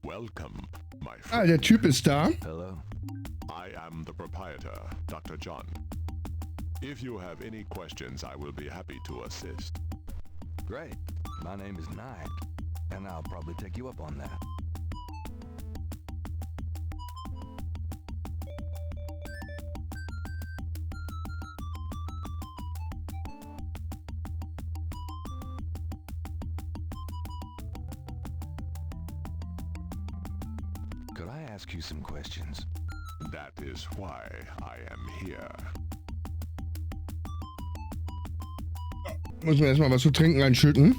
Welcome, my friend. Ah, der Typ ist da. Hello. I am the proprietor, Dr. John. If you have any questions, I will be happy to assist. Great. My name is Knight, and I'll probably take you up on that. Could I ask you some questions? That is why I am here. Muss man erstmal was zu trinken reinschütten.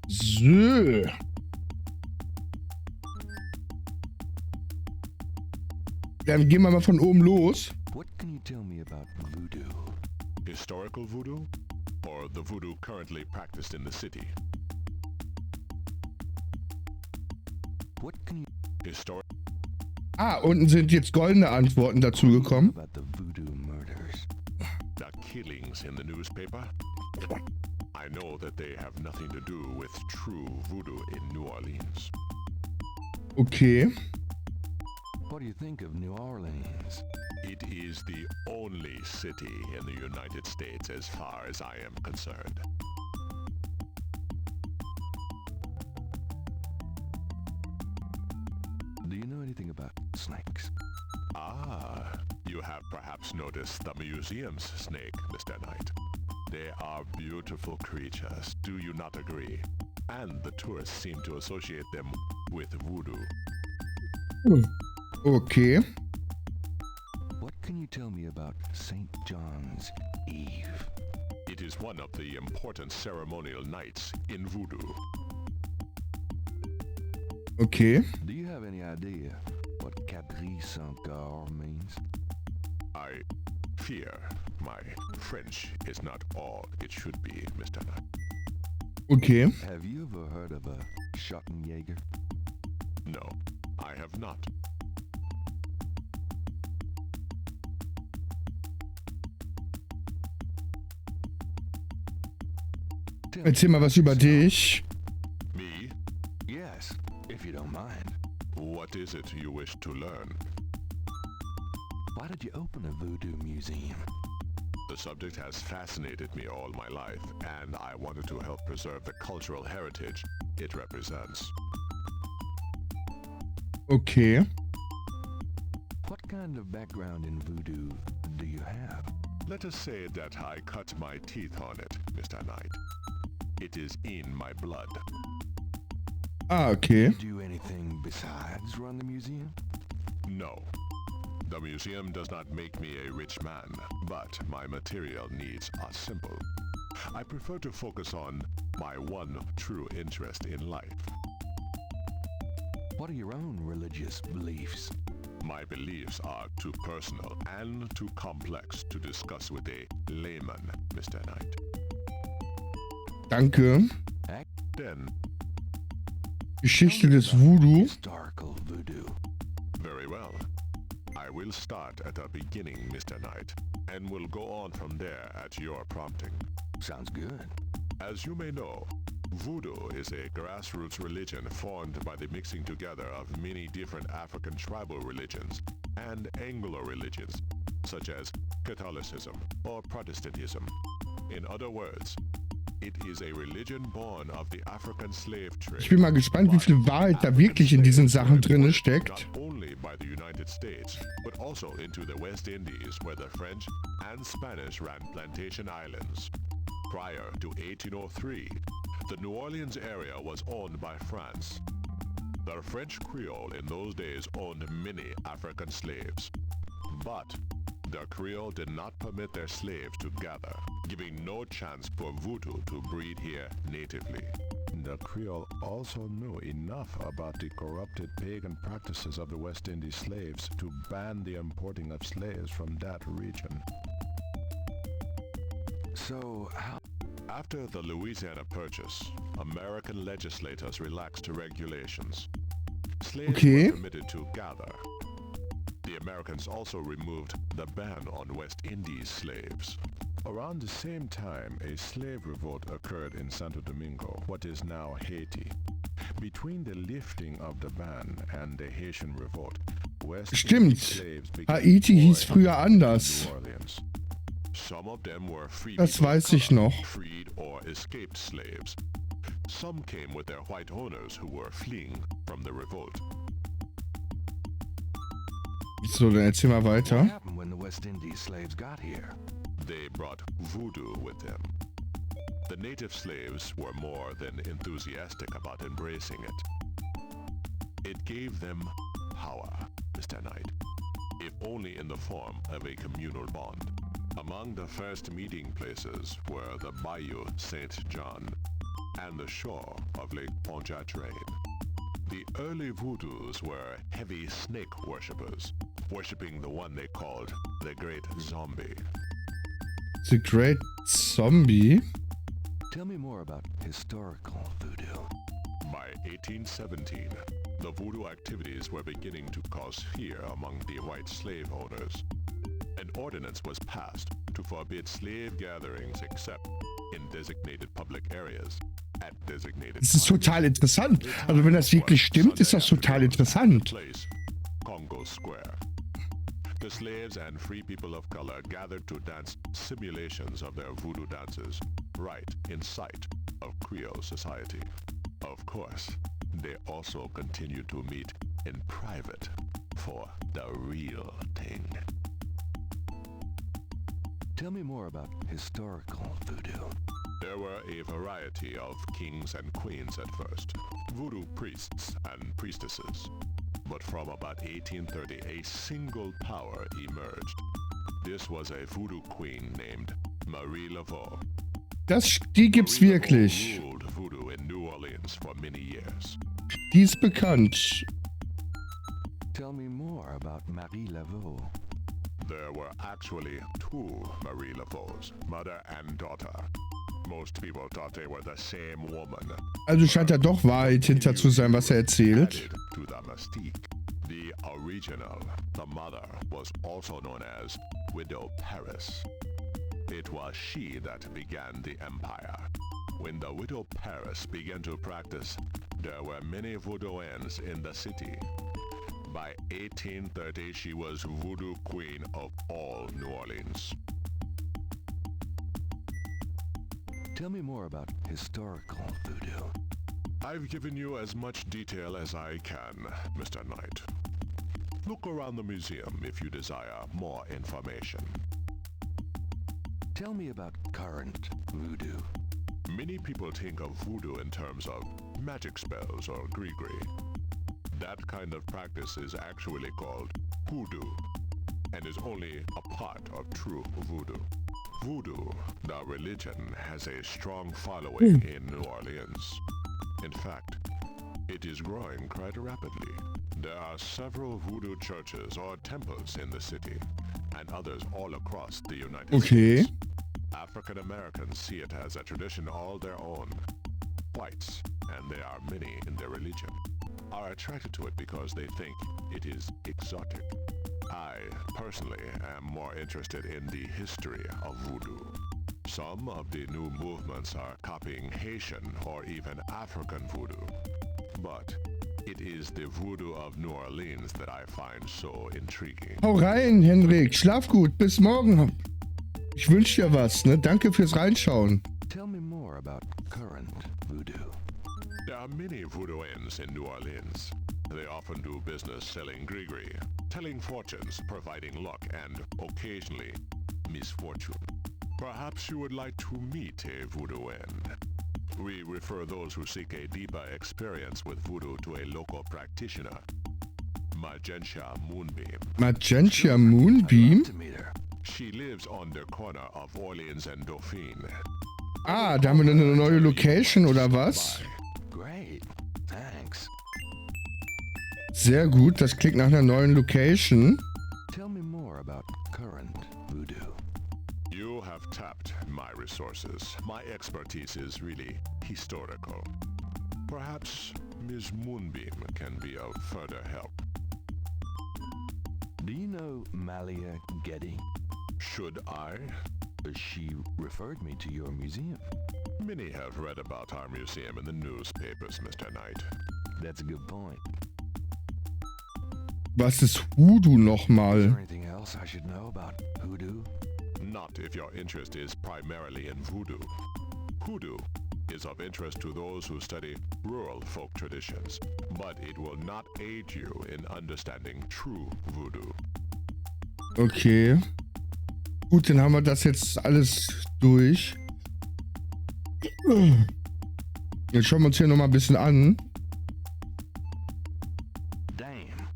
So. Dann gehen wir mal von oben los. What can you tell me about voodoo? Historical voodoo? Or the voodoo currently practiced in the city? What can you... Ah, unten sind jetzt goldene Antworten dazu gekommen. About the voodoo murders? The killings in the newspaper? I know that they have nothing to do with true voodoo in New Orleans. Okay. What do you think of New Orleans? It is the only city in the United States as far as I am concerned. Do you know about snakes. Ah, you have perhaps noticed the museum's snake, Mr. Knight. They are beautiful creatures, do you not agree? And the tourists seem to associate them with voodoo. Okay. What can you tell me about St. John's Eve? It is one of the important ceremonial nights in voodoo. Okay. Do you have any idea what Cabri Saint-Gar means? I fear my French is not all it should be, Mr. Knight. Okay. Have you ever heard of a Schottenjäger? No, I have not. Erzähl mal was über dich. Me? Yes, if you don't mind. What is it you wish to learn? Why did you open a voodoo museum? The subject has fascinated me all my life, and I wanted to help preserve the cultural heritage it represents. Okay. What kind of background in voodoo do you have? Let us say that I cut my teeth on it, Mr. Knight. It is in my blood. Ah, okay. Do you do anything besides run the museum? No. The museum does not make me a rich man, but my material needs are simple. I prefer to focus on my one true interest in life. What are your own religious beliefs? My beliefs are too personal and too complex to discuss with a layman, Mr. Knight. Danke. Then, Geschichte des Voodoo. Historical voodoo. very well. I will start at the beginning, Mr. Knight, and will go on from there at your prompting. Sounds good. As you may know, voodoo is a grassroots religion formed by the mixing together of many different African tribal religions and Anglo religions, such as Catholicism or Protestantism. In other words, it is a religion born of the African slave trade. Ich bin mal gespannt, wie viel Wahrheit da wirklich in diesen Sachen drin steckt. Not only by the United States, but also into the West Indies, where the French and Spanish ran plantation islands. Prior to 1803, the New Orleans area was owned by France. The French Creole in those days owned many African slaves. But the Creole did not permit their slaves to gather, giving no chance for voodoo to breed here natively. The Creole also knew enough about the corrupted pagan practices of the West Indies slaves to ban the importing of slaves from that region. So, how... After the Louisiana Purchase, American legislators relaxed regulations. Slaves were permitted to gather. The Americans also removed the ban on West Indies slaves. Around the same time, a slave revolt occurred in Santo Domingo, what is now Haiti. Between the lifting of the ban and the Haitian revolt, West Indies slaves began Haiti hieß früher anders. New Orleans. Some of them were free Das weiß ich noch. freed or escaped slaves. Some came with their white owners who were fleeing from the revolt. So, dann erzähl mal weiter. What happened when the West Indies slaves got here? They brought voodoo with them. The native slaves were more than enthusiastic about embracing it. It gave them power, Mr. Knight, if only in the form of a communal bond. Among the first meeting places were the Bayou St. John and the shore of Lake Pontchartrain. The early voodoos were heavy snake worshippers, worshipping the one they called the Great Zombie. The Great Zombie? Tell me more about historical voodoo. By 1817, the voodoo activities were beginning to cause fear among the white slave owners. An ordinance was passed to forbid slave gatherings except in designated public areas. Das ist total interessant. Also wenn das wirklich stimmt, ist das total interessant. Congo Square. The slaves and free people of color gathered to dance simulations of their voodoo dances right in sight of Creole society. Of course, they also continued to meet in private for the real thing. Tell me more about historical voodoo. There were a variety of kings and queens at first, voodoo priests and priestesses. But from about 1830, a single power emerged. This was a voodoo queen named Marie Laveau. Die gibt's wirklich. Marie Laveau ruled voodoo in New Orleans for many years. Die ist bekannt. Tell me more about Marie Laveau. There were actually two Marie Laveaus, mother and daughter. Most people thought they were the same woman. Also scheint da doch Wahrheit hinter zu sein, was erzählt. Added to the mystique. The original, the mother, was also known as Widow Paris. It was she that began the empire. When the Widow Paris began to practice, there were many voodooans in the city. By 1830, she was voodoo queen of all New Orleans. Tell me more about historical voodoo. I've given you as much detail as I can, Mr. Knight. Look around the museum if you desire more information. Tell me about current voodoo. Many people think of voodoo in terms of magic spells or gree-gree. That kind of practice is actually called hoodoo, and is only a part of true voodoo. Voodoo, the religion, has a strong following in New Orleans. In fact, it is growing quite rapidly. There are several voodoo churches or temples in the city, and others all across the United States. African Americans see it as a tradition all their own. Whites, and there are many in their religion, are attracted to it because they think it is exotic. I, personally, am more interested in the history of voodoo. Some of the new movements are copying Haitian or even African voodoo. But it is the voodoo of New Orleans that I find so intriguing. Hau rein, Henrik. Schlaf gut. Bis morgen. Ich wünsche dir was, ne? Danke fürs Reinschauen. Tell me more about current voodoo. There are many voodooans in New Orleans. They often do business selling gree-gree, telling fortunes, providing luck, and occasionally misfortune. Perhaps you would like to meet a voodooan. We refer those who seek a deeper experience with voodoo to a local practitioner, Magentia Moonbeam. Magentia Moonbeam? She lives on the corner of Orleans and Dauphine. Ah, da haben wir eine neue Location, oder was? Great. Thanks. Sehr gut, das klingt nach einer neuen Location. Tell me more about current voodoo. You have tapped my resources. My expertise is really historical. Perhaps Ms. Moonbeam can be of further help. Do you know Malia Getty? Should I? She referred me to your museum. Many have read about our museum in the newspapers, Mr. Knight. That's a good point. Was ist Voodoo nochmal? Is there anything else I should know about hoodoo? Not if your interest is primarily in voodoo. Hoodoo is of interest to those who study rural folk traditions, but it will not aid you in understanding true voodoo. Okay. Gut, dann haben wir das jetzt alles durch. Jetzt schauen wir uns hier nochmal ein bisschen an. Damn.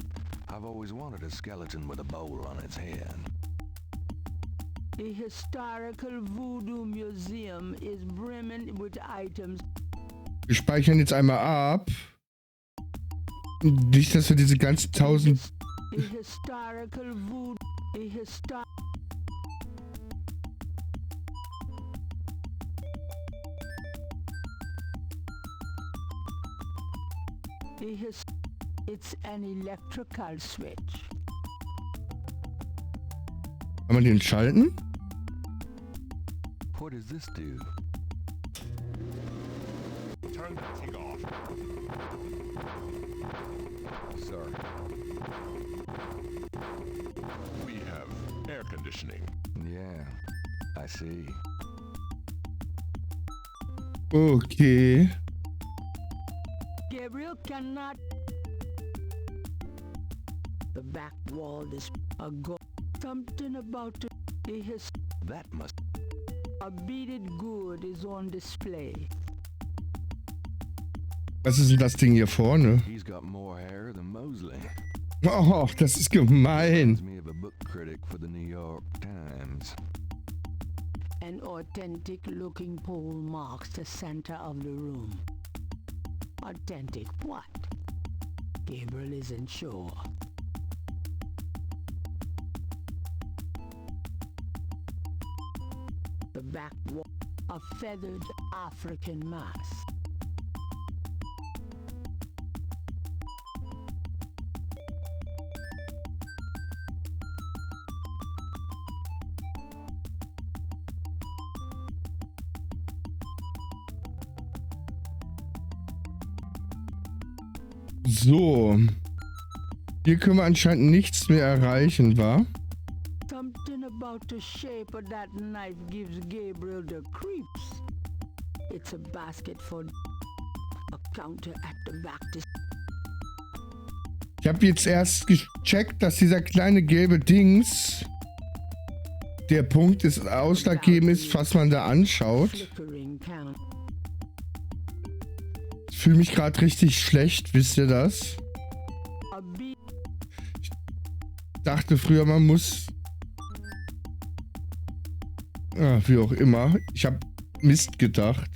I've always wanted a skeleton with a bowl on its head. The historical voodoo museum is brimming with items. Wir speichern jetzt einmal ab. Nicht, dass wir diese ganzen 1000... The historical voodoo... It's an electrical switch. Kann man den schalten? What does this do? Turn that thing off. Sorry. We have air conditioning. Yeah, I see. Okay. Gabriel cannot... The back wall is a go. Something about the his. That must. A beaded good is on display. Was ist denn das Ding hier vorne? He's got more hair than Mosley. Oh, das ist gemein. Me of a book critic for the New York Times. An authentic-looking pole marks the center of the room. Authentic what? Gabriel isn't sure. The back wall, a feathered African mask. So. Hier können wir anscheinend nichts mehr erreichen, wa? Something about the shape of that knife gives Gabriel the creeps. It's a basket for a counter at the back. Ich habe jetzt erst gecheckt, dass dieser kleine gelbe Dings der Punkt ist, ausschlaggebend ist, was man da anschaut. Ich fühle mich gerade richtig schlecht, wisst ihr das? Ich dachte früher, man muss... Ja, wie auch immer. Ich habe Mist gedacht.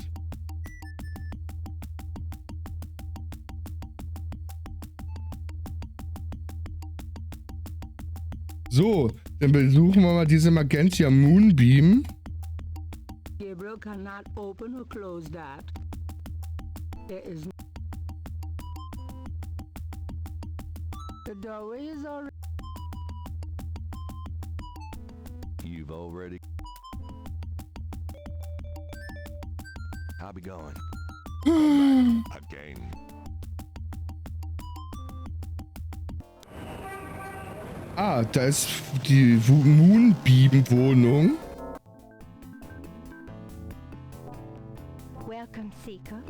So, dann besuchen wir mal diese Magenta Moonbeam. Gabriel cannot open or close that. There is no... The doorway is already... You've already... I'll be going. Again. Ah, da ist die Moonbeam-Wohnung. Welcome, Seeker.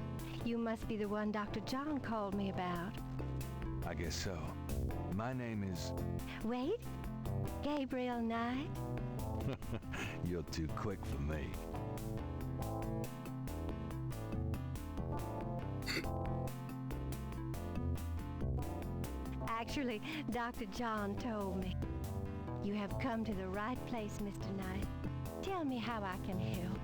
You must be the one Dr. John called me about. I guess so. My name is... Wait, Gabriel Knight? You're too quick for me. Actually, Dr. John told me. You have come to the right place, Mr. Knight. Tell me how I can help.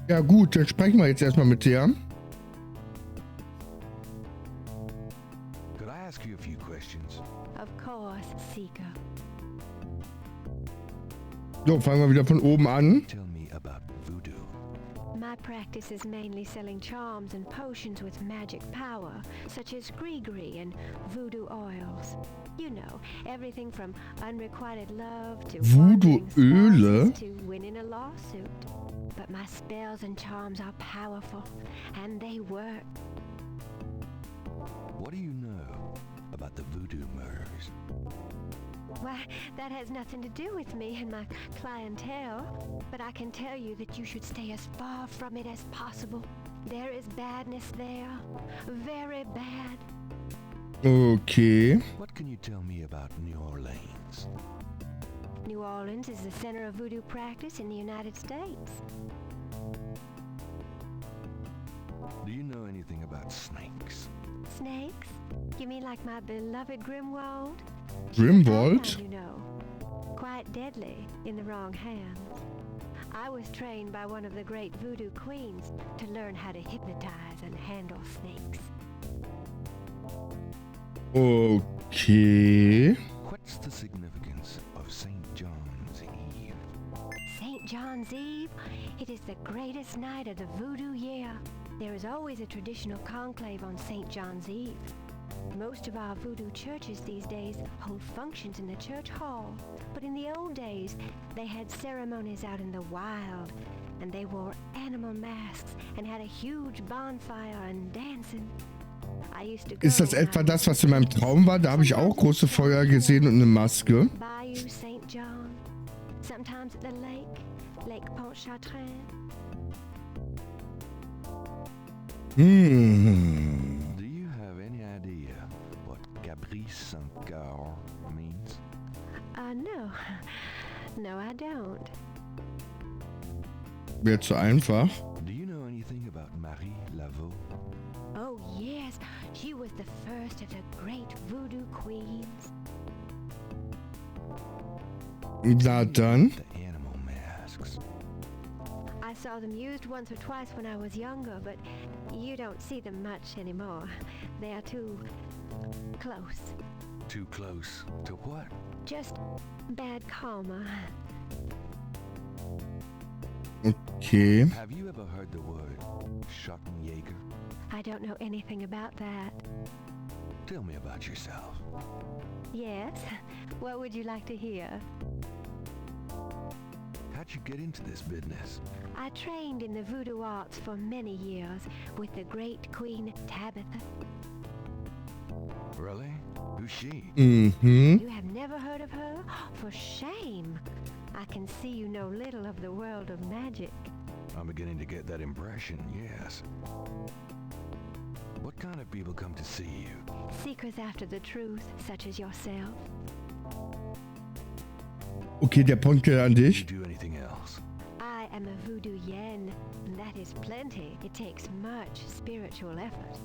Ja gut, dann sprechen wir jetzt erstmal mit der. Could I ask you a few questions? Of course, Seeker. So, fangen wir wieder von oben an. Tell me about voodoo. My practice is mainly selling charms and potions with magic power, such as gree-gree and voodoo oils. You know, everything from unrequited love to Voodoo-Öle? to winning a lawsuit. But my spells and charms are powerful, and they work. What do you know about the voodoo murders? Why, that has nothing to do with me and my clientele, but I can tell you that you should stay as far from it as possible. There is badness there, very bad. Okay. What can you tell me about New Orleans? New Orleans is the center of voodoo practice in the United States. Do you know anything about snakes? Snakes? You mean like my beloved Grimwald? Grimwald? You know, quite deadly in the wrong hands. I was trained by one of the great voodoo queens to learn how to hypnotize and handle snakes. Okay. What's the significance of St. John's Eve? St. John's Eve? It is the greatest night of the voodoo year. There is always a traditional conclave on St. John's Eve. Most of our voodoo churches these days hold functions in the church hall, but in the old days, they had ceremonies out in the wild, and they wore animal masks and had a huge bonfire and dancing. I used to go Ist das etwa das, was in meinem Traum war? Da habe ich auch große Feuer gesehen und eine Maske. Bayou St. John, sometimes at the lake, Lake Pontchartrain. Do you have any idea what caprice en coeur means? No. No, I don't. Wäre zu einfach. Do you know anything about Marie Laveau? Oh, yes. She was the first of the great voodoo queens. Na dann. The animal masks. I saw them used once or twice when I was younger, but you don't see them much anymore. They are too close. Too close to what? Just bad karma. Okay. Have you ever heard the word Schottenjäger? I don't know anything about that. Tell me about yourself. Yes? What would you like to hear? How'd you get into this business? I trained in the voodoo arts for many years with the great Queen Tabitha. Really? Who's she? You have never heard of her? For shame! I can see you know little of the world of magic. I'm beginning to get that impression, yes. What kind of people come to see you? Seekers after the truth, such as yourself. Okay, der Punkt geht an dich. Do you do anything else? I am a voodoo yen. That is plenty. It takes much spiritual effort.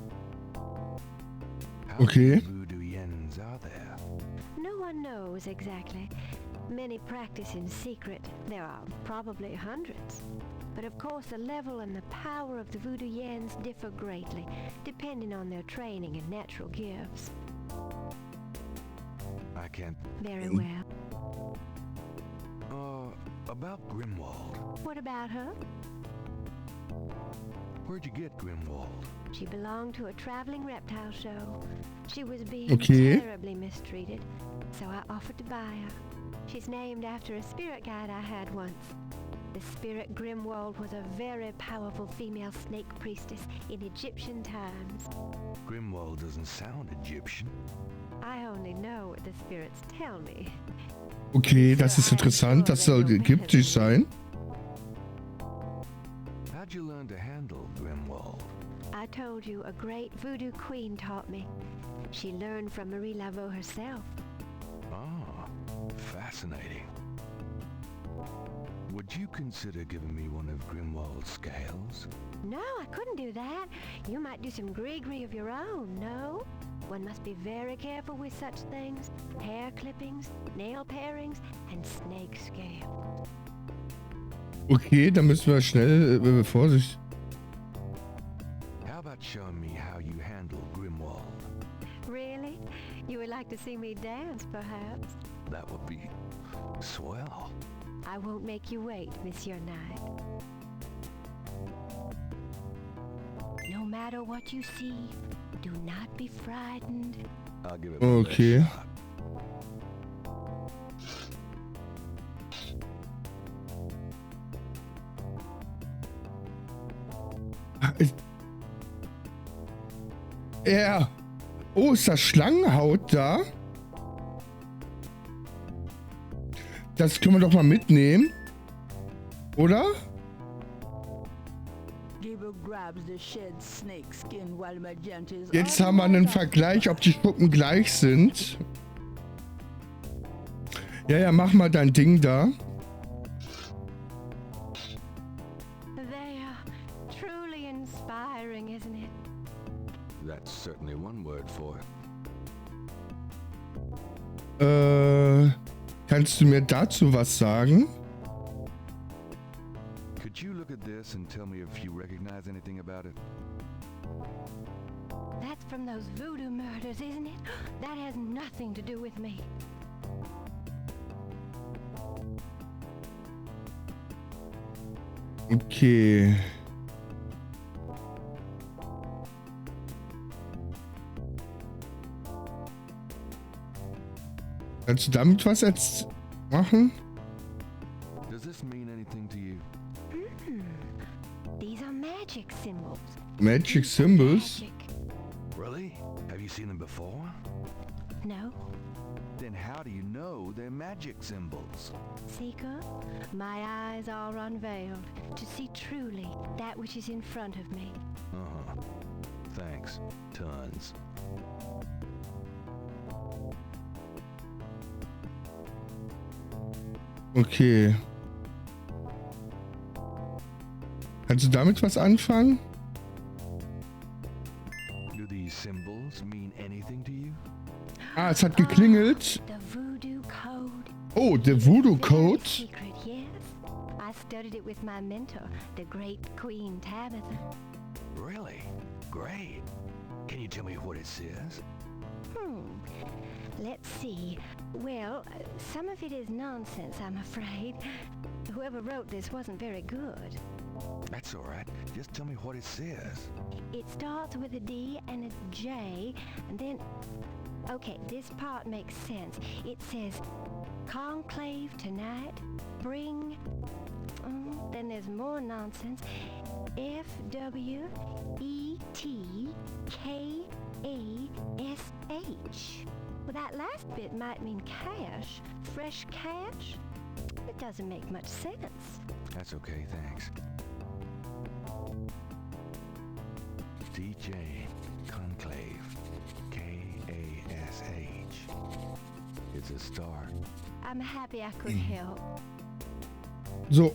How many voodoo yens are there? No one knows exactly. Many practice in secret. There are probably hundreds. But of course the level and the power of the voodoo yens differ greatly, depending on their training and natural gifts. I can't... Very well. About Grimwald. What about her? Where'd you get Grimwald? She belonged to a traveling reptile show. She was being terribly mistreated, so I offered to buy her. She's named after a spirit guide I had once. The spirit Grimwald was a very powerful female snake priestess in Egyptian times. Grimwald doesn't sound Egyptian. I only know what the spirits tell me. Okay, das ist interessant. Das soll ägyptisch sein. How'd you learn to handle Grimwald? I told you a great voodoo queen taught me. She learned from Marie Laveau herself. Ah, fascinating. Would you consider giving me one of Grimwald's scales? No, I couldn't do that. You might do some gree-gree of your own, no? One must be very careful with such things. Hair clippings, nail parings, and snake scale. Okay, dann müssen wir schnell Vorsicht. How about showing me how you handle Grimwald? Really? You would like to see me dance, perhaps? That would be swell. I won't make you wait, Monsieur Knight. No matter what you see, do not be frightened. I'll give it my best shot. Ja. Oh, ist das Schlangenhaut da? Das können wir doch mal mitnehmen. Oder? Jetzt haben wir einen Vergleich, ob die Schuppen gleich sind. Ja, ja, mach mal dein Ding da. That's certainly one word for it. Kannst du mir dazu was sagen? Could you look at this and tell me if you recognize anything about it? That's from those voodoo murders, isn't it? That has nothing to do with me. Okay. Kannst du damit was jetzt machen? Does this mean anything to you? These are magic symbols. Magic symbols? Really? Have you seen them before? No. Then how do you know they're magic symbols? Seeker, my eyes are unveiled to see truly that which is in front of me. Uh-huh. Thanks. Tons. Okay. Kannst du damit was anfangen? Do these symbols mean anything to you? Ah, es hat geklingelt. The Voodoo Code. Oh, der Voodoo Code. Secret, yes. I studied it with my mentor, the great Queen Tabitha. Really? Great. Can you tell me what it says? Let's see. Well, some of it is nonsense, I'm afraid. Whoever wrote this wasn't very good. That's all right. Just tell me what it says. It starts with a D and a J, and then... Okay, this part makes sense. It says, conclave tonight, bring... then there's more nonsense. F-W-E-T-K-A-S-H. Well, that last bit might mean cash. Fresh cash? It doesn't make much sense. That's okay, thanks. DJ Conclave. K-A-S-H. It's a start. I'm happy I could help. So.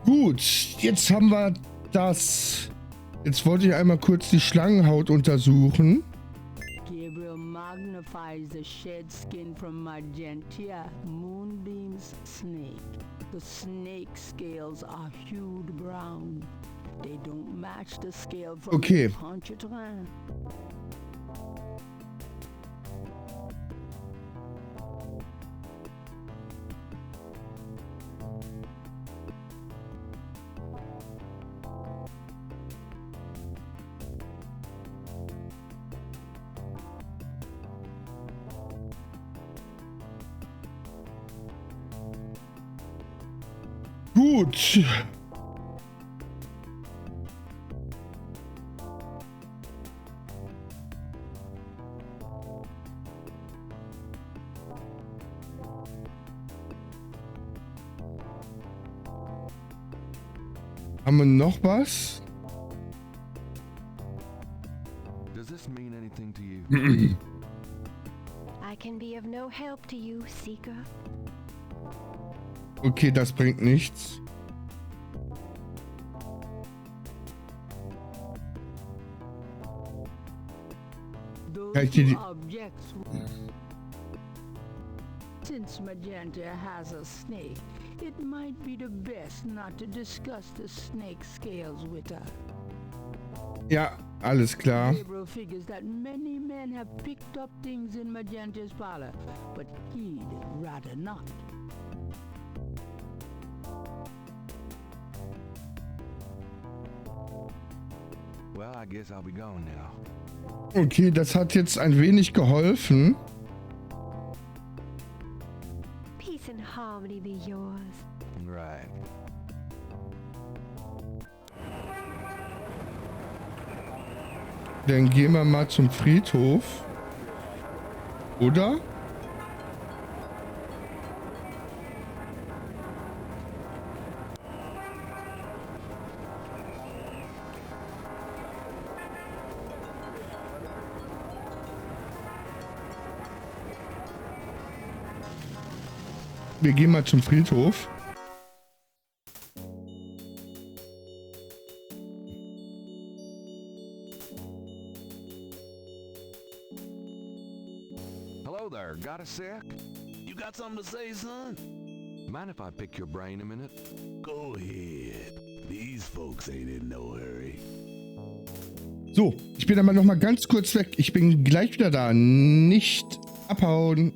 Gut, jetzt haben wir das. Jetzt wollte ich einmal kurz die Schlangenhaut untersuchen. Gabriel magnifies the shed skin from Magentia, Moonbeam's snake. The snake scales are hued brown. They don't match the scale from the Pontchartrain. Gut. Haben wir noch was? Does this mean anything to you? I can be of no help to you, Seeker. Okay, das bringt nichts. Kann ich die... Since Magenta has a snake, it might be the best not to discuss the snake scales with her. Ja, alles klar. Gabriel figures that many men have picked up things in Magenta's parlor, but he'd rather not. Well, I guess I'll be going now. Okay, das hat jetzt ein wenig geholfen. Peace and harmony be yours. Right. Dann gehen wir mal zum Friedhof. Oder? Wir gehen mal zum Friedhof. Hello there, got a sec? You got something to say, son? Mind if I pick your brain a minute? Go ahead. These folks ain't in no hurry. So, ich bin aber noch mal ganz kurz weg. Ich bin gleich wieder da. Nicht abhauen.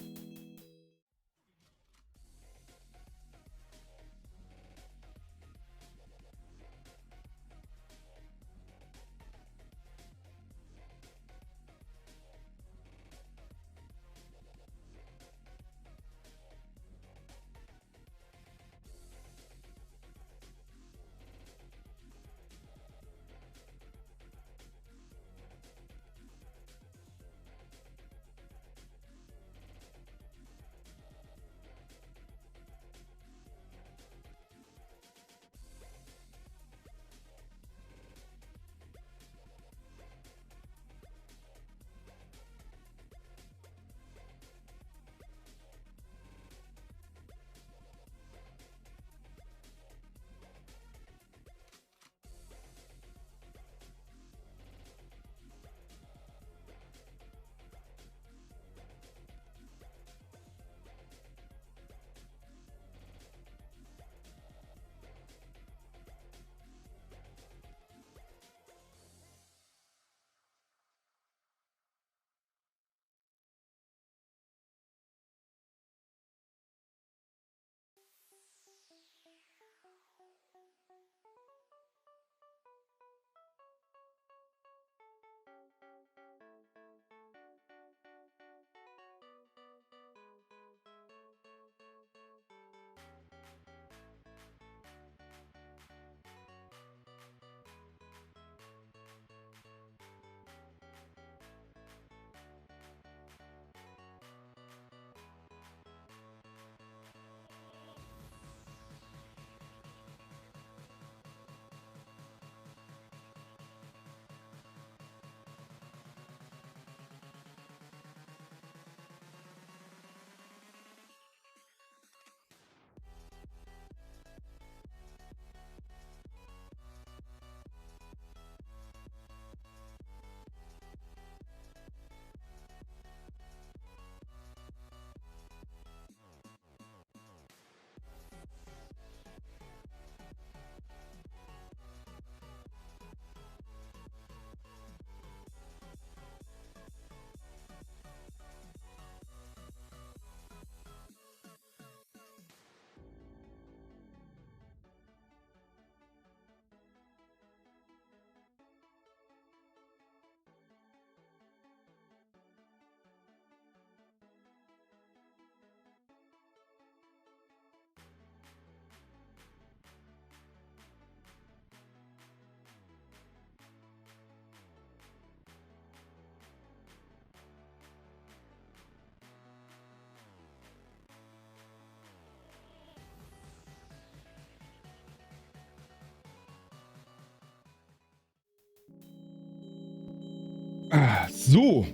So.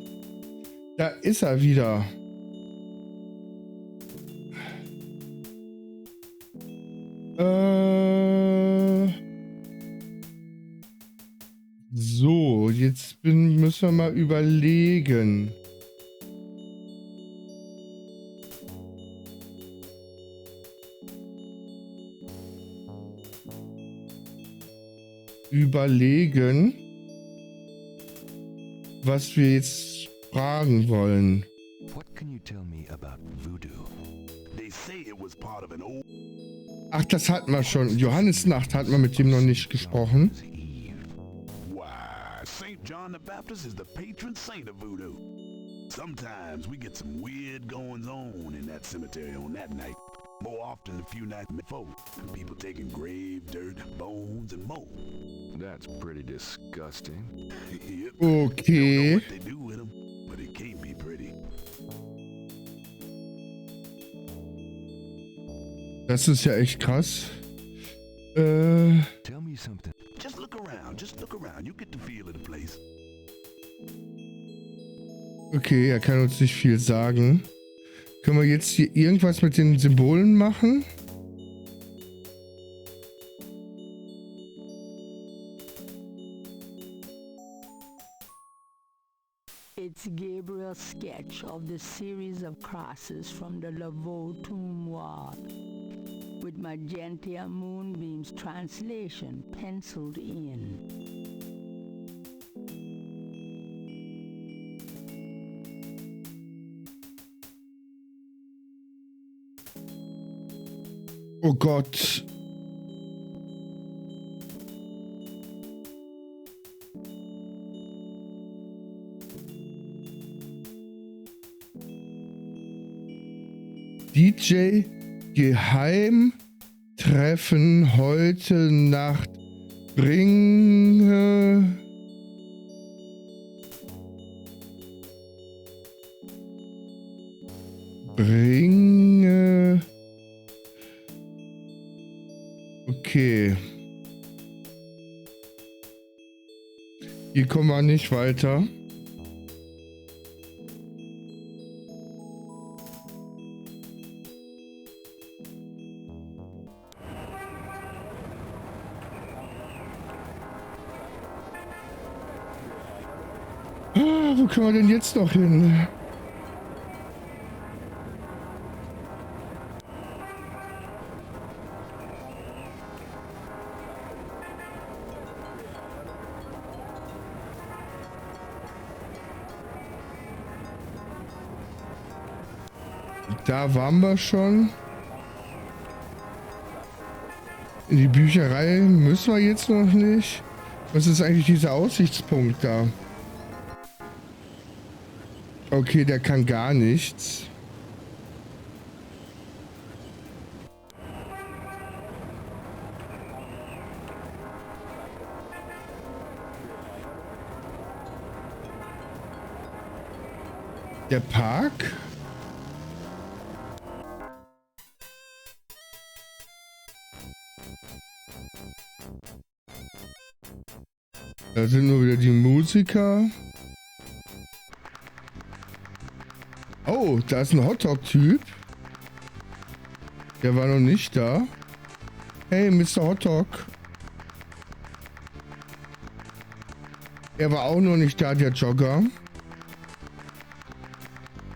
Da ist er wieder. So, jetzt müssen wir mal überlegen. Was wir jetzt fragen wollen. Ach, das hatten wir schon. Johannesnacht hatten wir mit dem noch nicht gesprochen. St. John the Baptist is the patron saint of voodoo. Sometimes we get some weird goings on in that cemetery on that night. More often a few nights before. People taking grave dirt, bones, and more. That's pretty disgusting. Yep. Okay. Don't know what they do with them, but it can't be pretty. Das ist ja echt krass. Tell me something. Just look around. You get the feel of the place. Okay, er kann uns nicht viel sagen. Können wir jetzt hier irgendwas mit den Symbolen machen? It's Gabriel's sketch of the series of crosses from the Voodoo Mord, with magenta moonbeams translation penciled in. Oh Gott. DJ Geheimtreffen heute Nacht. Bringe okay. Hier kommen wir nicht weiter. Wo können wir denn jetzt noch hin? Da waren wir schon. In die Bücherei müssen wir jetzt noch nicht. Was ist eigentlich dieser Aussichtspunkt da? Okay, der kann gar nichts. Der Park? Da sind nur wieder die Musiker. Oh, da ist ein Hotdog-Typ. Der war noch nicht da. Hey, Mr. Hotdog. Er war auch noch nicht da, der Jogger.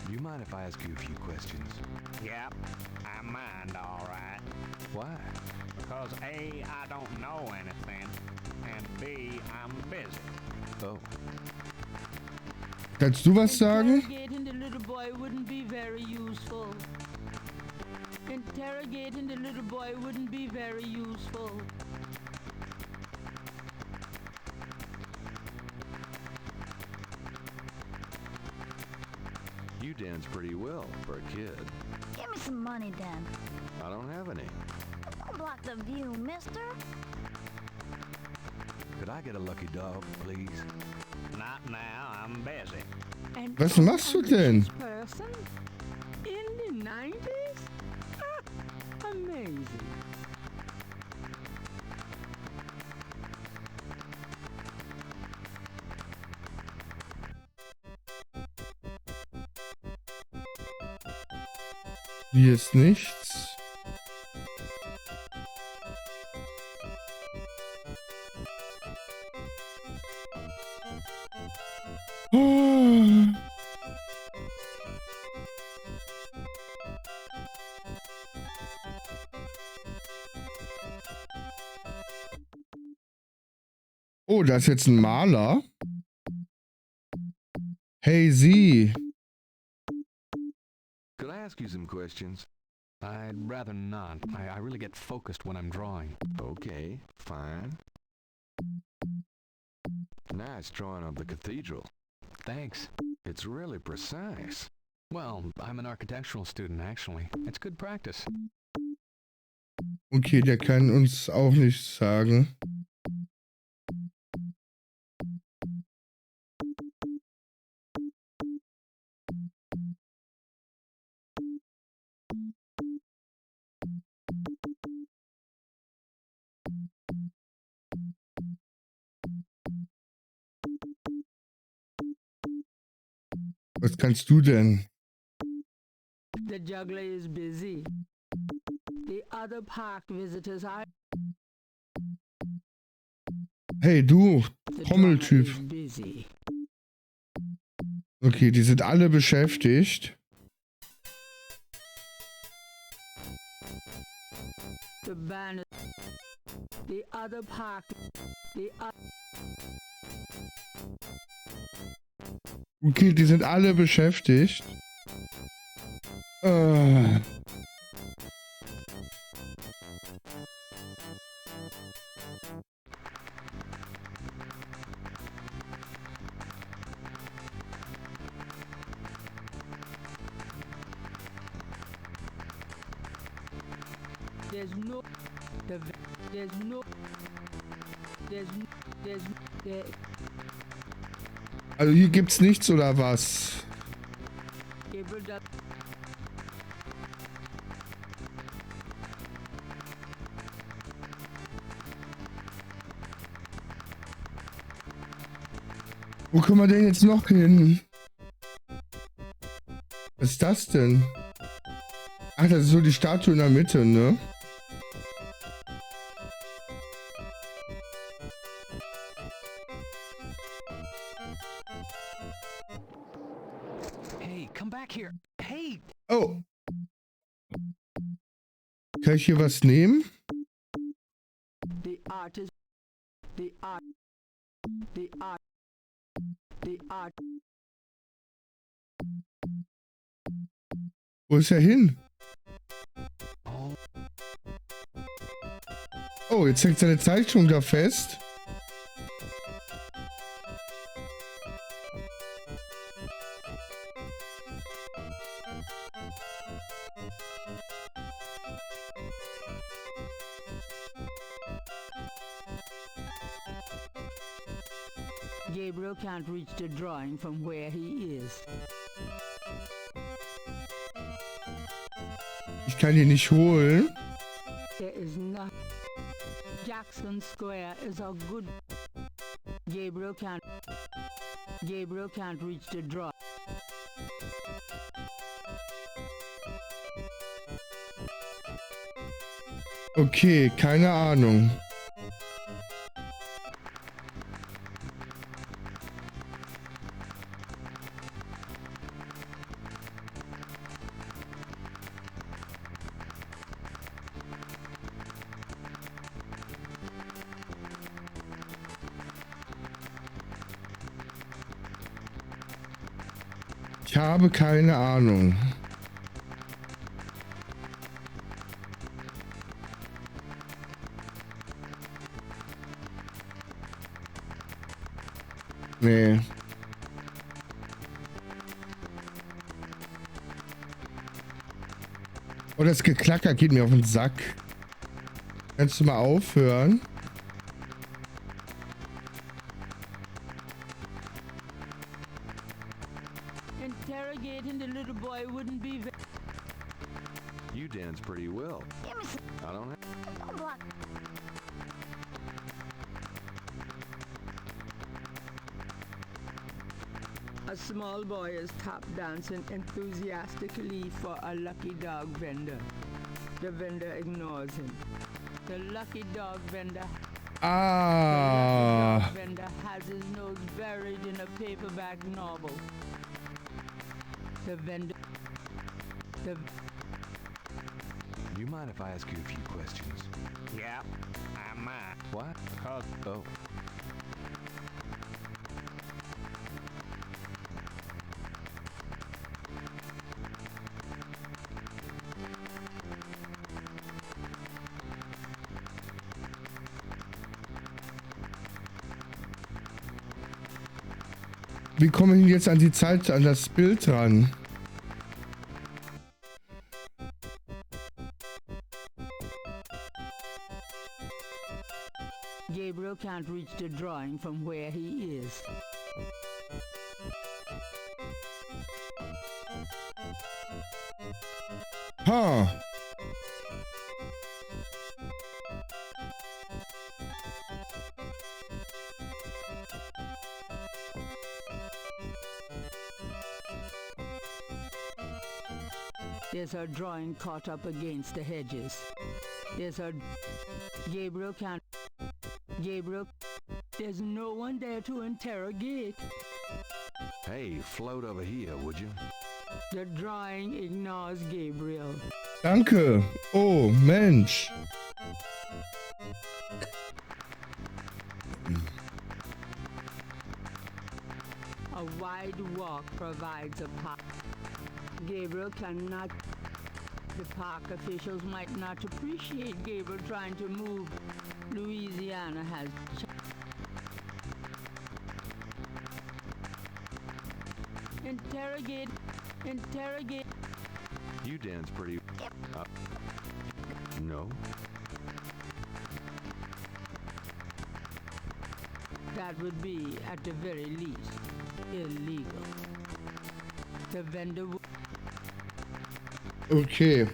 You mind if I ask you a few questions? Yep, I mind, all right. Why? Because A, I don't know anything, and B, I'm busy. Oh. Kannst du was sagen? Interrogating the little boy wouldn't be very useful. Interrogating the little boy wouldn't be very useful. You dance pretty well for a kid. Give me some money then. I don't have any. Don't block the view, mister. Could I get a lucky dog, please? Not now, I'm busy. And Was machst du denn? person in the 90s? Ah, amazing. Hier ist nichts. Oh, da ist jetzt ein Maler. Hey, Sie. Could I ask you some questions? I'd rather not. I really get focused when I'm drawing. Okay, fine. Nice drawing of the cathedral. Thanks. It's really precise. Well, I'm an architectural student, actually. It's good practice. Okay, der kann uns auch nichts sagen. Was kannst du denn? The juggler is busy. The other park visitors are... Hey, du, Trommeltyp. Okay, die sind alle beschäftigt. The banner... The other park... The Okay, die sind alle beschäftigt. There's no... There's no... Also hier gibt's nichts oder was? Wo können wir denn jetzt noch hin? Was ist das denn? Ach, das ist so die Statue in der Mitte, ne? Hey, come back here. Hey! Oh! Kann ich hier was nehmen? The artist... The art... The art... The art... Wo ist er hin? Oh, jetzt hängt seine Zeichnung da fest. Gabriel can't reach the drawing from where he is. Ich kann ihn nicht holen. There is not... Jackson Square is a good... Gabriel can't reach the drawing. Okay, keine Ahnung. Ich habe keine Ahnung. Nee. Oh, das Geklacker geht mir auf den Sack. Kannst du mal aufhören? Interrogating the little boy wouldn't be very... You dance pretty well. I don't have... A A small boy is tap dancing enthusiastically for a lucky dog vendor. The vendor ignores him. The lucky dog vendor. The lucky dog vendor has his nose buried in a paperback novel. The vendor. Do you mind if I ask you a few questions? Yeah, I might. What? Oh. Wie komme ich jetzt an die Zeit, an das Bild ran? Gabriel can't reach the drawing from where he is. Huh. There's her drawing caught up against the hedges. There's her... Gabriel can't... Gabriel... There's no one there to interrogate. Hey, float over here, would you? The drawing ignores Gabriel. Danke. Oh, Mensch. A wide walk provides a path. Gabriel cannot... The park officials might not appreciate Gabriel trying to move. Louisiana has... Interrogate. You dance pretty... No? That would be, at the very least, illegal. The vendor... Okay.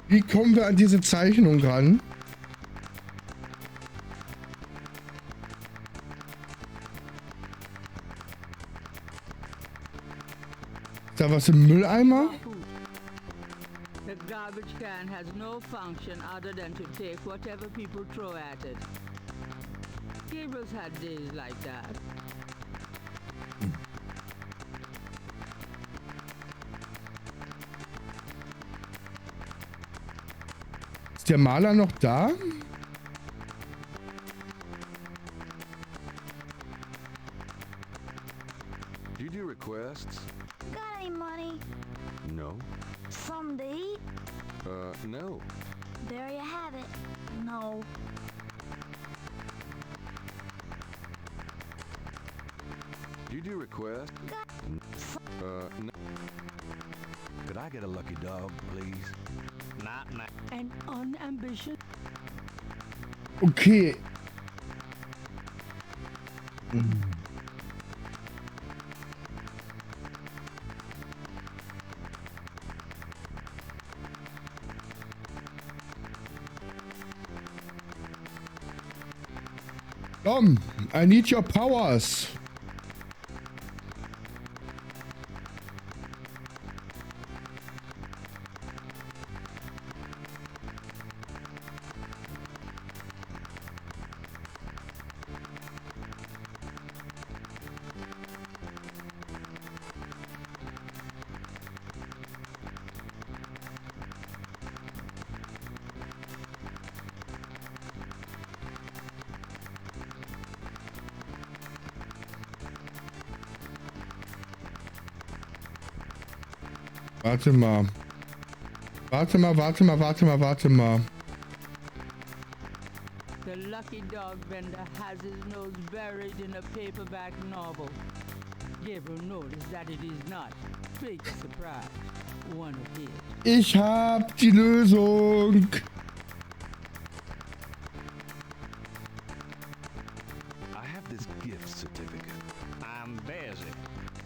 Wie kommen wir an diese Zeichnung ran? Ist da was im Mülleimer? The garbage can has no function other than to take whatever people throw at it. Gabriel's had days like that. Ist der Maler noch da? Do you do requests? Got any money? No. Someday? No. There you have it. No. Do you do requests? No. Could I get a lucky dog, please? Not now. An unambitious... Okay. Dom, I need your powers. Warte mal. The lucky dog vendor has his nose buried in a paperback novel. Gabriel noticed that it is not, big surprise, one of his. Ich hab die Lösung. I have this gift certificate. I'm busy.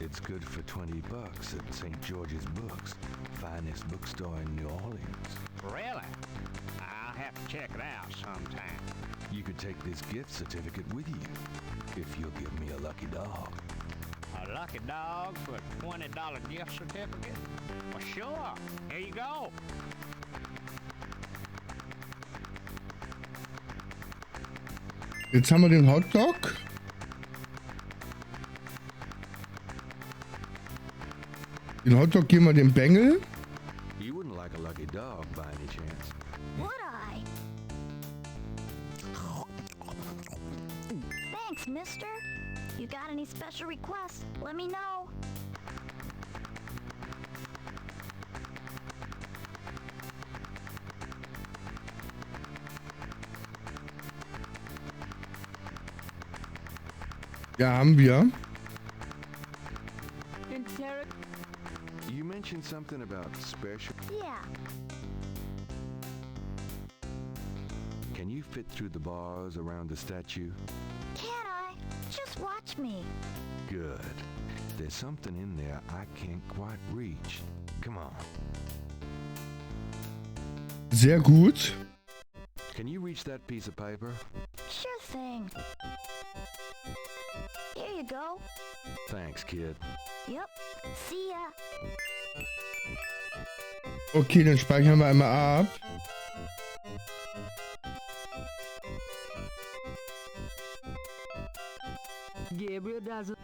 It's good for $20 at St. George's Books, finest bookstore in New Orleans. Really? I'll have to check it out sometime. You could take this gift certificate with you. if you'll give me a lucky dog. A lucky dog for a $20 gift certificate? Well, sure. Here you go. Jetzt haben wir den Hotdog. Den Hotdog geben wir dem Bengel. You wouldn't like a lucky dog by any chance. Would I? Thanks, mister. You got any special requests? Let me know. Ja, haben wir. You mentioned something about special. Yeah. Can you fit through the bars around the statue? Can I? Just watch me. Good. There's something in there I can't quite reach. Come on. Sehr gut. Can you reach that piece of paper? Sure thing. Here you go. Thanks, kid. Yep. See ya. Okay, dann speichern wir einmal ab. Gabriel doesn't.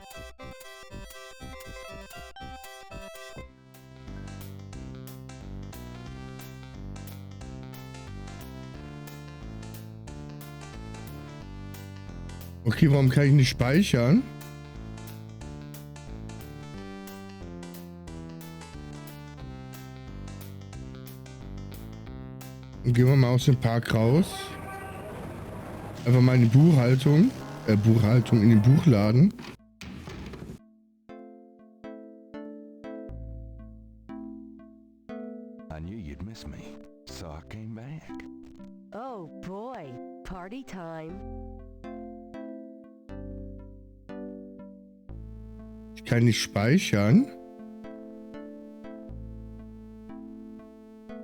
Okay, warum kann ich nicht speichern? Dann gehen wir mal aus dem Park raus. Einfach mal in die Buchhaltung. Buchhaltung in den Buchladen. I knew you'd miss me, so I came back. Oh boy, party time. Ich kann nicht speichern.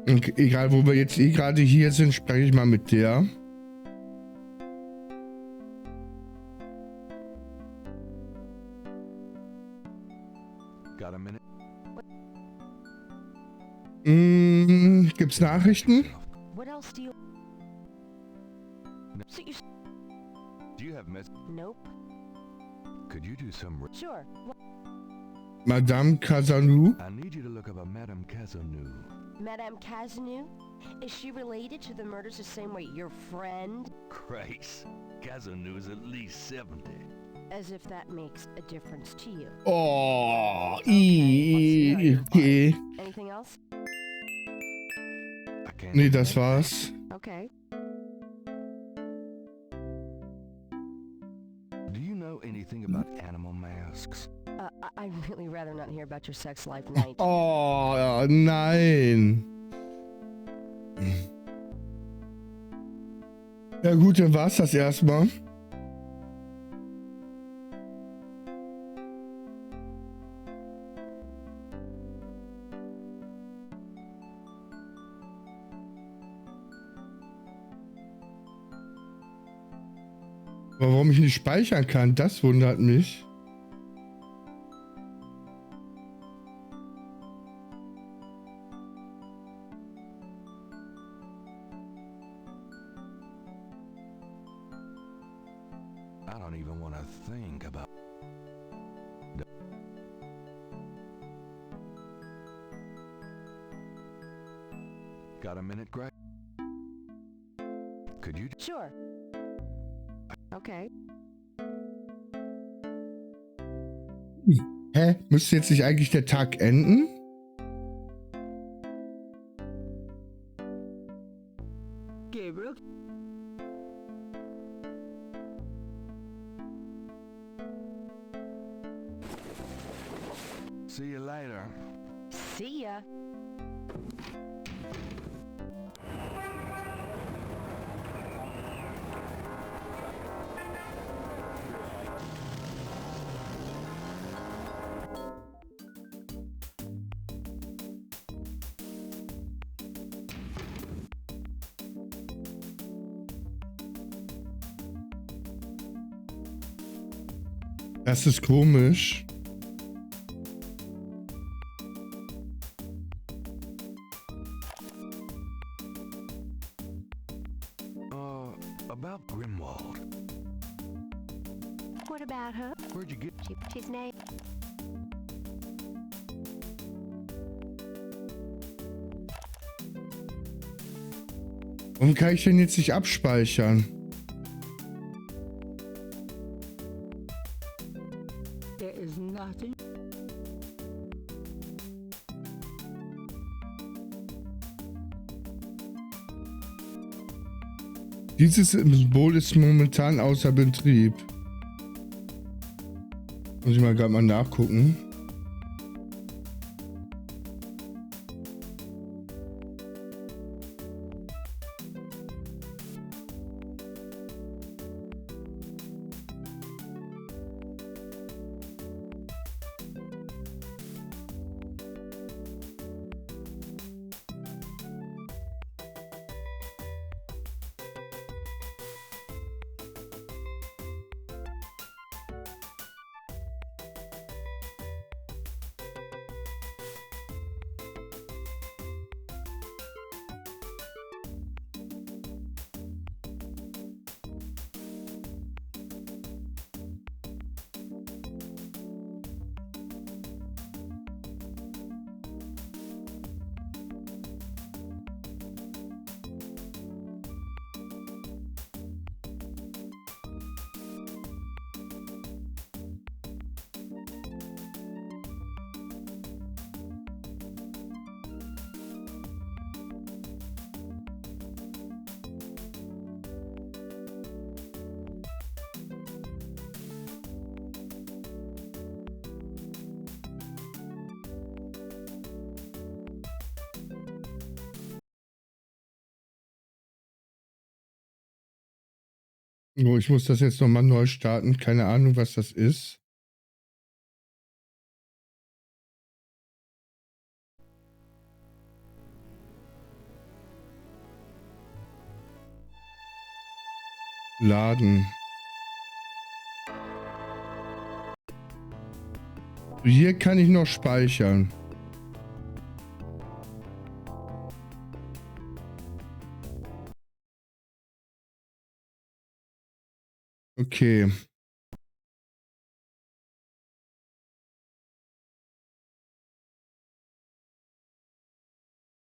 Und egal, wo wir jetzt gerade hier sind, spreche ich mal mit der. Got a minute? Gibt's Nachrichten? What else do you... So you... Do you have Nope. Could you do some... Sure. Madame Casanou. I need you to look up a Madame Casanou. Madame Casanou? Is she related to the murders the same way your friend? Grace, Casanou is at least 70. As if that makes a difference to you. Oh, okay. Anything else? Nee, das war's. Okay. Do you know anything about animal masks? I'd really rather not hear about your sex life, Knight. Oh, nein. Ja gut, dann war's das erstmal. Aber warum ich nicht speichern kann, das wundert mich. I don't even want to think about... Got a minute, Greg? Could you... Sure. Okay. Hä? Müsste jetzt nicht eigentlich der Tag enden? Gabriel? See you later. See ya. Das ist komisch. About Grimwald. What about her? Where'd you get? She's named. Warum kann ich denn jetzt nicht abspeichern? There is nothing. Dieses Symbol ist momentan außer Betrieb. Muss ich mal gerade mal nachgucken. Oh, ich muss das jetzt nochmal neu starten. Keine Ahnung, was das ist. Laden. Hier kann ich noch speichern. Okay.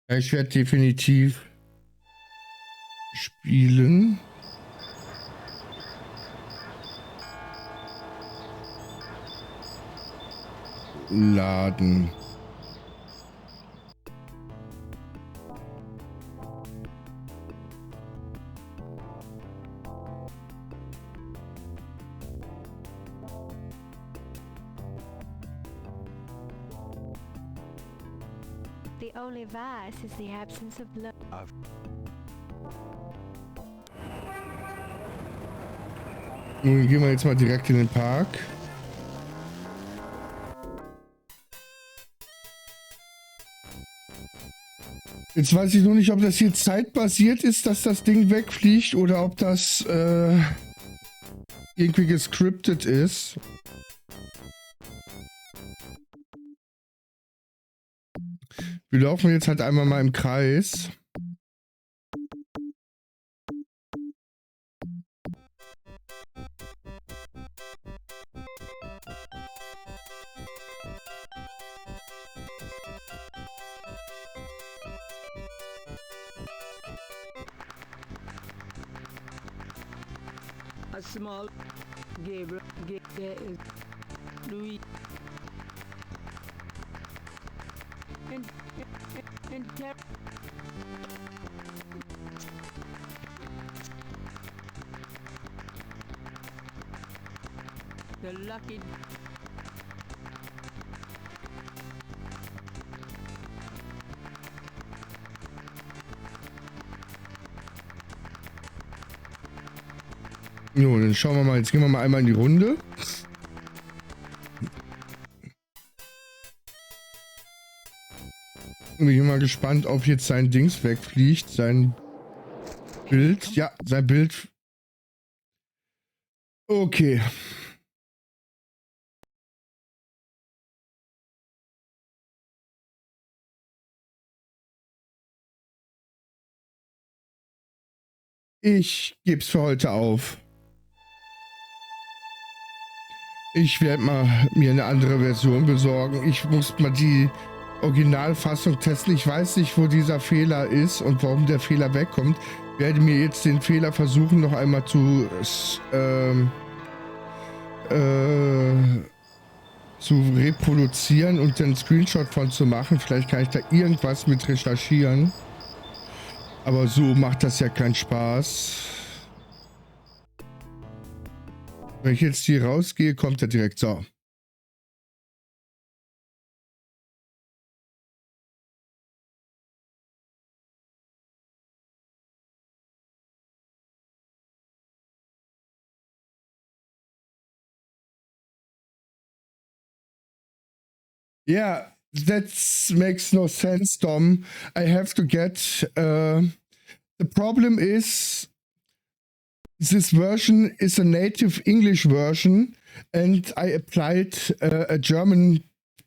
Ja, ich werde definitiv spielen. Laden. The only vice is the absence of love. Nun gehen wir jetzt mal direkt in den Park. Jetzt weiß ich nur nicht, ob das hier zeitbasiert ist, dass das Ding wegfliegt oder ob das irgendwie gescriptet ist. Wir laufen jetzt halt einmal mal im Kreis. A small Gabriel there is Louis and the lucky Jo, dann schauen wir mal. Jetzt gehen wir mal einmal in die Runde. Bin mal gespannt, ob jetzt sein Dings wegfliegt. Sein Bild. Ja, sein Bild. Okay. Ich gebe es für heute auf. Ich werde mal mir eine andere Version besorgen. Ich muss mal die Originalfassung testen. Ich weiß nicht, wo dieser Fehler ist und warum der Fehler wegkommt. Ich werde mir jetzt den Fehler versuchen, noch einmal zu reproduzieren und den Screenshot von zu machen. Vielleicht kann ich da irgendwas mit recherchieren. Aber so macht das ja keinen Spaß. Wenn ich jetzt hier rausgehe, kommt er direkt so. Yeah, that makes no sense, Dom. I have to get... the problem is... This version is a native English version, and I applied a German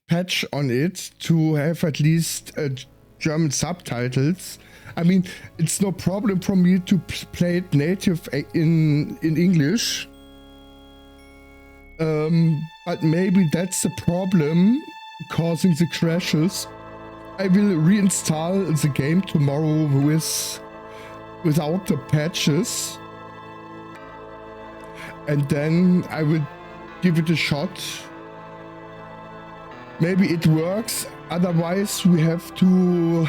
patch on it to have at least German subtitles. I mean, it's no problem for me to play it native in English. But maybe that's the problem causing the crashes. I will reinstall the game tomorrow without the patches. And then I will give it a shot. Maybe it works. Otherwise, we have to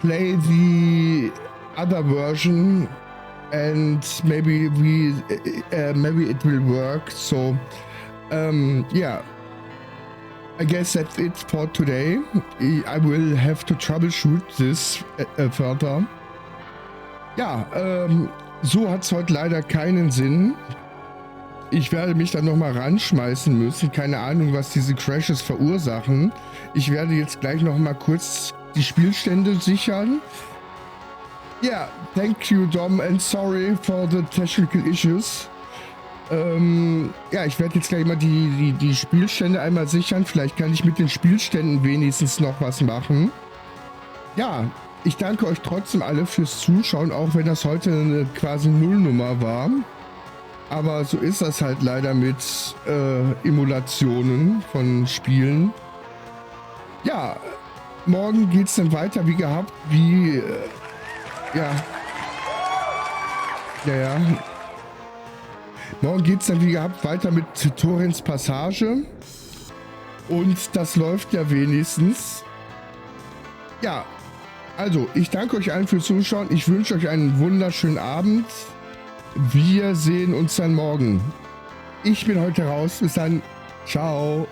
play the other version, and maybe it will work. So, yeah. I guess that's it for today. I will have to troubleshoot this further. Ja, so hat es heute leider keinen Sinn. Ich werde mich dann nochmal ranschmeißen müssen. Keine Ahnung, was diese Crashes verursachen. Ich werde jetzt gleich nochmal kurz die Spielstände sichern. Yeah, thank you, Dom, and sorry for the technical issues. Ja, ich werde jetzt gleich mal die Spielstände einmal sichern. Vielleicht kann ich mit den Spielständen wenigstens noch was machen. Ja, ich danke euch trotzdem alle fürs Zuschauen, auch wenn das heute eine quasi Nullnummer war. Aber so ist das halt leider mit Emulationen von Spielen. Ja, morgen geht es dann weiter wie gehabt, Morgen geht es dann wie gehabt weiter mit Torrens Passage. Und das läuft ja wenigstens. Ja, also ich danke euch allen fürs Zuschauen. Ich wünsche euch einen wunderschönen Abend. Wir sehen uns dann morgen. Ich bin heute raus. Bis dann. Ciao.